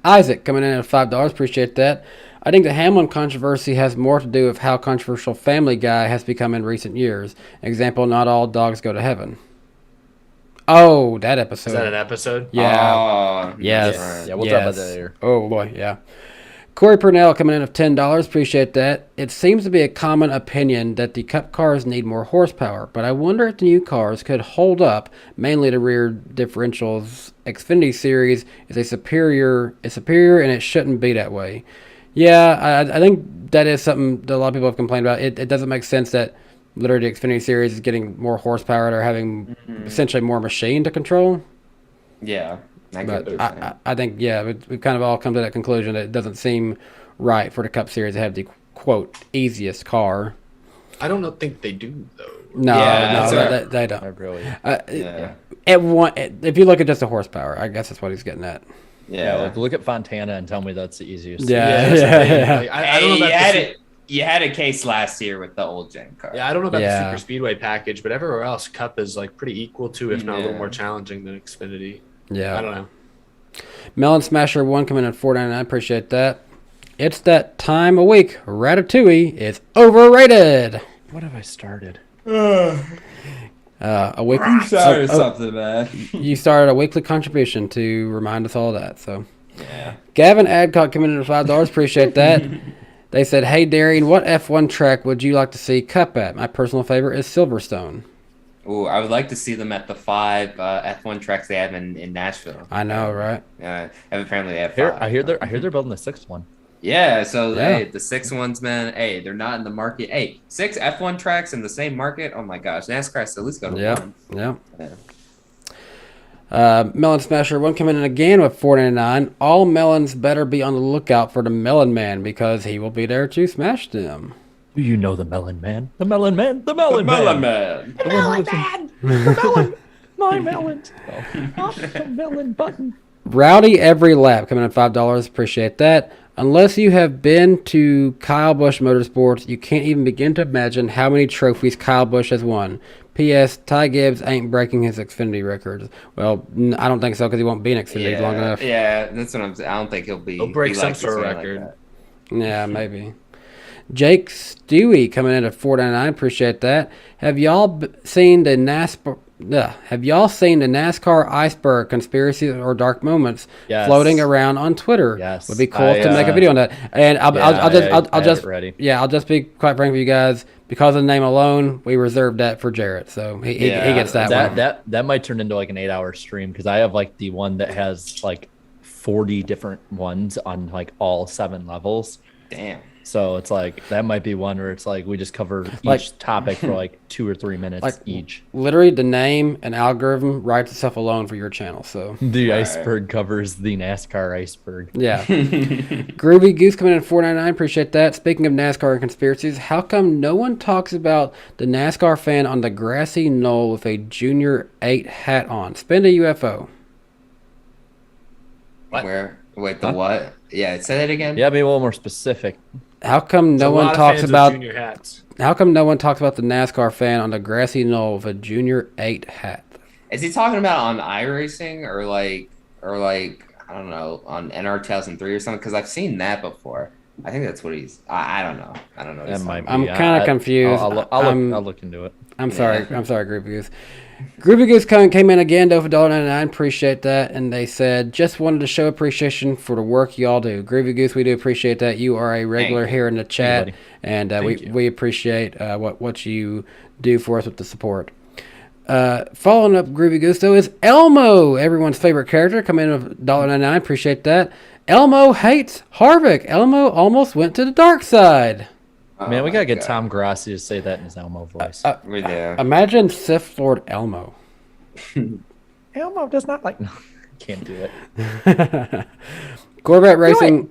Isaac coming in at $5. Appreciate that. I think the Hamlin controversy has more to do with how controversial Family Guy has become in recent years. Example, not all dogs go to heaven. Oh, that episode. Is that an episode? Yeah. Oh, yes. Yeah, we'll talk about that later. Oh, boy, yeah. Corey Purnell coming in at $10. Appreciate that. It seems to be a common opinion that the Cup cars need more horsepower, but I wonder if the new cars could hold up, mainly the rear differentials. Xfinity Series is superior, and it shouldn't be that way. Yeah, I think that is something that a lot of people have complained about. It doesn't make sense that literally the Xfinity Series is getting more horsepower. They're having essentially more machine to control. Yeah. I think, we've kind of all come to that conclusion that it doesn't seem right for the Cup Series to have the, quote, easiest car. I don't think they do, though. No, they don't. Not really. If you look at just the horsepower, I guess that's what he's getting at. Yeah, like look at Fontana and tell me that's the easiest. Yeah. Like, I don't know about you had a case last year with the old gen car. Yeah, I don't know about the Super Speedway package, but everywhere else, Cup is like pretty equal to, if not a little more challenging than Xfinity. Yeah. I don't know. Melon Smasher 1 coming in at $4.99. Appreciate that. It's that time of week. Ratatouille is overrated. What have I started? A week. You started something, man. You started a weekly contribution to remind us all of that. So, yeah. Gavin Adcock coming in at $5. Appreciate that. They said, "Hey Darian, what F1 track would you like to see Cup at? My personal favorite is Silverstone." Ooh, I would like to see them at the 5 F1 tracks they have in Nashville. I know, right? Yeah, apparently they have 5. I hear they're building the 6th one. Yeah, so Yeah. hey, the 6 ones, man. Hey, they're not in the market. Hey, 6 F1 tracks in the same market. Oh my gosh, NASCAR has to at least go to one. Yeah. Yeah. Melon Smasher one coming in again with $4.99. All melons better be on the lookout for the Melon Man because he will be there to smash them. Do you know the Melon Man? The Melon Man. The Melon Man. Melon Man. The Melon Man. The Melon. My melons. Off the melon button. Rowdy every lap coming in $5. Appreciate that. Unless you have been to Kyle Busch Motorsports, you can't even begin to imagine how many trophies Kyle Busch has won. P.S. Ty Gibbs ain't breaking his Xfinity records. Well, I don't think so because he won't be in Xfinity long enough. Yeah, that's what I'm saying. I don't think he'll break be some like sort of Xfinity record. Like Yeah, maybe. Jake Stewie coming in at $4.99. Appreciate that. Have y'all seen the NASCAR? Have y'all seen the NASCAR iceberg conspiracies or dark moments Yes. floating around on Twitter? Yes. Would be cool to make a video on that. And I'll just be quite frank with you guys. Because of the name alone, we reserved that for Jarrett, so he gets that one. That might turn into like an 8-hour stream because I have like the one that has like 40 different ones on like all 7 levels. Damn. So it's like that might be one where it's like we just cover Like- each topic for like 2 or 3 minutes Like- each. Literally, the name and algorithm writes itself alone for your channel. So The iceberg covers the NASCAR iceberg. yeah. Groovy Goose coming in at $4.99. Appreciate that. Speaking of NASCAR and conspiracies, how come no one talks about the NASCAR fan on the grassy knoll with a Junior 8 hat on? Spin a UFO. Where? Wait, the what? Yeah, say that again. Yeah, be a little more specific. How come no There's a one lot of talks fans of about? junior hats. How come no one talks about the NASCAR fan on the grassy knoll with a Junior 8 hat? Is he talking about on iRacing or like I don't know on NR 2003 or something? Because I've seen that before. I think that's what he's. I don't know. I don't know. what That he's might talking be. I'm kind of confused. I'll look into it. I'm sorry, Groovy Goose. Groovy Goose came in again though for $1.99. Appreciate that. And they said, just wanted to show appreciation for the work y'all do. Groovy Goose, we do appreciate that. You are a regular here in the chat. buddy. And Thank you. we appreciate what you do for us with the support. Following up Groovy Goose though is Elmo, everyone's favorite character, coming in with $1.99. Appreciate that. Elmo hates Harvick. Elmo almost went to the dark side. about. Man, we Oh gotta my get God. Tom Grassi to say that in his Elmo voice. We do. Imagine Sith Lord Elmo. Elmo does not like. No, can't do it. Corvette Racing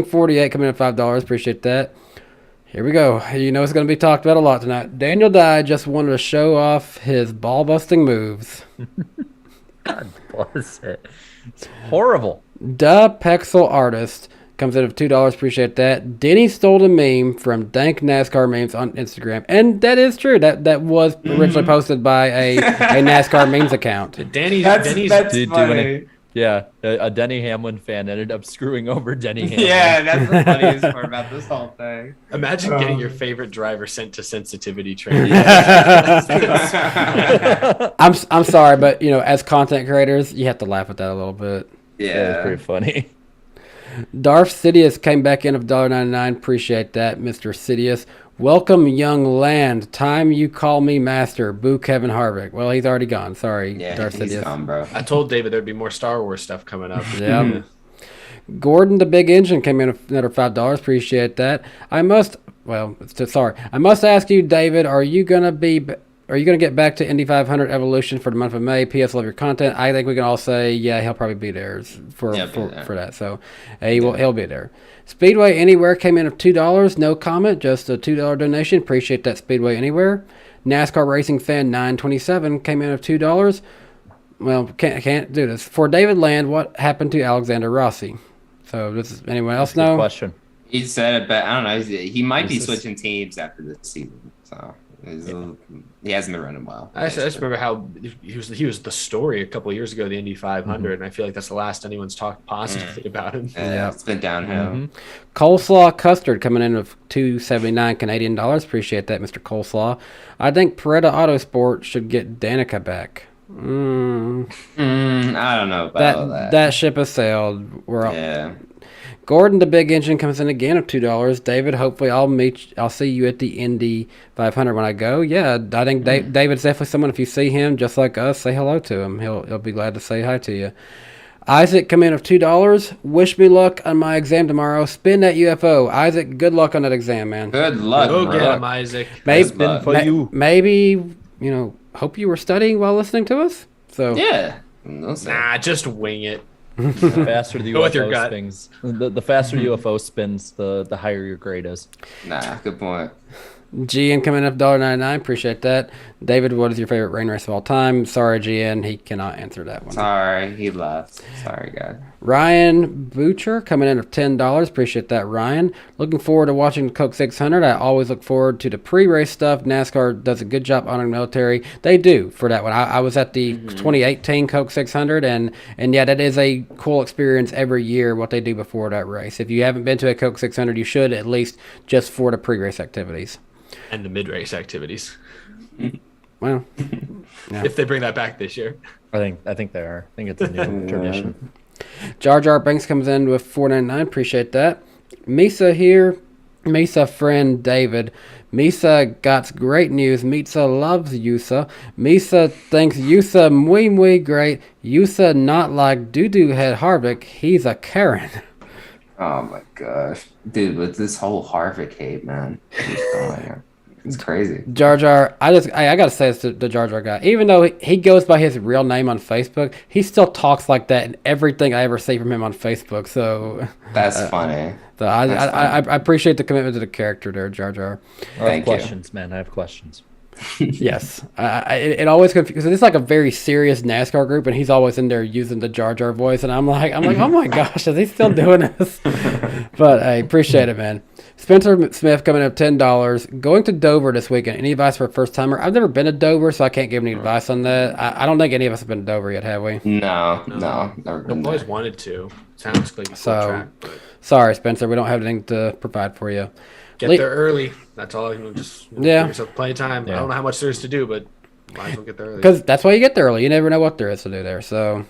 48 coming in at $5. Appreciate that. Here we go. You know it's going to be talked about a lot tonight. Daniel Dye just wanted to show off his ball-busting moves. God bless it. It's horrible. Da Pexel Artist comes in at $2. Appreciate that. Denny stole the meme from Dank NASCAR Memes on Instagram. And that is true. That was originally posted by a NASCAR Memes account. Danny's Dude, funny. Yeah, a Denny Hamlin fan ended up screwing over Denny Hamlin. Yeah, that's the funniest part about this whole thing. Imagine getting your favorite driver sent to sensitivity training. I'm sorry, but as content creators, you have to laugh at that a little bit. Yeah, Yeah. it's pretty funny. Darth Sidious came back in of $1.99. Appreciate that, Mr. Sidious. Welcome, young land. Time you call me master. Boo Kevin Harvick. Well, he's already gone. Sorry, Yeah, Darth he's Sidious. gone, bro. I told David there'd be more Star Wars stuff coming up. Yeah. Gordon the Big Engine came in with another $5. Appreciate that. I must ask you, David, are you gonna get back to Indy 500 Evolution for the month of May? P.S. Love your content. I think we can all say, yeah, he'll probably be there for that. So he'll be there. Speedway Anywhere came in at $2. No comment, just a $2 donation. Appreciate that, Speedway Anywhere. NASCAR Racing Fan 927 came in at $2. Well, can't do this. For David Land, what happened to Alexander Rossi? So does anyone else Good know? question. He said it, but I don't know. He might be This is- switching teams after this season. So he hasn't been running well. I just remember how he was the story a couple of years ago, the Indy 500, and I feel like that's the last anyone's talked positively about him. Yeah, it's been downhill. Mm-hmm. Coleslaw Custard coming in with $2.79 Canadian dollars. Appreciate that, Mr. Coleslaw. I think Peretta Autosport should get Danica back. I don't know about that. That ship has sailed. Yeah. Gordon the Big Engine comes in again at $2. David, hopefully I'll see you at the Indy 500 when I go. Yeah, I think David's definitely someone. If you see him, just like us, say hello to him. He'll be glad to say hi to you. Isaac come in of $2. Wish me luck on my exam tomorrow. Spin that UFO. Isaac, good luck on that exam, man. Good luck, Go bro. get him, Isaac. Maybe, Good luck. for you. maybe, hope you were studying while listening to us. So Yeah. No, sir. Nah, just wing it. The faster the Go with your UFO gut. spins, the faster UFO spins, the higher your grade is. Nah, good point. GN coming in of $1.99. Appreciate that. David, what is your favorite rain race of all time? Sorry, GN, he cannot answer that one. Sorry, he left. Sorry, God. Ryan Butcher coming in of $10. Appreciate that, Ryan. Looking forward to watching the Coke 600. I always look forward to the pre-race stuff. NASCAR does a good job honoring the military. They do for that one. I was at the 2018 Coke 600, and yeah, that is a cool experience every year, what they do before that race. If you haven't been to a Coke 600, you should, at least just for the pre-race activities. And the mid-race activities. Well, If they bring that back this year. I think they are. I think it's a new tradition. Jar Jar Banks comes in with $4.99. Appreciate that. Misa here. Misa friend David. Misa got great news. Misa loves Yusa. Misa thinks Yusa muy great. Yusa not like doo-doo head Harvick. He's a Karen. Oh my gosh, dude! With this whole Harvick hate, man, what's going on? It's crazy. Jar Jar, I gotta say this to the Jar Jar guy. Even though he goes by his real name on Facebook, he still talks like that in everything I ever see from him on Facebook. So That's funny. So I appreciate the commitment to the character there, Jar Jar. I have questions, man. I have questions. Yes, it always confuses. It's like a very serious NASCAR group, and he's always in there using the Jar Jar voice, and I'm like, oh my gosh, is he still doing this? But I appreciate it, man. Spencer Smith coming up $10. Going to Dover this weekend. Any advice for a first timer? I've never been to Dover, so I can't give any advice on that. I don't think any of us have been to Dover yet, have we? No, never been I've always there. wanted to. Sounds like a cool So, track, but sorry, Spencer, we don't have anything to provide for you. get there early. That's all. Just give yourself plenty of time. Yeah. I don't know how much there is to do, but might as well get there early. Because that's why you get there early. You never know what there is to do there. So,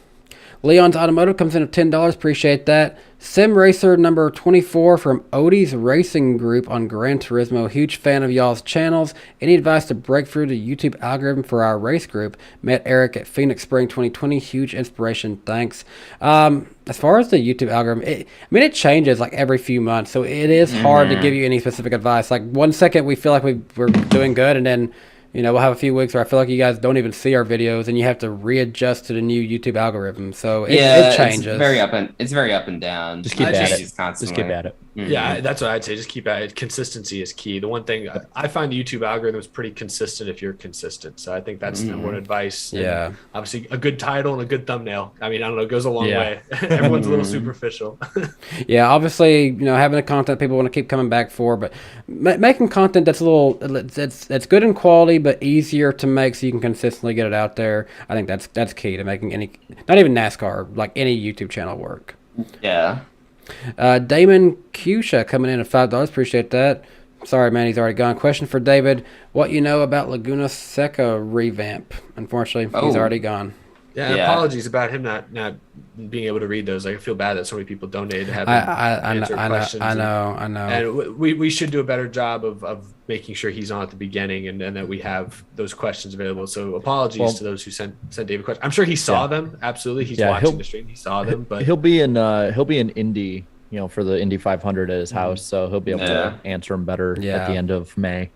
Leon's Automotive comes in at $10. Appreciate that. Sim Racer number 24 from Odie's Racing Group on Gran Turismo. Huge fan of y'all's channels. Any advice to break through the YouTube algorithm for our race group? Met Eric at Phoenix Spring 2020. Huge inspiration. Thanks. As far as the YouTube algorithm, it changes like every few months. So it is hard to give you any specific advice. Like 1 second we feel like we're doing good, and then we'll have a few weeks where I feel like you guys don't even see our videos, and you have to readjust to the new YouTube algorithm. So it changes. It's very up and down. Just keep It at changes it. constantly. Just keep at it. Yeah, that's what I'd say. Just keep at it. Consistency is key. The one thing I find the YouTube algorithm is pretty consistent if you're consistent. So I think that's the number one advice. And Yeah. obviously, a good title and a good thumbnail. I mean, I don't know, it goes a long way. Everyone's a little superficial. Yeah, obviously, having the content people want to keep coming back for, but making content that's that's good in quality but easier to make so you can consistently get it out there. I think that's key to making not even NASCAR, like any YouTube channel work. Yeah. Damon Cusha coming in at $5. Appreciate that. Sorry, man, he's already gone. Question for David: what you know about Laguna Seca revamp? Unfortunately, he's already gone. Yeah, and apologies about him not being able to read those. I feel bad that so many people donated to have him answer questions. I know. And we should do a better job of making sure he's on at the beginning and that we have those questions available. So apologies to those who sent David questions. I'm sure he saw them. Absolutely, he's watching the stream. He saw them, but he'll be in Indy, for the Indy 500 at his house, so he'll be able to answer them better at the end of May.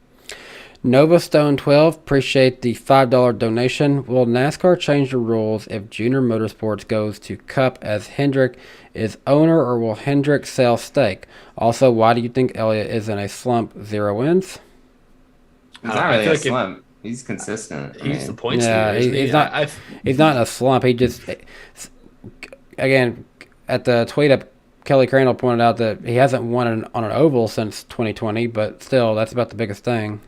Nova Stone 12, appreciate the $5 donation. Will NASCAR change the rules if Junior Motorsports goes to Cup as Hendrick is owner, or will Hendrick sell stake? Also, why do you think Elliott is in a slump? 0 wins? He's not really a slump. He's consistent. He's the points Yeah, leader, he's not. He's not in a slump. He just, again, at the tweet up, Kelly Crandall pointed out that he hasn't won on an oval since 2020, but still, that's about the biggest thing.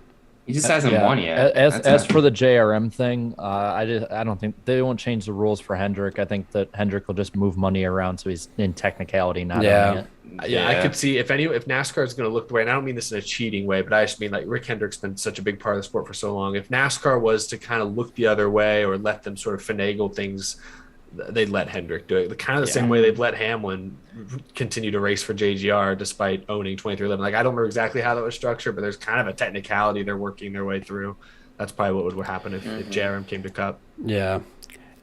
He just hasn't won yet. As for the JRM thing, I don't think they won't change the rules for Hendrick. I think that Hendrick will just move money around, so he's in technicality not owning it. Yeah, I could see if NASCAR is going to look the way, and I don't mean this in a cheating way, but I just mean like Rick Hendrick's been such a big part of the sport for so long. If NASCAR was to kind of look the other way or let them sort of finagle things, they'd let Hendrick do it. Kind of the same way they've let Hamlin continue to race for JGR despite owning 2311. Like, I don't remember exactly how that was structured, but there's kind of a technicality they're working their way through. That's probably what would happen if JRM came to Cup. Yeah.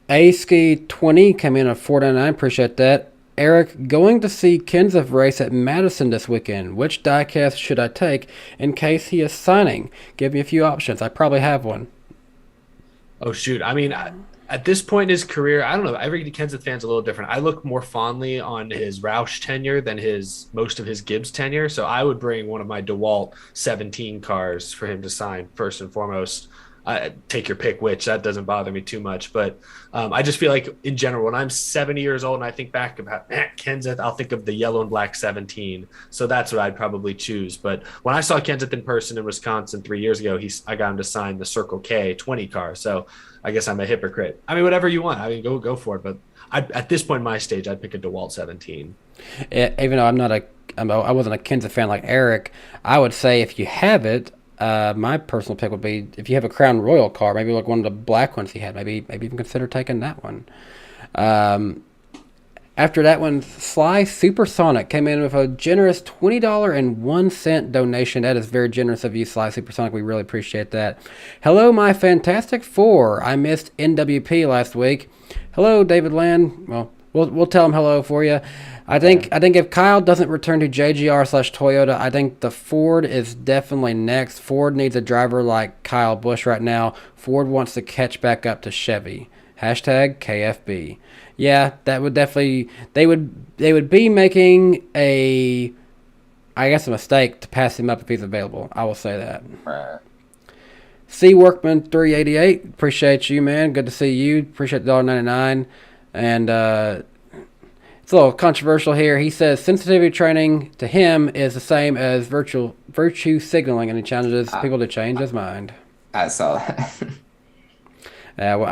A-Ski 20 came in at $4.99. Appreciate that. Eric, going to see Kenseth race at Madison this weekend. Which diecast should I take in case he is signing? Give me a few options. I probably have one. Oh, shoot. I mean, at this point in his career, I don't know. Every Kenseth fan's a little different. I look more fondly on his Roush tenure than most of his Gibbs tenure. So I would bring one of my DeWalt 17 cars for him to sign first and foremost. Take your pick which. That doesn't bother me too much. But I just feel like in general, when I'm 70 years old and I think back about Kenseth, I'll think of the yellow and black 17. So that's what I'd probably choose. But when I saw Kenseth in person in Wisconsin 3 years ago, I got him to sign the Circle K 20 car. So I guess I'm a hypocrite. I mean, whatever you want. I mean, go for it. But at this point in my stage, I'd pick a DeWalt 17. Even though I wasn't a Kenseth fan like Eric, I would say if you have it, my personal pick would be if you have a Crown Royal car, maybe like one of the black ones he had, maybe even consider taking that one. After that one, Sly Supersonic came in with a generous $20.01 donation. That is very generous of you, Sly Supersonic. We really appreciate that. Hello, my Fantastic Four. I missed NWP last week. Hello, David Land. Well, we'll tell him hello for you. I think if Kyle doesn't return to JGR/Toyota, I think the Ford is definitely next. Ford needs a driver like Kyle Busch right now. Ford wants to catch back up to Chevy. #KFB. Yeah, that would definitely they would be making a mistake to pass him up if he's available. I will say that. Right. C Workman 388, appreciate you, man. Good to see you. Appreciate the $1.99. And it's a little controversial here. He says sensitivity training to him is the same as virtue signaling, and he challenges people to change his mind. I saw that.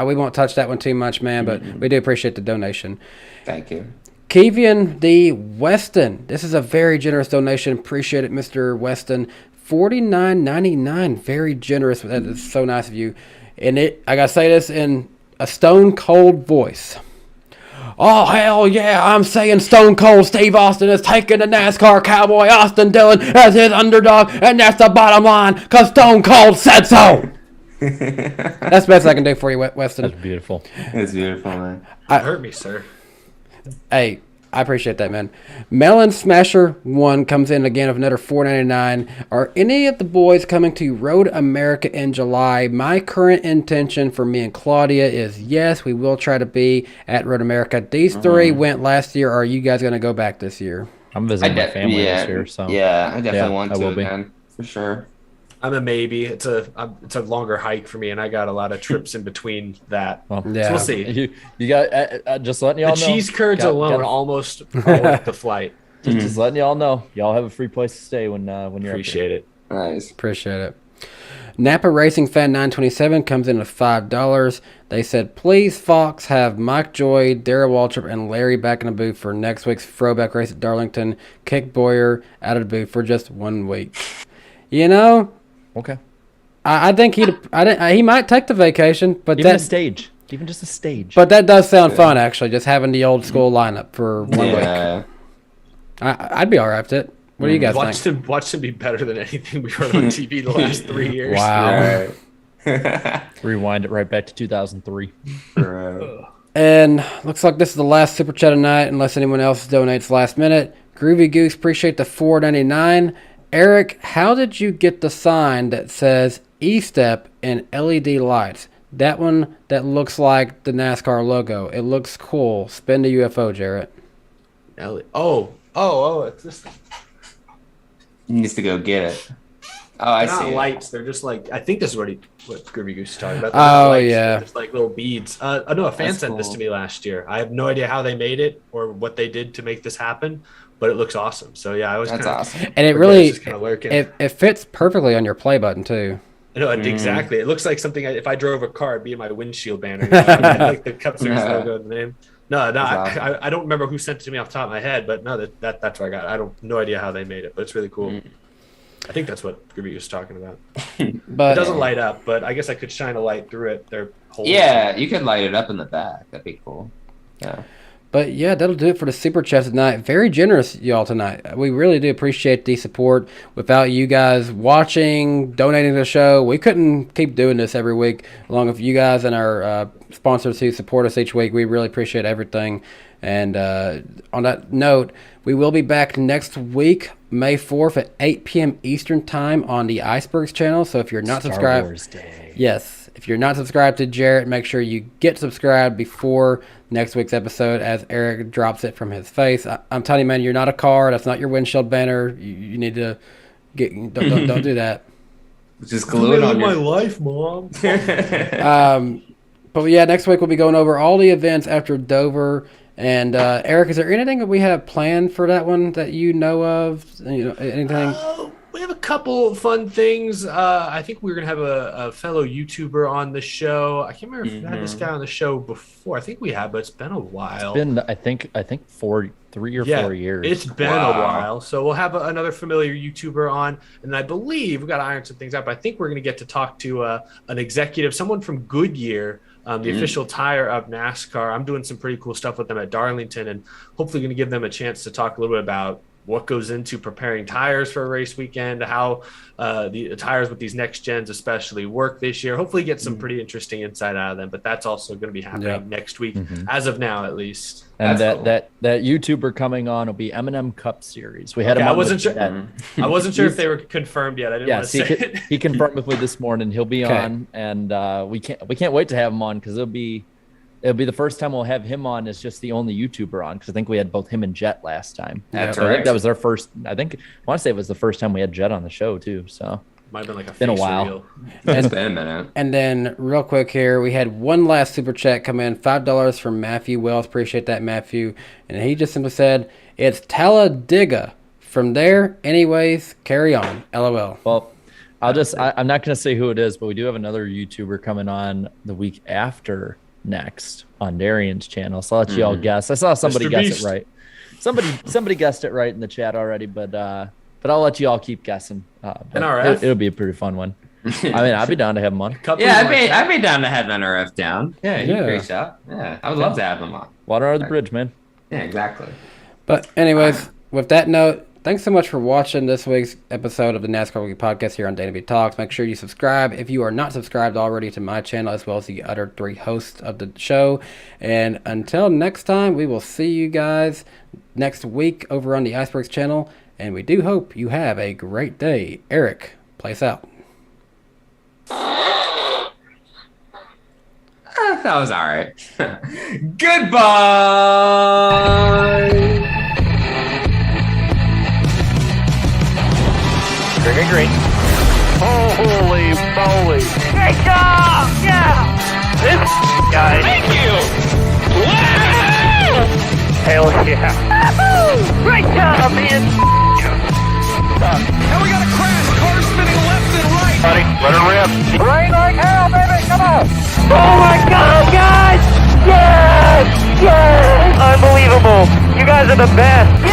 We won't touch that one too much, man, but we do appreciate the donation. Thank you. Kevian D. Weston. This is a very generous donation. Appreciate it, Mr. Weston. $49.99. Very generous. That is so nice of you. And I got to say this in a stone cold voice. Oh, hell yeah, I'm saying Stone Cold Steve Austin is taking the NASCAR Cowboy Austin Dillon as his underdog, and that's the bottom line, because Stone Cold said so. That's the best I can do for you, Weston. That's beautiful. It's beautiful, man. Hurt me, sir. Hey, I appreciate that, man. Melon Smasher 1 comes in again with another $4.99. Are any of the boys coming to Road America in July? My current intention for me and Claudia is yes, we will try to be at Road America. These three went last year. Are you guys going to go back this year? I'm visiting my family this year, so yeah, I definitely want to, will be. man, for sure. I'm a maybe. It's a longer hike for me, and I got a lot of trips in between that. Well, yeah. So we'll see. You got just letting y'all The know. cheese curds alone almost are worth the flight. Just letting y'all know. Y'all have a free place to stay when you're Appreciate it. Nice. Appreciate it. Napa Racing Fan 927 comes in at $5. They said, please, Fox, have Mike Joy, Darrell Waltrip, and Larry back in the booth for next week's throwback race at Darlington. Kick Boyer out of the booth for just 1 week. You know, Okay. I think he might take the vacation, but Even a stage. Even just a stage. But that does sound fun, actually, just having the old school lineup for 1 week. I'd be all right with it. What do you guys think? Watch him be better than anything we heard on TV the last 3 years. Wow. Rewind it right back to 2003. And looks like this is the last Super Chat of night, unless anyone else donates last minute. Groovy Goose, appreciate the $4.99. Eric, how did you get the sign that says E-Step and LED lights? That one that looks like the NASCAR logo. It looks cool. Spin the UFO, Jarrett. It's this thing. He needs to go get it. Oh, I They're see. not lights. They're just like, I think this is what Groovy Goose is talking about. They're Oh, not lights. yeah. They're just like little beads. I know a fan That's sent this cool. to me last year. I have no idea how they made it or what they did to make this happen, but it looks awesome. So yeah, I was That's awesome. And it really, just kind of lurking. it fits perfectly on your play button, too. I know, exactly. It looks like something if I drove a car, it'd be in my windshield banner. You know? Like the Cup Series logo, the name. No, awesome. I don't remember who sent it to me off the top of my head, but no, that's what I got. I don't no idea how they made it, but it's really cool. I think that's what Groovy was talking about. But It doesn't light up, but I guess I could shine a light through it. They're holding Yeah, you could light it up in the back. That'd be cool. Yeah. But yeah, that'll do it for the Super Chats tonight. Very generous, y'all, tonight. We really do appreciate the support. Without you guys watching, donating to the show, we couldn't keep doing this every week. Along with you guys and our sponsors who support us each week, we really appreciate everything. And on that note, we will be back next week, May 4th at 8 p.m. Eastern Time on the Icebergs channel. So if you're not subscribed, Star Wars Day. Yes, if you're not subscribed to Jarrett, make sure you get subscribed before next week's episode as Eric drops it from his face. I'm telling you, man, you're not a car. That's not your windshield banner. You need to don't do that. Just glue it on my your life, Mom. But yeah, next week we'll be going over all the events after Dover. And Eric, is there anything that we have planned for that one that you know of? Anything? We have a couple fun things. I think we're gonna have a fellow YouTuber on the show. I can't remember if we had this guy on the show before. I think we have, but it's been a while. It's been, I think 3 or 4 years. It's been a while. So we'll have another familiar YouTuber on, and I believe we've got to iron some things out. But I think we're gonna get to talk to an executive, someone from Goodyear. The official tire of NASCAR. I'm doing some pretty cool stuff with them at Darlington, and hopefully going to give them a chance to talk a little bit about what goes into preparing tires for a race weekend, how the tires with these next gens especially work this year. Hopefully get some pretty interesting insight out of them, but that's also going to be happening next week, as of now at least. And That's that YouTuber coming on will be M&M Cup Series. We had him on. I wasn't sure. Mm-hmm. I wasn't sure if they were confirmed yet. I didn't want to say it. He confirmed with me this morning. He'll be on, and we can't wait to have him on because it'll be the first time we'll have him on as just the only YouTuber on, because I think we had both him and Jet last time. That's I think right. that was our first. I want to say it was the first time we had Jet on the show too. So Might have been like been a face while. reveal. It's been a minute. And then real quick here, we had one last super chat come in, $5 from Matthew Wells. Appreciate that, Matthew. And he just simply said, it's Talladega. From there, anyways, carry on. LOL. Well, I'm not going to say who it is, but we do have another YouTuber coming on the week after next on Darian's channel. So I'll let you all guess. I saw somebody Mr. guess Beast. it right. Somebody guessed it right in the chat already, but I'll let you all keep guessing. But NRF? It'll be a pretty fun one. I mean, I'd be down to have him on. Yeah, I'd be down to have NRF down. Yeah, Yeah. great shot. Yeah, I would love to have them on. Water under the bridge, man. Yeah, exactly. But anyways, with that note, thanks so much for watching this week's episode of the NASCAR Weekly Podcast here on DannyBTalks. Make sure you subscribe if you are not subscribed already to my channel, as well as the other 3 hosts of the show. And until next time, we will see you guys next week over on the Icebergs channel. And we do hope you have a great day. Eric, play us out. That was all right. Goodbye. Green. Holy moly. Great job! Yeah! This guy. Thank you! Wow! Hell yeah. Woo-hoo! Great job, man! And we got a crash. Car spinning left and right. Buddy, let her rip. Rain like hell, baby! Come on! Oh my god, guys! Yes! Yes! Unbelievable! You guys are the best!